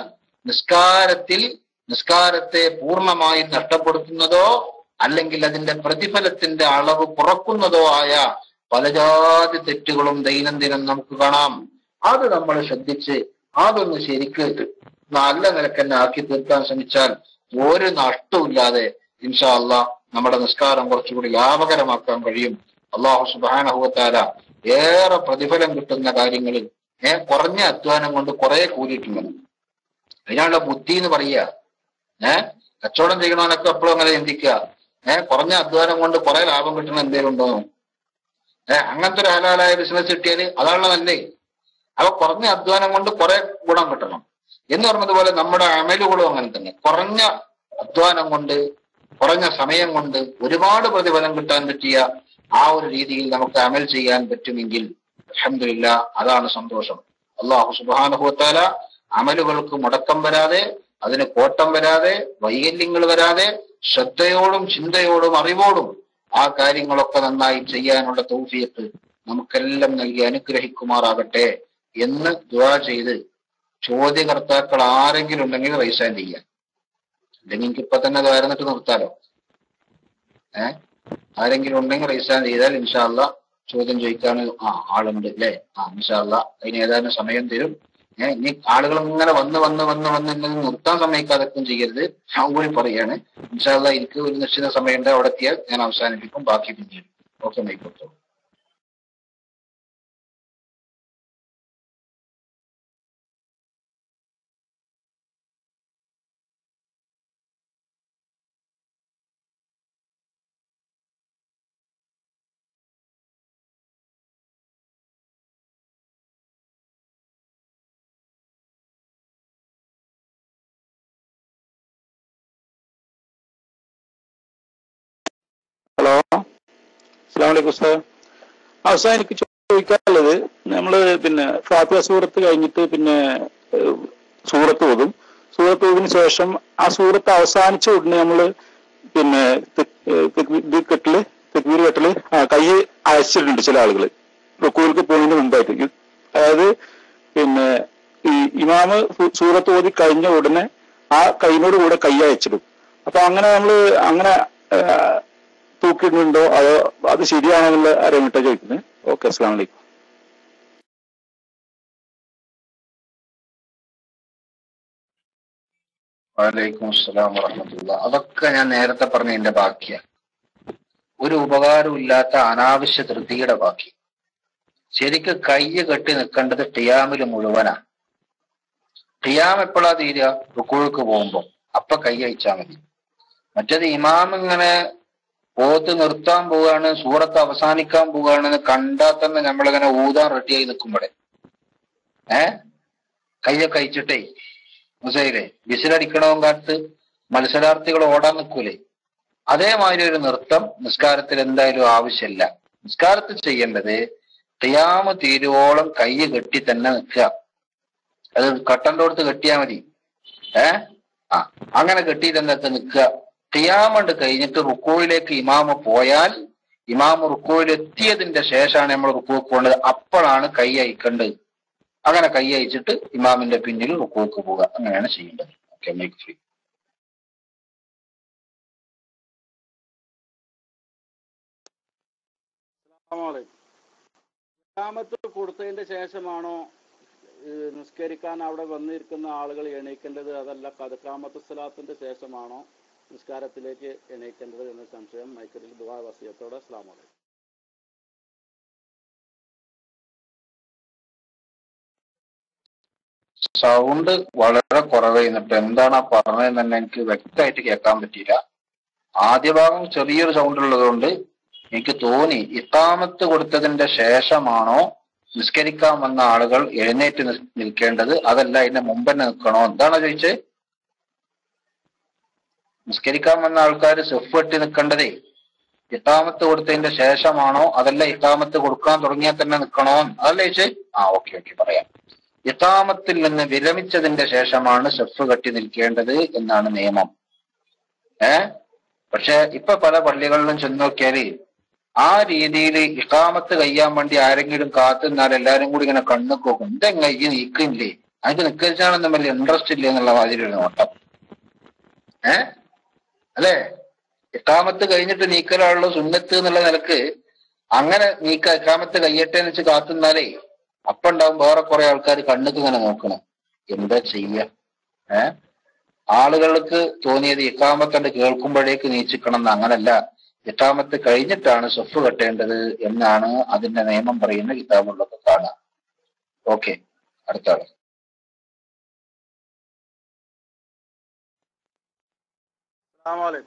നിസ്കാരത്തെ പൂർണ്ണമായി നഷ്ടപ്പെടുത്തുന്നതോ അല്ലെങ്കിൽ അതിന്റെ പ്രതിഫലത്തിന്റെ അളവ് കുറക്കുന്നതോ ആയ പലജാതി തെറ്റുകളും ദൈനംദിനം നമുക്ക് കാണാം. അത് നമ്മൾ ശ്രദ്ധിച്ച് അതൊന്ന് ശരിക്ക് നല്ല നിലക്ക് തന്നെ ആക്കി തീർക്കാൻ ശ്രമിച്ചാൽ ഒരു നഷ്ടമില്ലാതെ ഇൻഷാ അല്ലാഹ് നമ്മുടെ നിസ്കാരം കുറച്ചുകൂടി ലാഭകരമാക്കാൻ കഴിയും. അല്ലാഹു സുബ്ഹാനഹു വ തആല ഏറെ പ്രതിഫലം കിട്ടുന്ന കാര്യങ്ങളിൽ കുറഞ്ഞ അധ്വാനം കൊണ്ട് കുറെ കൂലിയിട്ടുണ്ട്. അതിനാണ് ബുദ്ധി എന്ന് പറയുക. കച്ചവടം ചെയ്യണവനൊക്കെ എപ്പോഴും അങ്ങനെ ചിന്തിക്കുക. കുറഞ്ഞ അധ്വാനം കൊണ്ട് കുറെ ലാഭം കിട്ടണ എന്തേലും ഉണ്ടോ? അങ്ങനത്തെ ഒരു ഹലാലായ ബിസിനസ് കിട്ടിയാല് അതാണല്ലോ നല്ലേ. അപ്പൊ കുറഞ്ഞ അധ്വാനം കൊണ്ട് കുറെ ഗുണം കിട്ടണം എന്ന് പറഞ്ഞതുപോലെ നമ്മുടെ അമലുകളും അങ്ങനെ തന്നെ. കുറഞ്ഞ അധ്വാനം കൊണ്ട് കുറഞ്ഞ സമയം കൊണ്ട് ഒരുപാട് പ്രതിഫലം കിട്ടാൻ പറ്റിയ ആ ഒരു രീതിയിൽ നമുക്ക് അമൽ ചെയ്യാൻ പറ്റുമെങ്കിൽ അൽഹംദുലില്ലാഹ് അതാണ് സന്തോഷം. അല്ലാഹു സുബ്ഹാനഹു വ തആല അമലുകൾക്ക് മുടക്കം വരാതെ, അതിന് കോട്ടം വരാതെ, വൈകല്യങ്ങൾ വരാതെ ശ്രദ്ധയോടും ചിന്തയോടും അറിവോടും ആ കാര്യങ്ങളൊക്കെ നന്നായി ചെയ്യാനുള്ള തൗഫീഖ് നമുക്കെല്ലാം നൽകി അനുഗ്രഹിക്കുമാറാകട്ടെ എന്ന് ദുആ ചെയ്ത് ചോദ്യകർത്താക്കൾ ആരെങ്കിലും ഉണ്ടെങ്കിൽ റൈസ് ഹാൻഡ് ചെയ്യാം. അല്ലെങ്കിൽ എനിക്ക് ഇപ്പൊ തന്നെ ദ്വാരന്നിട്ട് നിർത്താലോ. ആരെങ്കിലും ഉണ്ടെങ്കിൽ റൈസ് ഹാൻഡ് ചെയ്താൽ ഇൻഷാ അല്ലാഹ് ചോദ്യം ചോദിക്കാൻ ആളുണ്ട് അല്ലേ? ഇൻഷാ അല്ലാഹ് അതിന് ഏതാനും സമയം തരും. ഇനി ആളുകൾ ഇങ്ങനെ വന്ന് നിർത്താൻ സമ്മതിക്കാതൊക്കെ ചെയ്യരുത്. ഞാൻ കൂടി പറയാണ്. ഇൻഷാ അല്ലാഹ് എനിക്ക് ഒരു നിശ്ചിത സമയമുണ്ട്. അവിടെ എത്തിയാൽ ഞാൻ അവസാനിപ്പിക്കും. ബാക്കി പിന്നീട്. ഓക്കെ, മൈക്കോട്ടോ. ഹലോ, അസ്സലാമു അലൈക്കും ഉസ്താദ്. അവസാനം എനിക്ക് ചോദിക്കാനുള്ളത്, നമ്മള് പിന്നെ ഫാത്തിഹ സൂറത്ത് കഴിഞ്ഞിട്ട് പിന്നെ സൂറത്ത് ഓതും. സൂറത്ത് ഓതിന് ശേഷം ആ സൂറത്ത് അവസാനിച്ച ഉടനെ നമ്മള് പിന്നെ തെക്ബീർ കെട്ടല് കൈ അയച്ചിട്ടുണ്ട് ചില ആളുകള് റുക്കൂലേക്ക് പോകുന്നതിന് മുമ്പായിട്ട്. അതായത് പിന്നെ ഈ ഇമാമ് സൂറത്ത് ഓതി കഴിഞ്ഞ ഉടനെ ആ കൈനോട് കൂടെ കൈ അയച്ചിടും. അപ്പൊ അങ്ങനെ നമ്മള് അങ്ങനെ തൂക്കിയിട്ടുണ്ടോ അതോ അത് ശരിയാണോ എന്നുള്ള അറിയാൻ വേണ്ടിയിട്ടാണ് ചോദിക്കുന്നത്. ഓക്കെ, അസ്സലാമു അലൈക്കും. വലൈക്കും അസ്സലാം വറഹ്മത്തുള്ളാ. അതൊക്കെ ഞാൻ നേരത്തെ പറഞ്ഞതിന്റെ ബാക്കിയാ. ഒരു ഉപകാരവും ഇല്ലാത്ത അനാവശ്യ ധൃതിയുടെ ബാക്കി. ശരിക്ക് കയ്യ് കെട്ടി നിൽക്കേണ്ടത് ഖിയാമില് മുഴുവനാ. ഖിയാം എപ്പോഴാ തീരുക? റുക്കൂക്ക് പോകുമ്പോ. അപ്പൊ കൈ അയച്ചാൽ മതി. മറ്റേത് ഇമാം ഇങ്ങനെ ഓത്ത് നിർത്താൻ പോവുകയാണ്, സൂറത്ത് അവസാനിക്കാൻ പോവുകയാണെന്ന് കണ്ടാൽ തന്നെ നമ്മളിങ്ങനെ ഊതാൻ റെഡിയായി നിൽക്കുമ്പോഴേ കയ്യൊക്കെ അയച്ചിട്ടേ മുസൈലെ വിസിലടിക്കണവും കാത്ത് മത്സരാർത്ഥികൾ ഓടാൻ നിൽക്കൂലേ, അതേമാതിരി ഒരു നൃത്തം നിസ്കാരത്തിൽ എന്തായാലും ആവശ്യമില്ല. നിസ്കാരത്തിൽ ചെയ്യേണ്ടത് ഖിയാമ് തീരുവോളം കൈ കെട്ടി തന്നെ നിൽക്കുക. അത് കട്ടന്റെ അടുത്ത് കെട്ടിയാൽ മതി. അങ്ങനെ കെട്ടിയിട്ട് എന്നിട്ട് നിൽക്കുക. ഖിയാമണ്ട് കഴിഞ്ഞിട്ട് റുക്കോയിലേക്ക് ഇമാമ് പോയാൽ ഇമാമ് റുക്കോയിൽ എത്തിയതിന്റെ ശേഷമാണ് നമ്മൾ റുക്കോക്ക് പോകേണ്ടത്. അപ്പോഴാണ് കൈ അയക്കേണ്ടത്. അങ്ങനെ കൈ അയച്ചിട്ട് ഇമാമിന്റെ പിന്നിൽ റുക്കോക്ക് പോവുക. അങ്ങനെയാണ് ചെയ്യേണ്ടത്. Okay, make free. ഇഖാമത്ത് കൊടുത്തതിന്റെ ശേഷമാണോ നിസ്കരിക്കാൻ അവിടെ വന്നിരിക്കുന്ന ആളുകൾ എണീക്കേണ്ടത്, അതല്ല ഖദ് സ്വലാത്തിന്റെ ശേഷമാണോ നിസ്കാരത്തിലേക്ക് എണീക്കേണ്ടത് എന്ന സംശയം മൈക്കറിൽ ദുആ വസിയത്തോടെ. അസ്സലാമു അലൈക്കും. സൗണ്ട് വളരെ കുറവായിരുന്നിട്ട് എന്താണ് പറഞ്ഞതെന്ന് തന്നെ എനിക്ക് വ്യക്തമായിട്ട് കേൾക്കാൻ പറ്റിയില്ല. ആദ്യ ഭാഗം ചെറിയൊരു സൗണ്ട് ഉള്ളതുകൊണ്ട് എനിക്ക് തോന്നി ഇഖാമത്ത് കൊടുത്തതിന്റെ ശേഷമാണോ നിസ്കരിക്കാൻ വന്ന ആളുകൾ എഴുന്നേറ്റ് നിൽക്കേണ്ടത്, അതല്ല അതിന്റെ മുമ്പ് തന്നെ നിൽക്കണോ, എന്താണോ ചോദിച്ചത്? നിസ്കരിക്കാൻ വന്ന ആൾക്കാർ സെഫ് കെട്ടി നിൽക്കേണ്ടതേ ഇഖാമത്ത് കൊടുത്തതിന്റെ ശേഷമാണോ, അതല്ല ഇഖാമത്ത് കൊടുക്കാൻ തുടങ്ങിയാൽ തന്നെ നിൽക്കണോ, അതല്ലേ ചോദിച്ചേ? ഓക്കെ പറയാം. ഇഖാമത്തിൽ നിന്ന് വിരമിച്ചതിന്റെ ശേഷമാണ് സെഫ് കെട്ടി നിൽക്കേണ്ടത് എന്നാണ് നിയമം. പക്ഷെ ഇപ്പൊ പല പള്ളികളിലും ചെന്ന് നോക്കിയാല് ആ രീതിയിൽ ഇഖാമത്ത് കഴിയാൻ വേണ്ടി ആരെങ്കിലും കാത്തുനിന്നാൽ എല്ലാരും കൂടി ഇങ്ങനെ കണ്ണുക്ക് നോക്കും. ഇതെങ്ങനെ ഈ നീക്കില്ലേ, അതിന് നിക്കരിച്ചാണെന്നും വലിയ ഇൻട്രസ്റ്റ് ഇല്ല എന്നുള്ള മാതിരി ഒരു നോട്ടം. അല്ലേ? ഇഖാമത്ത് കഴിഞ്ഞിട്ട് നീക്കലാണല്ലോ സുന്നത്ത് എന്നുള്ള നിലക്ക് അങ്ങനെ ഇഖാമത്ത് കഴിയട്ടെ എന്ന് വെച്ച് കാത്തുനിന്നാലേ അപ്പൊ ഉണ്ടാവും വേറെ കുറെ ആൾക്കാർ കണ്ണുക്ക് ഇങ്ങനെ നോക്കണം. എന്താ ചെയ്യ? ആളുകൾക്ക് തോന്നിയത് ഇഖാമത്തണ്ട് കേൾക്കുമ്പോഴേക്ക് നീച്ചിക്കണം എന്ന്. അങ്ങനല്ല, ഇഖാമത്ത് കഴിഞ്ഞിട്ടാണ് സഫ് കെട്ടേണ്ടത് എന്നാണ് അതിന്റെ നിയമം പറയുന്ന കിതാബുകളൊക്കെ കാണാം. ഓക്കെ, അടുത്ത ആള്.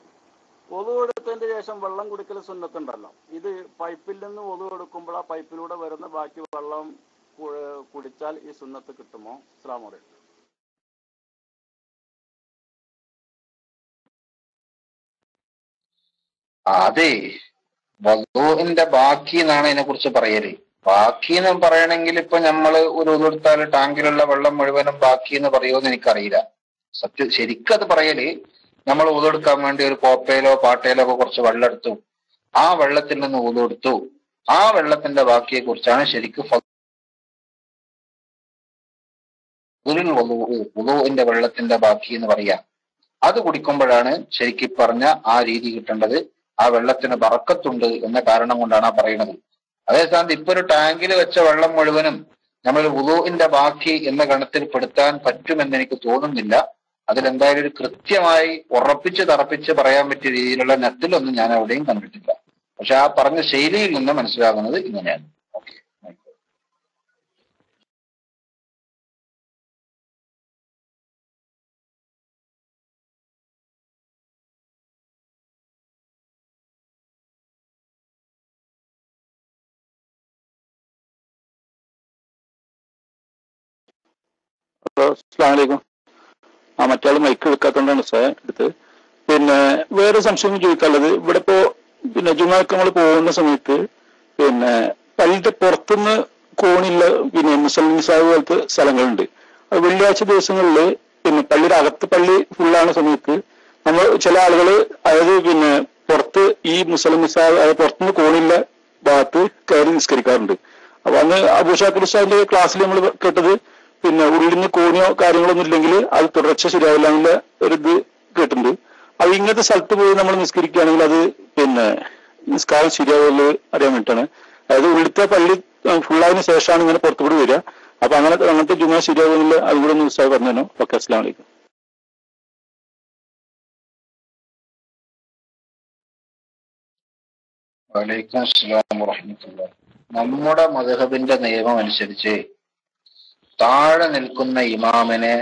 ഒതു എടുത്തതിന് ശേഷം വെള്ളം കുടിക്കൽ സുന്നത്തുണ്ടല്ലോ. ഇത് പൈപ്പിൽ നിന്ന് ഒതു എടുക്കുമ്പോൾ ആ പൈപ്പിലൂടെ വരുന്ന ബാക്കി വെള്ളം കുടിച്ചാൽ ഈ സുന്നത്ത് കിട്ടുമോ? അസ്സലാമു അലൈക്കും. അതെ, വദൂഇന്റെ ബാക്കി എന്നാണ് ഇതിനെ കുറിച്ച് പറയല്. ബാക്കി എന്ന് പറയണമെങ്കിൽ ഇപ്പൊ നമ്മള് ഒരു ഉതെടുത്താൽ ടാങ്കിലുള്ള വെള്ളം മുഴുവനും ബാക്കി എന്ന് പറയുമെന്ന് എനിക്കറിയില്ല. ശരിക്കും അത് പറയല് നമ്മൾ ഉതെടുക്കാൻ വേണ്ടി ഒരു കോപ്പയിലോ പാട്ടയിലോ ഒക്കെ കുറച്ച് വെള്ളം എടുത്തു, ആ വെള്ളത്തിൽ നിന്ന് ഉതെടുത്തു, ആ വെള്ളത്തിന്റെ ബാക്കിയെ കുറിച്ചാണ് ശരിക്കും വുളൂഇന്റെ വെള്ളത്തിന്റെ ബാക്കി എന്ന് പറയാ. അത് കുടിക്കുമ്പോഴാണ് ശരിക്കും പറഞ്ഞ ആ രീതി കിട്ടേണ്ടത്. ആ വെള്ളത്തിന് ബറക്കത്തുണ്ട് എന്ന കാരണം കൊണ്ടാണ് ആ പറയുന്നത്. അതേസ്ഥാനത്ത് ഇപ്പൊ ഒരു ടാങ്കിൽ വെച്ച വെള്ളം മുഴുവനും നമ്മൾ വുളൂഇന്റെ ബാക്കി എന്ന ഗണത്തിൽ പെടുത്താൻ പറ്റുമെന്ന് എനിക്ക് തോന്നുന്നില്ല. അതിലെന്തായാലും ഒരു കൃത്യമായി ഉറപ്പിച്ച് തറപ്പിച്ച് പറയാൻ പറ്റിയ രീതിയിലുള്ള നെറ്റിലൊന്നും ഞാൻ എവിടെയും കണ്ടിട്ടില്ല. പക്ഷെ ആ പറഞ്ഞ ശൈലിയിൽ നിന്ന് മനസ്സിലാകുന്നത് ഇങ്ങനെയാണ്. ഓക്കെ. ഹലോ, അസ്സലാമു അലൈക്കും. മറ്റാൾ മൈക്ക് എടുക്കാത്തോണ്ടാണ് സാർ എടുത്ത്. പിന്നെ വേറെ സംശയം ചോദിക്കാനുള്ളത്, ഇവിടെ ഇപ്പോ പിന്നെ ജുമാക്ക് നമ്മൾ പോകുന്ന സമയത്ത് പിന്നെ പള്ളിയുടെ പുറത്തുനിന്ന് കോണില്ല പിന്നെ മുസൽമിസാവ് പോലത്തെ സ്ഥലങ്ങളുണ്ട്. അത് വെള്ളിയാഴ്ച ദിവസങ്ങളിൽ പിന്നെ പള്ളിയുടെ അകത്ത് പള്ളി ഫുള്ളാണ് സമയത്ത് നമ്മൾ ചില ആളുകൾ അതായത് പിന്നെ പുറത്ത് ഈ മുസൽമിസാവ് അതായത് പുറത്തുനിന്ന് കോണില്ല ഭാഗത്ത് കയറി നിസ്കരിക്കാറുണ്ട്. അപ്പൊ അന്ന് അബൂഷാക്കിർ ഉസ്താദിന്റെ ക്ലാസ്സിൽ നമ്മൾ കേട്ടത് പിന്നെ ഉള്ളിന് കോണിയോ കാര്യങ്ങളൊന്നും ഇല്ലെങ്കിൽ അത് തുടർച്ച ശരിയാവില്ല എന്നുള്ള ഒരു ഇത് കേട്ടിട്ടുണ്ട്. അപ്പൊ ഇങ്ങനത്തെ സ്ഥലത്ത് പോയി നമ്മൾ നിസ്കരിക്കുകയാണെങ്കിൽ അത് പിന്നെ നിസ്കാരം ശരിയാവുള്ളൂ അറിയാൻ വേണ്ടിയിട്ടാണ്. അതായത് ഉള്ളിലത്തെ പള്ളി ഫുള്ളായതിനു ശേഷമാണ് ഇങ്ങനെ പുറത്തുകൂടി വരിക. അപ്പൊ അങ്ങനത്തെ ജുമാ ശരിയാവുന്നില്ല, അതുകൂടെ ഒന്ന് ഉസ്താദ് പറഞ്ഞു തരണം. ഓക്കെ, അസ്സലാമു അലൈക്കും. വലൈക്കും അസ്സലാം വറഹ്മത്തുള്ളാഹി. നമ്മുടെ മദ്ഹബിന്റെ നിയമം അനുസരിച്ച് താഴെ നിൽക്കുന്ന ഇമാമിനെ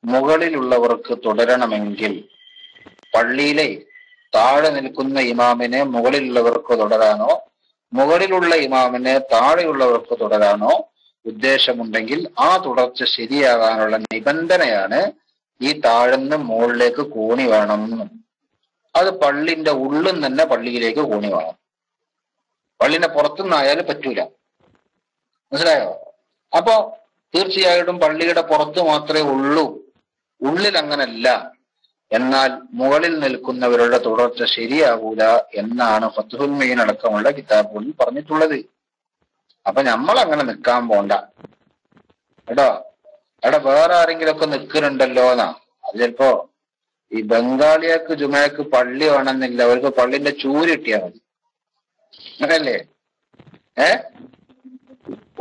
മുകളിലുള്ളവർക്ക് തുടരണമെങ്കിൽ പള്ളിയിലെ താഴെ നിൽക്കുന്ന ഇമാമിനെ മുകളിലുള്ളവർക്ക് തുടരാനോ മുകളിലുള്ള ഇമാമിനെ താഴെയുള്ളവർക്ക് തുടരാനോ ഉദ്ദേശമുണ്ടെങ്കിൽ ആ തുടർച്ച ശരിയാകാനുള്ള നിബന്ധനയാണ് ഈ താഴെന്ന് മുകളിലേക്ക് കോണി വേണം. അത് പള്ളിന്റെ ഉള്ളിൽ തന്നെ പള്ളിയിലേക്ക് കോണി വേണം. പള്ളിന്റെ പുറത്തുനിന്നായാലും പറ്റൂല. മനസ്സിലായോ? അപ്പോ തീർച്ചയായിട്ടും പള്ളിയുടെ പുറത്ത് മാത്രമേ ഉള്ളൂ, ഉള്ളിൽ അങ്ങനല്ല. എന്നാൽ മുകളിൽ നിൽക്കുന്നവരുടെ തുടർച്ച ശരിയാകൂല എന്നാണ് ഫത്ഹുൽ മഈൻ അടക്കമുള്ള കിതാബുകളിൽ പറഞ്ഞിട്ടുള്ളത്. അപ്പൊ നമ്മൾ അങ്ങനെ നിൽക്കാൻ പോണ്ട കേട്ടോ. അവിടെ വേറെ ആരെങ്കിലും ഒക്കെ നിൽക്കുന്നുണ്ടല്ലോ എന്നാ. അത് ചിലപ്പോ ഈ ബംഗാളിയക്ക് ജുമയ്ക്ക് പള്ളി വേണമെന്നില്ല, അവർക്ക് പള്ളിന്റെ ചൂര് കിട്ടിയാൽ മതി, അങ്ങനല്ലേ?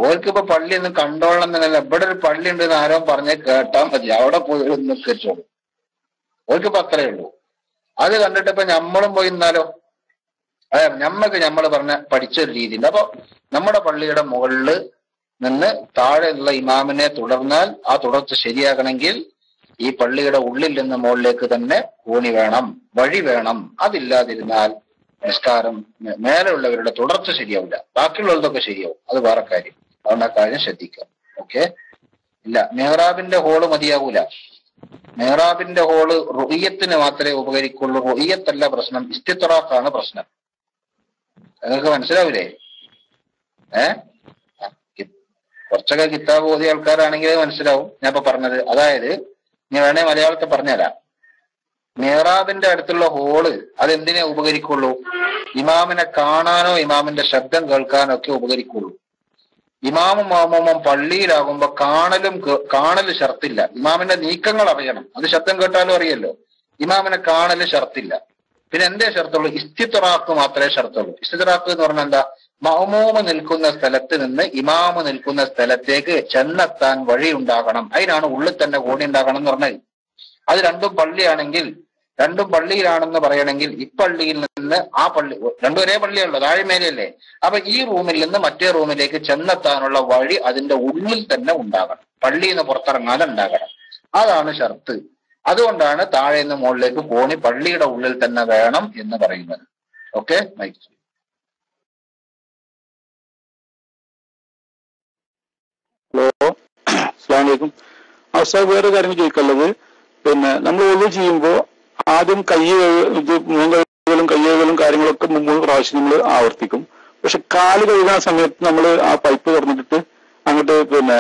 ഓർക്കിപ്പോ പള്ളി ഒന്നും കണ്ടോളണം എന്നല്ല, ഇവിടെ ഒരു പള്ളി ഉണ്ടെന്ന് ആരോ പറഞ്ഞ് കേട്ടാൽ മതി, അവിടെ പോയി ഒന്ന് കേട്ടോളൂ. ഓർക്കിപ്പോ അത്രയേ ഉള്ളൂ. അത് കണ്ടിട്ട് ഇപ്പൊ നമ്മളും പോയി ഇന്നാലോ? നമ്മൾ പഠിച്ചൊരു രീതിയുണ്ട്. അപ്പൊ നമ്മുടെ പള്ളിയുടെ മുകളിൽ നിന്ന് താഴെയുള്ള ഇമാമിനെ തുടർന്നാൽ ആ തുടർച്ച ശരിയാകണമെങ്കിൽ ഈ പള്ളിയുടെ ഉള്ളിൽ നിന്ന് മുകളിലേക്ക് തന്നെ കോണി വേണം, വഴി വേണം. അതില്ലാതിരുന്നാൽ നിസ്കാരം മേലെയുള്ളവരുടെ തുടർച്ച ശരിയാവില്ല, ബാക്കിയുള്ളതൊക്കെ ശരിയാവും. അത് വേറെ കാര്യം. അതുകൊണ്ട് ആ കാര്യം ശ്രദ്ധിക്കാം. ഓക്കെ. ഇല്ല, മെഹ്റാബിന്റെ ഹോള് മതിയാവൂല. മെഹ്റാബിന്റെ ഹോള് റുഇയ്യത്തിന് മാത്രമേ ഉപകരിക്കുള്ളൂ. റുഇയ്യത്തല്ല പ്രശ്നം, ഇസ്തിത്റാഖാണ് പ്രശ്നം. നിങ്ങൾക്ക് മനസ്സിലാവില്ലേ? കുറച്ചൊക്കെ കിതാബ് ഓതിയ ആൾക്കാരാണെങ്കിൽ മനസ്സിലാവും ഞാൻ ഇപ്പൊ പറഞ്ഞത്. അതായത് ഞാൻ വേണേ മലയാളത്തിൽ പറഞ്ഞുതരാം. മെഹ്റാബിന്റെ അടുത്തുള്ള ഹോള് അതെന്തിനെ ഉപകരിക്കുള്ളൂ? ഇമാമിനെ കാണാനോ ഇമാമിന്റെ ശബ്ദം കേൾക്കാനോ ഒക്കെ ഉപകരിക്കുള്ളൂ. ഇമാമും മാമൂമും പള്ളിയിലാകുമ്പോ കാണല് ഷർത്തില്ല. ഇമാമിന്റെ നീക്കങ്ങൾ അറിയണം, അത് ശബ്ദം കേട്ടാലും അറിയല്ലോ. ഇമാമിനെ കാണല് ഷർത്തില്ല. പിന്നെ എന്തേ ഷർത്തുള്ളൂ? ഇസ്തിത്റാഖ് മാത്രമേ ഷർത്തുള്ളൂ. ഇസ്തിത്റാഖ് എന്ന് പറഞ്ഞാൽ എന്താ? മഅ്മൂമ് നിൽക്കുന്ന സ്ഥലത്ത് നിന്ന് ഇമാമ് നിൽക്കുന്ന സ്ഥലത്തേക്ക് ചെന്നെത്താൻ വഴി ഉണ്ടാകണം. അതിനാണ് ഉള്ളിൽ തന്നെ കോണി ഉണ്ടാകണം എന്ന് പറഞ്ഞത്. അത് രണ്ടും പള്ളിയാണെങ്കിൽ, രണ്ടും പള്ളിയിലാണെന്ന് പറയണമെങ്കിൽ ഇപ്പള്ളിയിൽ നിന്ന് ആ പള്ളി, രണ്ടും ഒരേ പള്ളിയുള്ളൂ, താഴെ മേലെയല്ലേ. അപ്പൊ ഈ റൂമിൽ നിന്ന് മറ്റേ റൂമിലേക്ക് ചെന്നെത്താനുള്ള വഴി അതിന്റെ ഉള്ളിൽ തന്നെ ഉണ്ടാകണം, പള്ളിയിൽ നിന്ന് പുറത്തിറങ്ങാതെ ഉണ്ടാകണം. അതാണ് ഷർത്ത്. അതുകൊണ്ടാണ് താഴെ നിന്ന് മുകളിലേക്ക് കോണി പള്ളിയുടെ ഉള്ളിൽ തന്നെ വേണം എന്ന് പറയുന്നത്. ഓക്കെ. ഹലോ, അസ്സലാമു അലൈക്കും. അവസാനം വേറെ കാര്യം ചോദിക്കാനുള്ളത്, പിന്നെ നമ്മൾ ഒളു ചെയ്യുമ്പോൾ ആദ്യം മൂന്ന് കയ്യുകളും കാര്യങ്ങളൊക്കെ 3 പ്രാവശ്യം നമ്മൾ ആവർത്തിക്കും. പക്ഷെ കാല് കഴുകുന്ന സമയത്ത് നമ്മൾ ആ പൈപ്പ് തുറന്നിട്ട് അങ്ങോട്ട് പിന്നെ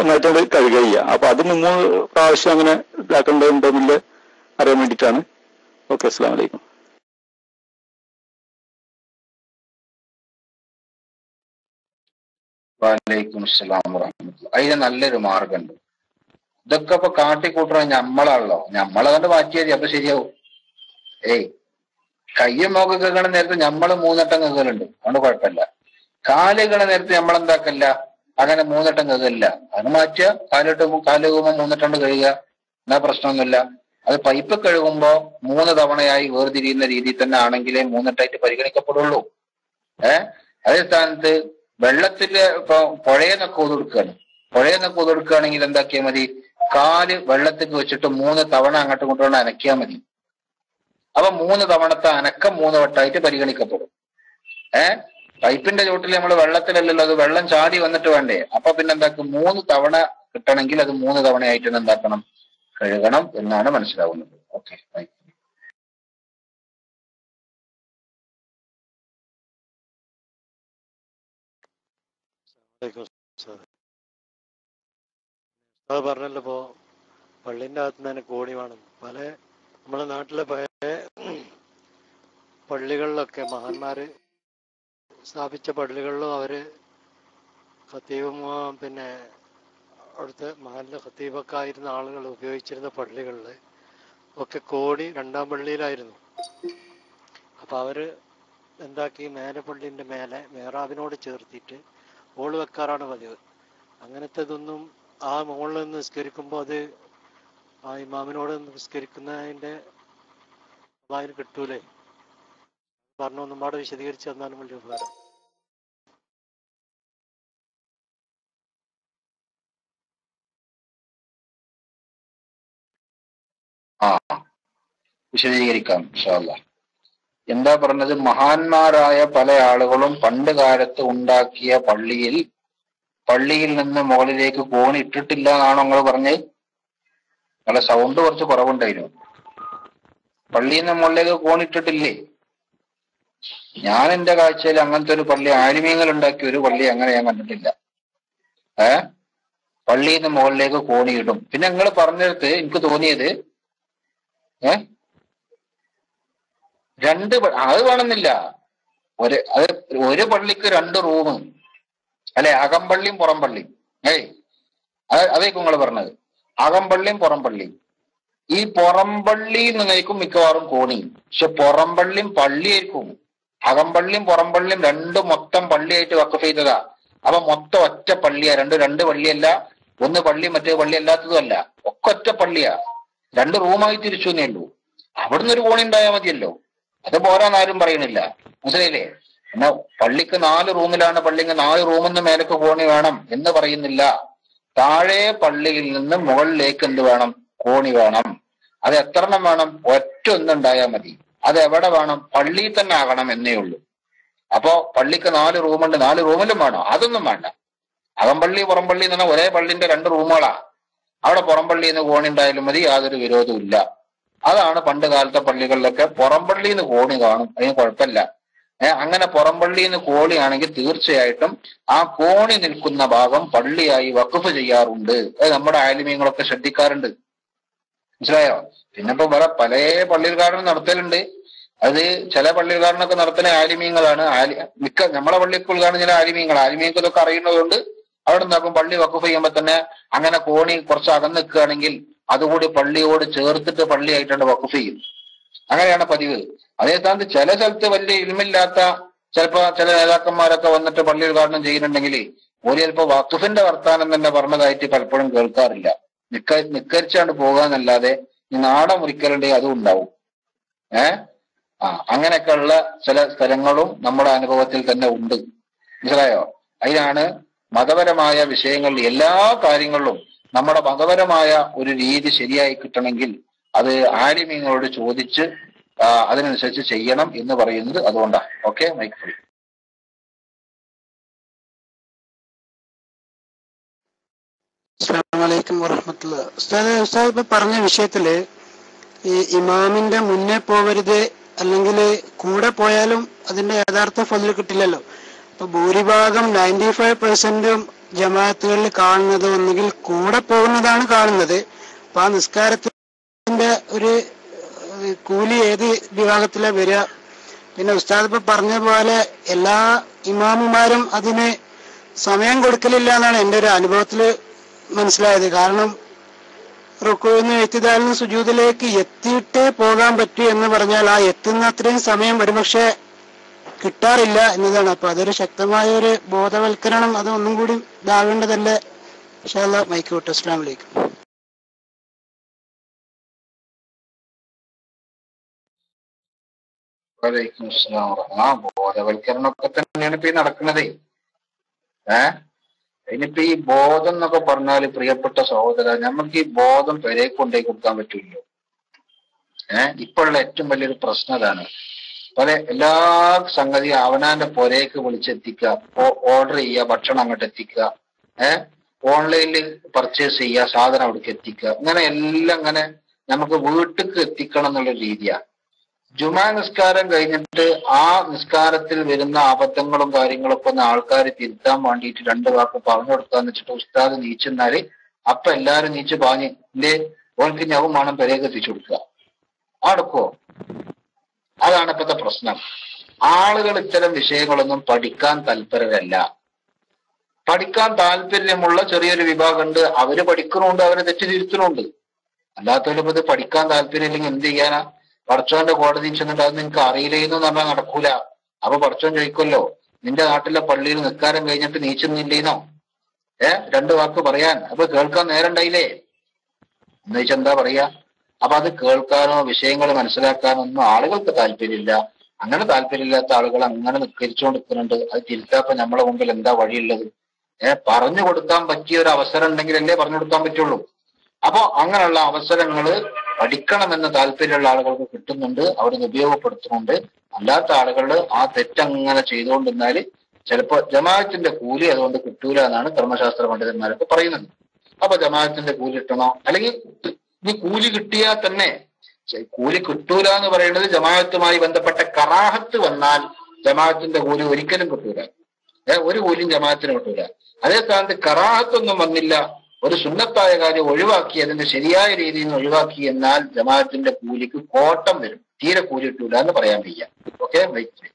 ഒന്നായിട്ട് കഴുകുക. അപ്പൊ അത് 3 പ്രാവശ്യം അങ്ങനെ ഇതാക്കേണ്ടതുണ്ടെന്നില്ല അറിയാൻ വേണ്ടിയിട്ടാണ്. ഓക്കെ, അസ്സലാമു അലൈക്കും. വലൈക്കും അസ്സലാം വറഹ്മത്തുള്ളാഹി. അതിന് നല്ലൊരു മാർഗമുണ്ട്. ഇതൊക്കെ ഇപ്പൊ കാട്ടിക്കൂട്ടണ നമ്മളാണല്ലോ, നമ്മളതുകൊണ്ട് മാറ്റിയാൽ മതി, അപ്പൊ ശരിയാവും. കയ്യും മോക്കെ കേൾക്കണ നേരത്ത് നമ്മള് 3 വട്ടം കേൾക്കലുണ്ട്, അതുകൊണ്ട് കുഴപ്പമില്ല. കാലുകള നേരത്ത് നമ്മളെന്താക്കല്ല അങ്ങനെ 3 വട്ടം കേൾക്കലില്ല. അത് മാറ്റുക, കാല് കഴുകുമ്പോ 3 വട്ടം കഴുകുക, എന്നാ പ്രശ്നമൊന്നുമില്ല. അത് പൈപ്പ് കഴുകുമ്പോ 3 തവണയായി വേർതിരിയുന്ന രീതിയിൽ തന്നെ ആണെങ്കിലേ 3 വട്ടമായിട്ട് പരിഗണിക്കപ്പെടുള്ളൂ. അതേ സ്ഥാനത്ത് വെള്ളത്തില് ഇപ്പൊ പുഴയെന്നൊക്കെ ഒതുകൊടുക്കുകയാണെങ്കിൽ എന്താക്കിയാൽ മതി? കാല് വെള്ളത്തിൽ വെച്ചിട്ട് 3 തവണ അങ്ങോട്ടും ഇങ്ങോട്ടും അനക്കിയാൽ മതി. അപ്പൊ 3 തവണത്തെ അനക്കം 3 വട്ടമായിട്ട് പരിഗണിക്കപ്പെടും. പൈപ്പിന്റെ ചോട്ടിൽ നമ്മൾ വെള്ളത്തിലല്ലല്ലോ, അത് വെള്ളം ചാടി വന്നിട്ട് വേണ്ടേ. അപ്പൊ പിന്നെ എന്താക്കും? 3 തവണ കിട്ടണമെങ്കിൽ അത് 3 തവണയായിട്ട് എന്താക്കണം? കഴുകണം എന്നാണ് മനസ്സിലാവുന്നത്. ഓക്കെ. പറഞ്ഞല്ലോ, ഇപ്പോ പള്ളിന്റെ അകത്ത് തന്നെ കോണി വേണം. നമ്മുടെ നാട്ടിലെ പഴയ പള്ളികളിലൊക്കെ മഹാന്മാര് സ്ഥാപിച്ച പള്ളികളിലും അവര് ഖത്തീബും പിന്നെ അവിടുത്തെ മഹല്ല് ഖത്തീബൊക്കെ ആയിരുന്ന ആളുകൾ ഉപയോഗിച്ചിരുന്ന പള്ളികളിൽ ഒക്കെ കോണി 2ാം പള്ളിയിലായിരുന്നു. അപ്പൊ അവര് എന്താക്കി? പള്ളിന്റെ മേലെ മെഹ്റാബിനോട് ചേർത്തിട്ട് ഹോള് വെക്കാറാണ് പതിവ്. അങ്ങനത്തെ ഇതൊന്നും ആ മുകളിൽ നിന്ന് നിസ്കരിക്കുമ്പോൾ അത് ആ ഇമാമിനോട് നിസ്കരിക്കുന്നതിന്റെ അതിന് കിട്ടൂലേ? പറഞ്ഞു ഒന്നും പാടെ വിശദീകരിച്ച് തന്നാലും വലിയ ഉപകാരം. ആ, വിശദീകരിക്കാം ഇൻഷാ അല്ലാഹ്. എന്താ പറഞ്ഞത്? മഹാന്മാരായ പല ആളുകളും പണ്ട് കാലത്ത് ഉണ്ടാക്കിയ പള്ളിയിൽ നിന്ന് മുകളിലേക്ക് കോണി ഇട്ടിട്ടില്ല എന്നാണോ നിങ്ങൾ പറഞ്ഞത്? നല്ല സൗണ്ട് കുറച്ച് കുറവുണ്ടായിരുന്നു. പള്ളിയിൽ നിന്ന് മുകളിലേക്ക് കോണി ഇട്ടിട്ടില്ലേ? ഞാൻ എന്റെ കാഴ്ചയിൽ അങ്ങനത്തെ ഒരു പള്ളി, ആലിമീങ്ങൾ ഉണ്ടാക്കിയ ഒരു പള്ളി അങ്ങനെ ഞാൻ കണ്ടിട്ടില്ല. പള്ളിയിൽ നിന്ന് മുകളിലേക്ക് കോണിയിടും. പിന്നെ നിങ്ങൾ പറഞ്ഞെടുത്ത് എനിക്ക് തോന്നിയത് അത് വേണമെന്നില്ല. ഒരു പള്ളിക്ക് 2 റൂം അല്ലെ, അകമ്പള്ളിയും പുറംപള്ളിയും. അതേക്കും നിങ്ങൾ പറഞ്ഞത്, അകമ്പള്ളിയും പുറംപള്ളിയും. ഈ പുറംപള്ളി നിങ്ങൾക്കും മിക്കവാറും കോണി, പക്ഷെ പുറംപള്ളിയും പള്ളിയായിരിക്കും. അകമ്പള്ളിയും പുറംപള്ളിയും രണ്ടും മൊത്തം പള്ളിയായിട്ട് വഖഫ് ചെയ്തതാ. അപ്പൊ മൊത്തം ഒറ്റ പള്ളിയാ. രണ്ട് പള്ളിയല്ല, ഒന്ന് പള്ളി മറ്റേ പള്ളി അല്ലാത്തതുമല്ല, ഒക്കെ ഒറ്റ പള്ളിയാ. 2 റൂമായി തിരിച്ചു എന്നേ ഉള്ളൂ. അവിടുന്ന് ഒരു കോണി ഉണ്ടായാൽ മതിയല്ലോ. അത് പോരാന്നാരും പറയണില്ല, മനസ്സിലായില്ലേ? എന്നാ പള്ളിക്ക് 4 റൂമിലാണ്, പള്ളിക്ക് 4 റൂമിന്ന് മേലേക്ക് കോണി വേണം എന്ന് പറയുന്നില്ല. താഴെ പള്ളിയിൽ നിന്ന് മുകളിലേക്ക് എന്ത് വേണം? കോണി വേണം. അത് എത്ര എണ്ണം വേണം? ഒറ്റ ഒന്നുണ്ടായാൽ മതി. അത് എവിടെ വേണം? പള്ളിയിൽ തന്നെ ആകണം എന്നേ ഉള്ളൂ. അപ്പോ പള്ളിക്ക് 4 റൂമുണ്ട്, 4 റൂമിലും വേണോ? അതൊന്നും വേണ്ട. അകമ്പള്ളി പുറംപള്ളി എന്ന് പറഞ്ഞാൽ ഒരേ പള്ളിന്റെ 2 റൂമുകളാ. അവിടെ പുറംപള്ളിയിൽ നിന്ന് കോണി ഉണ്ടായാലും മതി, യാതൊരു വിരോധവും ഇല്ല. അതാണ് പണ്ട് കാലത്തെ പള്ളികളിലൊക്കെ പുറംപള്ളിയിൽ നിന്ന് കോണി കാണും, അതിന് കുഴപ്പമില്ല. അങ്ങനെ പുറംപള്ളിയിൽ നിന്ന് കോണിയാണെങ്കിൽ തീർച്ചയായിട്ടും ആ കോണി നിൽക്കുന്ന ഭാഗം പള്ളിയായി വഖഫ് ചെയ്യാറുണ്ട്. അത് നമ്മുടെ ആലിമീങ്ങളൊക്കെ ശ്രദ്ധിക്കാറുണ്ട്, മനസ്സിലായോ? പിന്നെ ഇപ്പൊ വേറെ പല പള്ളികാരനും നടത്തലുണ്ട്. അത് ചില പള്ളികാരനൊക്കെ നടത്തുന്ന ആലിമീങ്ങളാണ്. നമ്മളെ പള്ളിക്കുൾ കാണുന്ന ചില ആലിമീങ്ങൾക്ക് ഇതൊക്കെ അറിയുന്നതുകൊണ്ട് അവിടെ നിന്നാക്കും പള്ളി വഖഫ് ചെയ്യുമ്പോ തന്നെ അങ്ങനെ കോണി കുറച്ച് അകന്ന് നിൽക്കുകയാണെങ്കിൽ അതുകൂടി പള്ളിയോട് ചേർത്തിട്ട് പള്ളിയായിട്ടാണ് വഖഫ് ചെയ്യും. അങ്ങനെയാണ് പതിവ്. അതേ സ്ഥാനത്ത് ചില സ്ഥലത്ത് വലിയ ഇൽമില്ലാത്ത ചില നേതാക്കന്മാരൊക്കെ വന്നിട്ട് പള്ളി ഉദ്ഘാടനം ചെയ്യുന്നുണ്ടെങ്കിൽ ഒരു ചിലപ്പോ വഖഫിന്റെ വർത്താനം തന്നെ പറഞ്ഞതായിട്ട് പലപ്പോഴും കേൾക്കാറില്ല. നിക്കരിച്ചാണ്ട് പോകാന്നല്ലാതെ ഈ നാട മുറിക്കലുണ്ടെങ്കിൽ അതും ഉണ്ടാവും. അങ്ങനെയൊക്കെയുള്ള ചില സ്ഥലങ്ങളും നമ്മുടെ അനുഭവത്തിൽ തന്നെ ഉണ്ട്, മനസ്സിലായോ? അതിനാണ് മതപരമായ വിഷയങ്ങളിൽ എല്ലാ കാര്യങ്ങളിലും നമ്മുടെ മതപരമായ ഒരു രീതി ശരിയായി കിട്ടണമെങ്കിൽ അത് ആലിമീങ്ങളോട് ചോദിച്ച് അതിനനുസരിച്ച് ചെയ്യണം എന്ന് പറയുന്നത് അതുകൊണ്ടാണ്. Okay, mike free. അസ്സലാമു അലൈക്കും വറഹ്മത്തുള്ളാഹി. ഉസ്താദ് ഇപ്പൊ പറഞ്ഞ വിഷയത്തില് ഈ ഇമാമിന്റെ മുന്നേ പോവരുത്, അല്ലെങ്കിൽ കൂടെ പോയാലും അതിന്റെ യഥാർത്ഥ ഫضل കിട്ടില്ലല്ലോ. അപ്പൊ ഭൂരിഭാഗം 95% ജമാഅത്തുകളിൽ കാണുന്നത് ഒന്നുകിൽ കൂടെ പോകുന്നതാണ് കാണുന്നത്. അപ്പൊ ആ നിസ്കാരത്തിന്റെ ഒരു കൂലി ഏത് വിഭാഗത്തിലാ വരിക? പിന്നെ ഉസ്താദ് ഇപ്പൊ പറഞ്ഞ പോലെ എല്ലാ ഇമാമുമാരും അതിന് സമയം കൊടുക്കലില്ല എന്നാണ് എൻ്റെ ഒരു അനുഭവത്തില് മനസ്സിലായത്. കാരണം റുക്കൂന്ന് എത്തിദാലിന് സുജൂദിലേക്ക് എത്തിയിട്ടേ പോകാൻ പറ്റൂ എന്ന് പറഞ്ഞാൽ ആ എത്തുന്ന അത്രയും സമയം ഒരുപക്ഷെ കിട്ടാറില്ല എന്നതാണ്. അപ്പൊ അതൊരു ശക്തമായ ഒരു ബോധവൽക്കരണം അത് ഒന്നും കൂടി ഇതാവേണ്ടതല്ലേ? ഇൻഷാ അല്ലാഹ് മൈക്ക് വിട്ടു. അസ്സലാമു അലൈക്കും. വലൈക്കും അസ്സലാം. ബോധവൽക്കരണമൊക്കെ തന്നെയാണ് ഇപ്പൊ ഈ നടക്കുന്നത്. ഇനിയിപ്പോ ഈ ബോധം എന്നൊക്കെ പറഞ്ഞാല് പ്രിയപ്പെട്ട സഹോദര, നമുക്ക് ഈ ബോധം പെരേ കൊണ്ടുപോയി കൊടുക്കാൻ പറ്റില്ലല്ലോ. ഇപ്പോഴുള്ള ഏറ്റവും വലിയൊരു പ്രശ്നം അതാണ്. എല്ലാ സംഗതിയും അവനാന്റെ പുരേക്ക് വിളിച്ചെത്തിക്കുക, ഓർഡർ ചെയ്യുക, ഭക്ഷണം അങ്ങോട്ട് എത്തിക്കുക, ഓൺലൈനിൽ പർച്ചേസ് ചെയ്യുക, സാധനം അവിടേക്ക് എത്തിക്കുക, അങ്ങനെ എല്ലാം അങ്ങനെ നമുക്ക് വീട്ടിക്ക് എത്തിക്കണം എന്നുള്ള രീതിയാണ്. ജുമാ നിസ്കാരം കഴിഞ്ഞിട്ട് ആ നിസ്കാരത്തിൽ വരുന്ന അബദ്ധങ്ങളും കാര്യങ്ങളൊക്കെ ഒന്ന് ആൾക്കാർ തിരുത്താൻ വേണ്ടിയിട്ട് 2 വാക്ക് പറഞ്ഞു കൊടുക്കാന്ന് വെച്ചിട്ട് ഉസ്താദ് നീച്ചെന്നാല് അപ്പൊ എല്ലാരും നീച്ച് പാഞ്ഞ് എന്തേ ഓൾക്ക് ഞവും വേണം പെരേക്ക് എത്തിച്ചു കൊടുക്കുക. അടുക്കോ? അതാണ് ഇപ്പോഴത്തെ പ്രശ്നം. ആളുകൾ ഇത്തരം വിഷയങ്ങളൊന്നും പഠിക്കാൻ തൽപരരല്ല. പഠിക്കാൻ താല്പര്യമുള്ള ചെറിയൊരു വിഭാഗമുണ്ട്, അവര് പഠിക്കണുണ്ട്, അവരെ തെറ്റ് തിരുത്തണുണ്ട്. അല്ലാത്തവരിപ്പോ ഇത് പഠിക്കാൻ താല്പര്യം ഇല്ലെങ്കിൽ എന്ത് ചെയ്യാനാ? പടച്ചോന്റെ കോടതി ചെന്നിട്ട് അത് നിനക്ക് അറിയില്ലേന്ന് പറഞ്ഞാൽ നടക്കൂല. അപ്പൊ പടച്ചോൻ ചോദിക്കുമല്ലോ, നിന്റെ നാട്ടിലെ പള്ളിയിൽ നിസ്കാരം കഴിഞ്ഞിട്ട് നീച്ചുന്നില്ലേന്നോ? 2 വാക്ക് പറയാൻ അപ്പൊ കേൾക്കാൻ നേരം ഉണ്ടായില്ലേ എന്ന് വെച്ചാൽ എന്താ പറയാ? അപ്പൊ അത് കേൾക്കാനോ വിഷയങ്ങൾ മനസ്സിലാക്കാനോ ഒന്നും ആളുകൾക്ക് താല്പര്യമില്ല. അങ്ങനെ താല്പര്യമില്ലാത്ത ആളുകൾ അങ്ങനെ നിസ്കരിച്ചുകൊണ്ടിരിക്കുന്നുണ്ട്. അത് തിരുത്താപ്പ നമ്മളെ മുമ്പിൽ എന്താ വഴിയുള്ളത്? പറഞ്ഞു കൊടുക്കാൻ പറ്റിയ ഒരു അവസരം ഉണ്ടെങ്കിലല്ലേ പറഞ്ഞു കൊടുക്കാൻ പറ്റുള്ളൂ. അപ്പോ അങ്ങനെയുള്ള അവസരങ്ങള് പഠിക്കണമെന്ന് താല്പര്യമുള്ള ആളുകൾക്ക് കിട്ടുന്നുണ്ട്, അവരത് ഉപയോഗപ്പെടുത്തുന്നുണ്ട്. അല്ലാത്ത ആളുകൾ ആ തെറ്റങ്ങനെ ചെയ്തുകൊണ്ടിരുന്നാല് ചിലപ്പോ ജമാഅത്തിന്റെ കൂലി അതുകൊണ്ട് കിട്ടൂല എന്നാണ് കർമ്മശാസ്ത്ര പണ്ഡിതന്മാരൊക്കെ പറയുന്നത്. അപ്പൊ ജമാഅത്തിന്റെ കൂലി കിട്ടണോ? അല്ലെങ്കിൽ ഇനി കൂലി കിട്ടിയാൽ തന്നെ കൂലി കിട്ടൂല എന്ന് പറയുന്നത് ജമാഅത്തുമായി ബന്ധപ്പെട്ട കറാഹത്ത് വന്നാൽ ജമാഅത്തിന്റെ കൂലി ഒരിക്കലും കിട്ടൂല. ഒരു കൂലിയും ജമാഅത്തിന് കിട്ടൂല. അതേ സ്ഥാനത്ത് കറാഹത്തൊന്നും വന്നില്ല, ഒരു സുന്നത്തായ കാര്യം ഒഴിവാക്കി, അതിന്റെ ശരിയായ രീതിയിൽ നിന്ന് ഒഴിവാക്കി എന്നാൽ ജമാഅത്തിന്റെ കൂലിക്ക് കോട്ടം വരും, തീരെ കൂലി കിട്ടൂല എന്ന് പറയാൻ വയ്യ. Okay, white.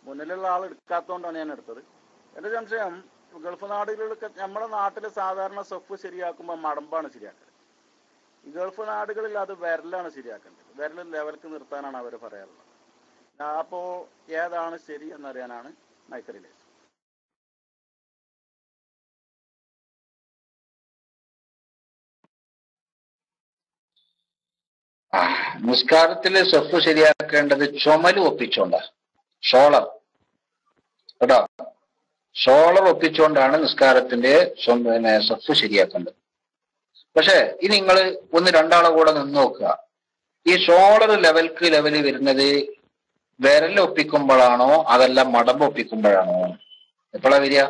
മുന്നിലുള്ള ആൾ എടുക്കാത്തതുകൊണ്ടാണ് ഞാൻ എടുത്തത്. എൻ്റെ സംശയം, ഗൾഫ് നാടുകളിലൊക്കെ നമ്മുടെ നാട്ടിൽ സാധാരണ സൊഫ് ശരിയാക്കുമ്പോൾ മടമ്പാണ് ശരിയാക്കുന്നത്. ഈ ഗൾഫ് നാടുകളിൽ അത് വിരലാണ് ശരിയാക്കേണ്ടത്. വിരൽ ലെവൽക്ക് നിർത്താനാണ് അവർ പറയാറുള്ളത്. അപ്പോൾ ഏതാണ് ശരി എന്നറിയാനാണ് മൈക്കറിലേക്ക്. നിസ്കാരത്തില് സൊഫ് ശരിയാക്കേണ്ടത് ചുമല് ഒപ്പിച്ചോണ്ടാ, ഷോളർ കേട്ടോ, ഷോളർ ഒപ്പിച്ചുകൊണ്ടാണ് നിസ്കാരത്തിന്റെ സൊഫ് ശരിയാക്കേണ്ടത്. പക്ഷെ ഇനി നിങ്ങൾ ഒന്ന് രണ്ടാളെ കൂടെ നിന്ന് നോക്കുക. ഈ ഷോളർ ലെവല് വരുന്നത് വിരൽ ഒപ്പിക്കുമ്പോഴാണോ അതല്ല മടമ്പ് ഒപ്പിക്കുമ്പോഴാണോ? എപ്പോഴാ വരിക?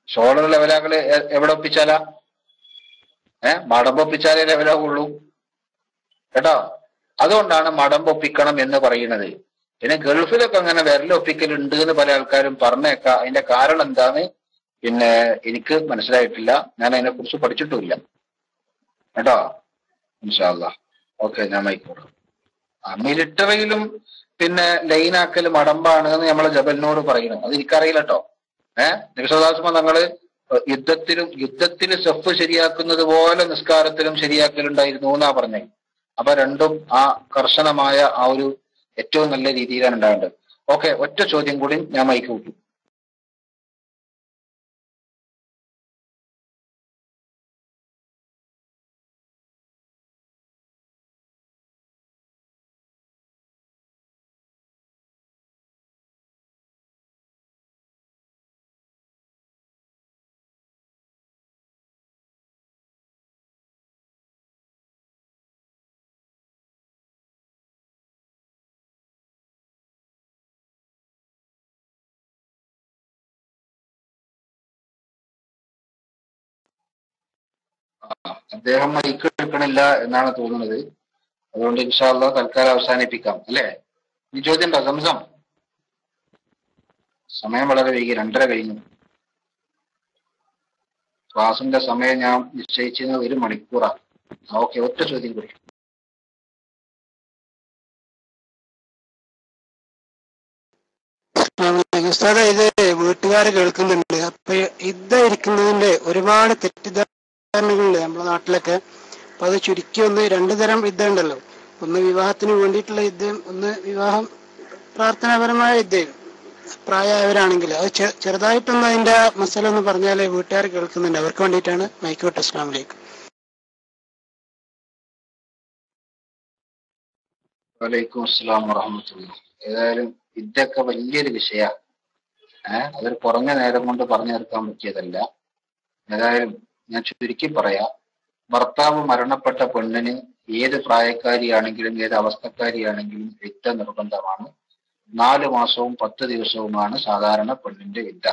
ഷോളർ ലെവലാക്കള് എവിടെ ഒപ്പിച്ചാലാ? മടമ്പ് ഒപ്പിച്ചാലേ ലെവലാകുള്ളൂ കേട്ടോ. അതുകൊണ്ടാണ് മടമ്പ് ഒപ്പിക്കണം എന്ന് പറയുന്നത്. പിന്നെ ഗൾഫിലൊക്കെ അങ്ങനെ വിരലൊപ്പിക്കലുണ്ട് എന്ന് പല ആൾക്കാരും പറഞ്ഞേക്കാം. അതിന്റെ കാരണം എന്താന്ന് പിന്നെ എനിക്ക് മനസ്സിലായിട്ടില്ല, ഞാൻ അതിനെ കുറിച്ച് പഠിച്ചിട്ടുമില്ല കേട്ടോ. ഇൻഷാ അല്ലാഹ്. ഓക്കെ, ഞാൻ മൈക്കോട്ടെ. മിലിറ്ററിയിലും പിന്നെ ലൈനാക്കൽ മടമ്പാണ് എന്ന് നമ്മളെ ജബലിനോട് പറയണം. അത് എനിക്കറിയില്ല കേട്ടോ. നിമിഷദാസമ തങ്ങള് യുദ്ധത്തിന് സഫ് ശരിയാക്കുന്നത് പോലെ നിസ്കാരത്തിലും ശരിയാക്കലുണ്ടായിരുന്നു എന്നാ പറഞ്ഞേ. അപ്പൊ രണ്ടും ആ കർശനമായ ആ ഒരു ഏറ്റവും നല്ല രീതിയിലാണ് ഉണ്ടാകേണ്ടത്. ഓക്കെ, ഒറ്റ ചോദ്യം കൂടി ഞാൻ മൈക്ക് വിട്ടു. അദ്ദേഹം മൈക്ക് എടുക്കണില്ല എന്നാണ് തോന്നുന്നത്. അതുകൊണ്ട് ഇൻഷാ അല്ലാഹ് തൽക്കാലം അവസാനിപ്പിക്കാം അല്ലേ? ഈ ചോദ്യം ഉണ്ടോ സംസം? സമയം വളരെ വൈകി, 2:30 കഴിഞ്ഞു. ക്ലാസിന്റെ സമയം ഞാൻ നിശ്ചയിച്ചിരുന്നത് 1 മണിക്കൂറാണ്. ഓക്കെ, ഒറ്റ ചോദ്യം കൂടി. ഉസ്താദേ, ഇത് വീട്ടുകാർ കേൾക്കുന്നുണ്ട്. അപ്പൊ ഇരിക്കുന്നതിന്റെ ഒരുപാട് തെറ്റിദ്ധാരണകളുണ്ട് നമ്മുടെ നാട്ടിലൊക്കെ. അപ്പൊ അത് ചുരുക്കി ഒന്ന് 2 തരം യുദ്ധം ഉണ്ടല്ലോ. ഒന്ന് വിവാഹത്തിന് വേണ്ടിയിട്ടുള്ള യുദ്ധം, ഒന്ന് വിവാഹം പ്രാർത്ഥനാപരമായ യുദ്ധം. പ്രായമായവരാണെങ്കിൽ അത് ചെറുതായിട്ടൊന്ന് അതിന്റെ മസാല ഒന്ന് പറഞ്ഞാല് വീട്ടുകാർ കേൾക്കുന്നുണ്ട്, അവർക്ക് വേണ്ടിയിട്ടാണ്. മൈക്കോട്ടെ. അസ്സലാമു അലൈക്കും. വലൈക്കും അസ്സലാം വറഹ്മത്തുള്ളാഹി. ഏതായാലും ഇതൊക്കെ വലിയൊരു വിഷയമാണ്. അതൊരു കുറഞ്ഞ നേരം കൊണ്ട് പറഞ്ഞു തീർക്കാൻ പറ്റിയതല്ല. ഏതായാലും ഞാൻ ചുരുക്കി പറയാം. ഭർത്താവ് മരണപ്പെട്ട പെണ്ണിന് ഏത് പ്രായക്കാരിയാണെങ്കിലും ഏത് അവസ്ഥക്കാരിയാണെങ്കിലും ഇദ്ദ നിർബന്ധമാണ്. 4 മാസവും 10 ദിവസവുമാണ് സാധാരണ പെണ്ണിന്റെ ഇദ്ദ.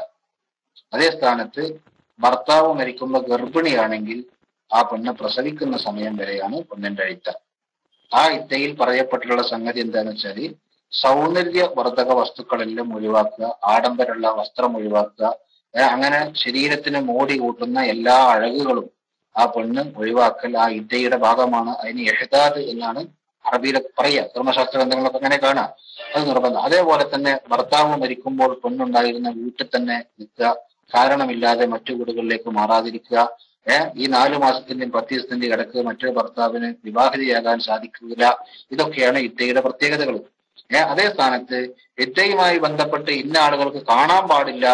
അതേ സ്ഥാനത്ത് ഭർത്താവ് മരിക്കുമ്പോൾ ഗർഭിണിയാണെങ്കിൽ ആ പെണ്ണ് പ്രസവിക്കുന്ന സമയം വരെയാണ് പെണ്ണിന്റെ ഇദ്ദ. ആ ഇദ്ദയിൽ പറയപ്പെട്ടിട്ടുള്ള സംഗതി എന്താണെന്ന് വെച്ചാല് സൗന്ദര്യവർദ്ധക വസ്തുക്കളെല്ലാം ഒഴിവാക്കുക, ആഡംബരമുള്ള വസ്ത്രം ഒഴിവാക്കുക, അങ്ങനെ ശരീരത്തിന് മോടി കൂട്ടുന്ന എല്ലാ അഴകുകളും ആ പെണ്ണ് ഒഴിവാക്കൽ ആ ഇദ്ദയുടെ ഭാഗമാണ്. അതിന് ഇഹ്ദാദ് എന്നാണ് അറബിയിലൊക്കെ പറയുക. ധർമ്മശാസ്ത്ര ഗ്രന്ഥങ്ങളൊക്കെ അങ്ങനെ കാണാം. അത് നിർബന്ധം. അതേപോലെ തന്നെ ഭർത്താവ് മരിക്കുമ്പോൾ പെണ്ണുണ്ടായിരുന്ന വീട്ടിൽ തന്നെ നിൽക്കുക, കാരണമില്ലാതെ മറ്റു വീടുകളിലേക്ക് മാറാതിരിക്കുക. ഈ 4 മാസത്തിന്റെയും 10 ദിവസത്തിന്റെയും ഇടക്ക് മറ്റൊരു ഭർത്താവിന് വിവാഹിതയാകാൻ സാധിക്കില്ല. ഇതൊക്കെയാണ് ഇദ്ദയുടെ പ്രത്യേകതകൾ. അതേ സ്ഥാനത്ത് ഇദ്ദയുമായി ബന്ധപ്പെട്ട് ഇന്ന ആളുകൾക്ക് കാണാൻ പാടില്ല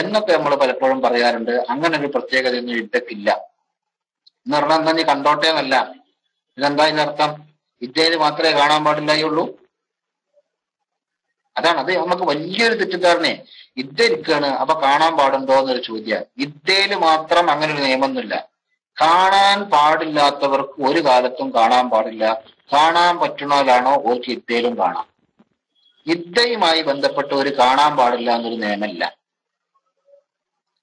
എന്നൊക്കെ നമ്മൾ പലപ്പോഴും പറയാറുണ്ട്. അങ്ങനെ ഒരു പ്രത്യേകതയൊന്നും ഇദ്ദക്കില്ല എന്ന് പറഞ്ഞാൽ എന്താ നീ കണ്ടോട്ടെ എന്നല്ല. ഇതെന്താ ഇതിനർത്ഥം? ഇദ്ദയിൽ മാത്രമേ കാണാൻ പാടില്ലായുള്ളൂ? അതാണ്. അത് നമുക്ക് വലിയൊരു തെറ്റിദ്ധാരണയെ. ഇദ്ദ ഇരിക്കാണ്, അപ്പൊ കാണാൻ പാടുണ്ടോ എന്നൊരു ചോദ്യം. ഇദ്ദയിൽ മാത്രം അങ്ങനെ ഒരു നിയമമൊന്നുമില്ല. കാണാൻ പാടില്ലാത്തവർക്ക് ഒരു കാലത്തും കാണാൻ പാടില്ല. കാണാൻ പറ്റുന്നവരാണോ ഓർക്ക് ഇദ്ദയിലും കാണാം. ഇദ്ദയുമായി ബന്ധപ്പെട്ട് ഒരു കാണാൻ പാടില്ല എന്നൊരു നിയമമില്ല.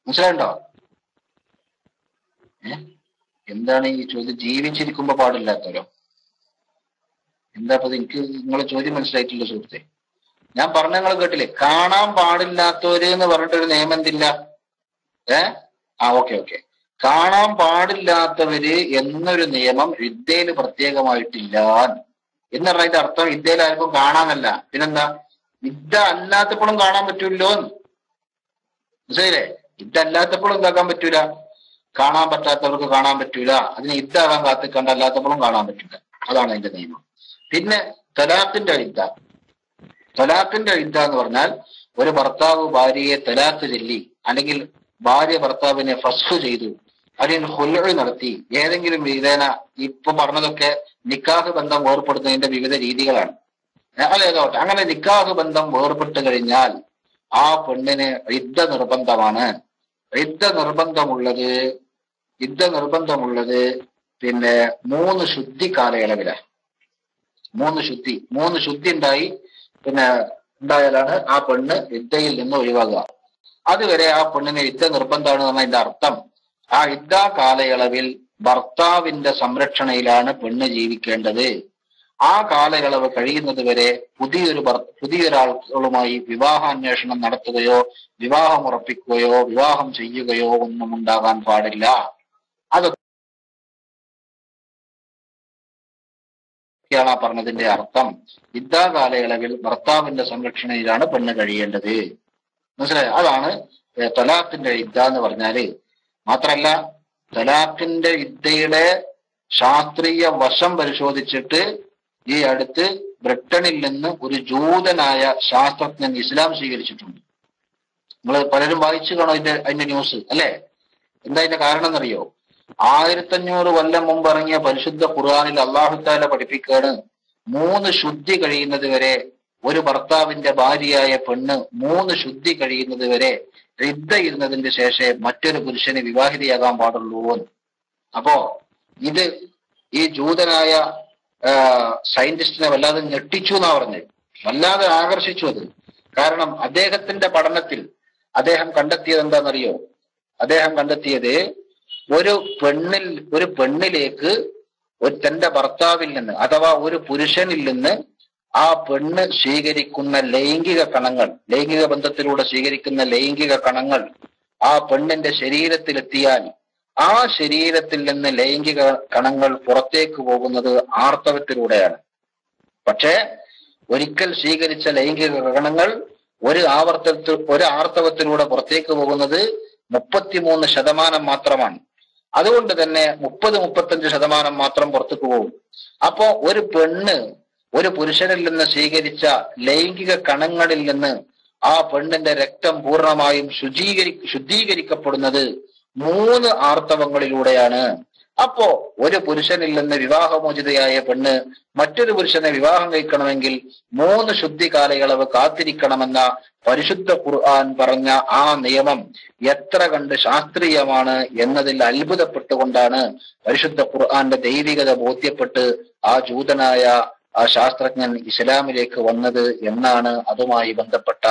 മനസ്സിലായിണ്ടോ? എന്താണ് ഈ ചോദ്യം? ജീവിച്ചിരിക്കുമ്പോ പാടില്ലാത്തവരോ? എന്താ അപ്പൊ എനിക്ക് നിങ്ങളെ ചോദ്യം മനസ്സിലായിട്ടില്ല സുഹൃത്തെ. ഞാൻ പറഞ്ഞ നിങ്ങൾ കേട്ടില്ലേ? കാണാൻ പാടില്ലാത്തവര് എന്ന് പറഞ്ഞിട്ടൊരു നിയമം എന്തില്ല? ഓക്കെ. കാണാൻ പാടില്ലാത്തവര് എന്നൊരു നിയമം ഇദ്ദയിൽ പ്രത്യേകമായിട്ടില്ല എന്ന് പറഞ്ഞതിന്റെ അർത്ഥം ഇദ്ദയിൽ ആർക്കും കാണാനല്ല. പിന്നെന്താ? ഇദ്ദ അല്ലാത്തപ്പോഴും കാണാൻ പറ്റൂല്ലോ. മനസ്സിലായില്ലേ? ഇദ്ദ അല്ലാത്തപ്പോഴും എന്താക്കാൻ പറ്റൂല? കാണാൻ പറ്റാത്തവർക്ക് കാണാൻ പറ്റൂല. അതിന് ഇദ്ദാകാൻ കാത്തിക്കണ്ട, അല്ലാത്തപ്പോഴും കാണാൻ പറ്റൂല. അതാണ് അതിന്റെ നിയമം. പിന്നെ തലാഖിന്റെ ഇദ്ദ. തലാഖിന്റെ ഇദ്ദ എന്ന് പറഞ്ഞാൽ ഒരു ഭർത്താവ് ഭാര്യയെ തലാഖ് ചൊല്ലി, അല്ലെങ്കിൽ ഭാര്യ ഭർത്താവിനെ ഫസ്ഖ് ചെയ്തു, അല്ലെങ്കിൽ ഖുൽഉ നടത്തി, ഏതെങ്കിലും വിധേന ഇപ്പൊ പറഞ്ഞതൊക്കെ നിക്കാഹ് ബന്ധം വേർപ്പെടുത്തുന്നതിന്റെ വിവിധ രീതികളാണ്. അതേതോട്ടെ, അങ്ങനെ നിക്കാഹ് ബന്ധം വേർപെട്ട് കഴിഞ്ഞാൽ ആ പെണ്ണിന് ഇദ്ദ നിർബന്ധമാണ്. ഇദ്ദ നിർബന്ധമുള്ളത് പിന്നെ 3 ശുദ്ധി കാലയളവിലാണ്. 3 ശുദ്ധി ഉണ്ടായാലാണ് ആ പെണ്ണ് ഇദ്ദയിൽ നിന്ന് ഒഴിവാകുക. അതുവരെ ആ പെണ്ണിന് ഇദ്ദ നിർബന്ധമാണ് എന്നതിന്റെ അർത്ഥം ആ ഇദ്ദ കാലയളവിൽ ഭർത്താവിന്റെ സംരക്ഷണയിലാണ് പെണ്ണ് ജീവിക്കേണ്ടത്. ആ കാലയളവ് കഴിയുന്നത് വരെ പുതിയൊരാളുമായി വിവാഹാന്വേഷണം നടത്തുകയോ വിവാഹം ഉറപ്പിക്കുകയോ വിവാഹം ചെയ്യുകയോ ഒന്നും ഉണ്ടാകാൻ പാടില്ല. അതൊക്കെയാണ് ആ പറഞ്ഞതിന്റെ അർത്ഥം. ഇദ്ദ കാലയളവിൽ ഭർത്താവിന്റെ സംരക്ഷണയിലാണ് പെണ്ണ് കഴിയേണ്ടത്. മനസ്സിലായോ? അതാണ് തലാഖിന്റെ ഇദ്ദ എന്ന് പറഞ്ഞാല്. മാത്രല്ല, തലാഖിന്റെ ഇദ്ദയുടെ ശാസ്ത്രീയ വശം പരിശോധിച്ചിട്ട് ഈ അടുത്ത് ബ്രിട്ടനിൽ നിന്ന് ഒരു ജൂതനായ ശാസ്ത്രജ്ഞൻ ഇസ്ലാം സ്വീകരിച്ചിട്ടുണ്ട്. നിങ്ങൾ പലരും വായിച്ചു കാണോ അതിന്റെ ന്യൂസ് അല്ലെ? എന്താ അതിന്റെ കാരണം എന്നറിയോ? 1500 കൊല്ലം മുമ്പ് ഇറങ്ങിയ പരിശുദ്ധ ഖുർആനിൽ അല്ലാഹു തആല പഠിപ്പിക്കുകയാണ്, 3 ശുദ്ധി കഴിയുന്നത് വരെ ഒരു ഭർത്താവിന്റെ ഭാര്യയായ പെണ്ണ് 3 ശുദ്ധി കഴിയുന്നത് വരെ ഇദ്ദ ഇരുന്നതിന്റെ ശേഷം മറ്റൊരു പുരുഷന് വിവാഹിതയാകാൻ പാടുള്ളൂ. അപ്പോ ഇത് ഈ ജൂതനായ സയന്റിസ്റ്റിനെ വല്ലാതെ ഞെട്ടിച്ചു എന്നാ പറഞ്ഞത്, വല്ലാതെ ആകർഷിച്ചു അത്. കാരണം അദ്ദേഹത്തിന്റെ പഠനത്തിൽ അദ്ദേഹം കണ്ടെത്തിയത് എന്താണെന്നറിയോ? അദ്ദേഹം കണ്ടെത്തിയത് ഒരു പെണ്ണിലേക്ക് തന്റെ ഭർത്താവിൽ നിന്ന് അഥവാ ഒരു പുരുഷനിൽ നിന്ന് ആ പെണ്ണ് സ്വീകരിക്കുന്ന ലൈംഗിക ബന്ധത്തിലൂടെ സ്വീകരിക്കുന്ന ലൈംഗിക കണങ്ങൾ ആ പെണ്ണിന്റെ ശരീരത്തിലെത്തിയാൽ ആ ശരീരത്തിൽ നിന്ന് ലൈംഗിക കണങ്ങൾ പുറത്തേക്ക് പോകുന്നത് ആർത്തവത്തിലൂടെയാണ്. പക്ഷേ ഒരിക്കൽ സ്വീകരിച്ച ലൈംഗിക കണങ്ങൾ ഒരു ആർത്തവത്തിലൂടെ പുറത്തേക്ക് പോകുന്നത് 33% മാത്രമാണ്. അതുകൊണ്ട് തന്നെ 30-35% മാത്രം പുറത്തേക്ക് പോകും. അപ്പോ ഒരു പെണ്ണ് ഒരു പുരുഷനിൽ നിന്ന് സ്വീകരിച്ച ലൈംഗിക കണങ്ങളിൽ നിന്ന് ആ പെണ്ണിന്റെ രക്തം പൂർണ്ണമായും ശുദ്ധീകരിക്കപ്പെടുന്നത് 3 ആർത്തവങ്ങളിലൂടെയാണ്. അപ്പോ ഒരു പുരുഷനിൽ നിന്ന് വിവാഹമോചിതയായ പെണ്ണ് മറ്റൊരു പുരുഷനെ വിവാഹം കഴിക്കണമെങ്കിൽ 3 ശുദ്ധി കാലയളവ് കാത്തിരിക്കണമെന്ന പരിശുദ്ധ ഖുർആൻ പറഞ്ഞ ആ നിയമം എത്ര കണ്ട് ശാസ്ത്രീയമാണ് എന്നതിൽ അത്ഭുതപ്പെട്ടുകൊണ്ടാണ് പരിശുദ്ധ ഖുർആന്റെ ദൈവികത ബോധ്യപ്പെട്ട് ആ ജൂതനായ ആ ശാസ്ത്രജ്ഞൻ ഇസ്ലാമിലേക്ക് വന്നത് എന്നാണ് അതുമായി ബന്ധപ്പെട്ട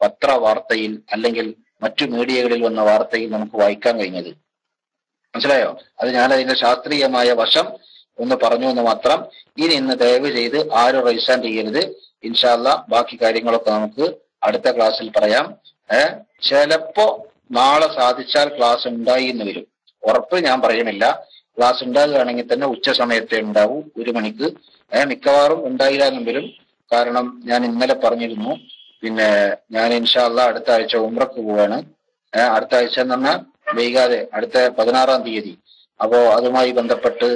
പത്രവാർത്തയിൽ അല്ലെങ്കിൽ മറ്റു മീഡിയകളിൽ വന്ന വാർത്തയിൽ നമുക്ക് വായിക്കാൻ കഴിഞ്ഞത്. മനസ്സിലായോ? അത് ഞാൻ അതിന്റെ ശാസ്ത്രീയമായ വശം ഒന്ന് പറഞ്ഞു എന്ന് മാത്രം. ഇന്ന് ദയവ് ചെയ്ത് ആരും റൈസാൻ ചെയ്യരുത്. ഇൻഷാ അല്ലാഹ് ബാക്കി കാര്യങ്ങളൊക്കെ നമുക്ക് അടുത്ത ക്ലാസ്സിൽ പറയാം. ചിലപ്പോ നാളെ സാധിച്ചാൽ ക്ലാസ് ഉണ്ടായി എന്ന് വരും. ഉറപ്പ് ഞാൻ പറയണില്ല. ക്ലാസ് ഉണ്ടാകുകയാണെങ്കിൽ തന്നെ ഉച്ച സമയത്തെ ഉണ്ടാവൂ, 1 മണിക്ക്. മിക്കവാറും ഉണ്ടായില്ല എന്നും വരും. കാരണം ഞാൻ ഇന്നലെ പറഞ്ഞിരുന്നു, പിന്നെ ഞാൻ ഇൻഷാ അല്ലാഹ് അടുത്ത ആഴ്ച ഉംറക്ക് പോവാണ്. അടുത്ത ആഴ്ച എന്ന് പറഞ്ഞാൽ വൈകാതെ അടുത്ത 16-ാം തീയതി. അപ്പോ അതുമായി ബന്ധപ്പെട്ട്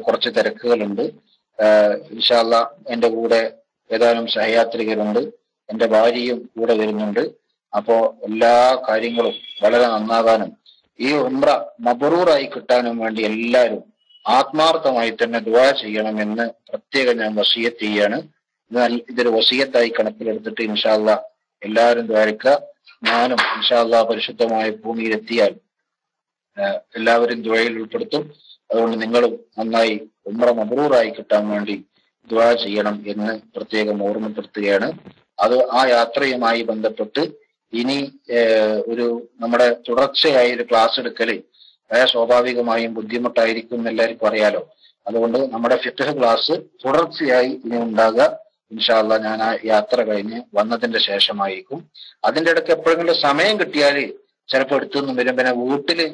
കുറച്ച് തിരക്കുകളുണ്ട്. ഇൻഷാ അല്ലാഹ് എന്റെ കൂടെ ഏതാനും സഹയാത്രികരുണ്ട്, എൻ്റെ ഭാര്യയും കൂടെ വരുന്നുണ്ട്. അപ്പോ എല്ലാ കാര്യങ്ങളും വളരെ നന്നാകാനും ഈ ഉംറ മബ്റൂറായി കിട്ടാനും വേണ്ടി എല്ലാവരും ആത്മാർത്ഥമായി തന്നെ ദുആ ചെയ്യണമെന്ന് പ്രത്യേകം ഞാൻ വസിയത്ത് ചെയ്യാണ്. ഇതൊരു വസിയത്തായി കണക്കിലെടുത്തിട്ട് ഇൻഷാ അല്ലാഹ് എല്ലാവരും ദ്വാരക്കുക. ഞാനും ഇൻഷാ അല്ലാഹ് പരിശുദ്ധമായ ഭൂമിയിലെത്തിയാൽ എല്ലാവരും ദുആയിൽ ഉൾപ്പെടുത്തും. അതുകൊണ്ട് നിങ്ങളും നന്നായി ഉംറ മബ്റൂറായി കിട്ടാൻ വേണ്ടി ദുആ ചെയ്യണം എന്ന് പ്രത്യേകം ഓർമ്മപ്പെടുത്തുകയാണ്. അത് ആ യാത്രയുമായി ബന്ധപ്പെട്ട് ഇനി ഒരു നമ്മുടെ തുടർച്ചയായ ഒരു ക്ലാസ് എടുക്കല് സ്വാഭാവികമായും ബുദ്ധിമുട്ടായിരിക്കും എന്ന് എല്ലാവർക്കും അറിയാലോ. അതുകൊണ്ട് നമ്മുടെ ഫിഖ്ഹ് ക്ലാസ് തുടർച്ചയായി ഇനി ഉണ്ടാകുക ഇൻഷാ അല്ലാഹ് ഞാൻ ആ യാത്ര കഴിഞ്ഞ് വന്നതിന്റെ ശേഷമായിരിക്കും. അതിന്റെ ഇടയ്ക്ക് എപ്പോഴെങ്കിലും സമയം കിട്ടിയാൽ ചിലപ്പോൾ എടുത്തൊന്നും വരും. പിന്നെ വീട്ടില്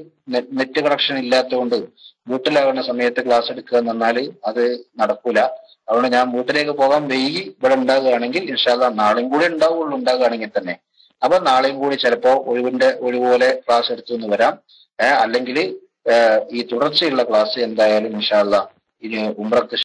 നെറ്റ് കണക്ഷൻ ഇല്ലാത്തതുകൊണ്ട് വീട്ടിലാകുന്ന സമയത്ത് ക്ലാസ് എടുക്കുക എന്ന് പറഞ്ഞാൽ അത് നടക്കൂല. അതുകൊണ്ട് ഞാൻ വീട്ടിലേക്ക് പോകാൻ വൈകി ഇവിടെ ഉണ്ടാകുകയാണെങ്കിൽ ഇൻഷാ അല്ലാഹ് നാളെയും കൂടി ഉണ്ടാവുള്ളൂ, ഉണ്ടാകുകയാണെങ്കിൽ തന്നെ. അപ്പൊ നാളെയും കൂടി ചിലപ്പോ ഒഴിവുപോലെ ക്ലാസ് എടുത്തു വരാം. അല്ലെങ്കിൽ ഈ തുടർച്ചയുള്ള ക്ലാസ് എന്തായാലും ഇൻഷാ അല്ലാഹ് ഇനി ഉംറക്ക്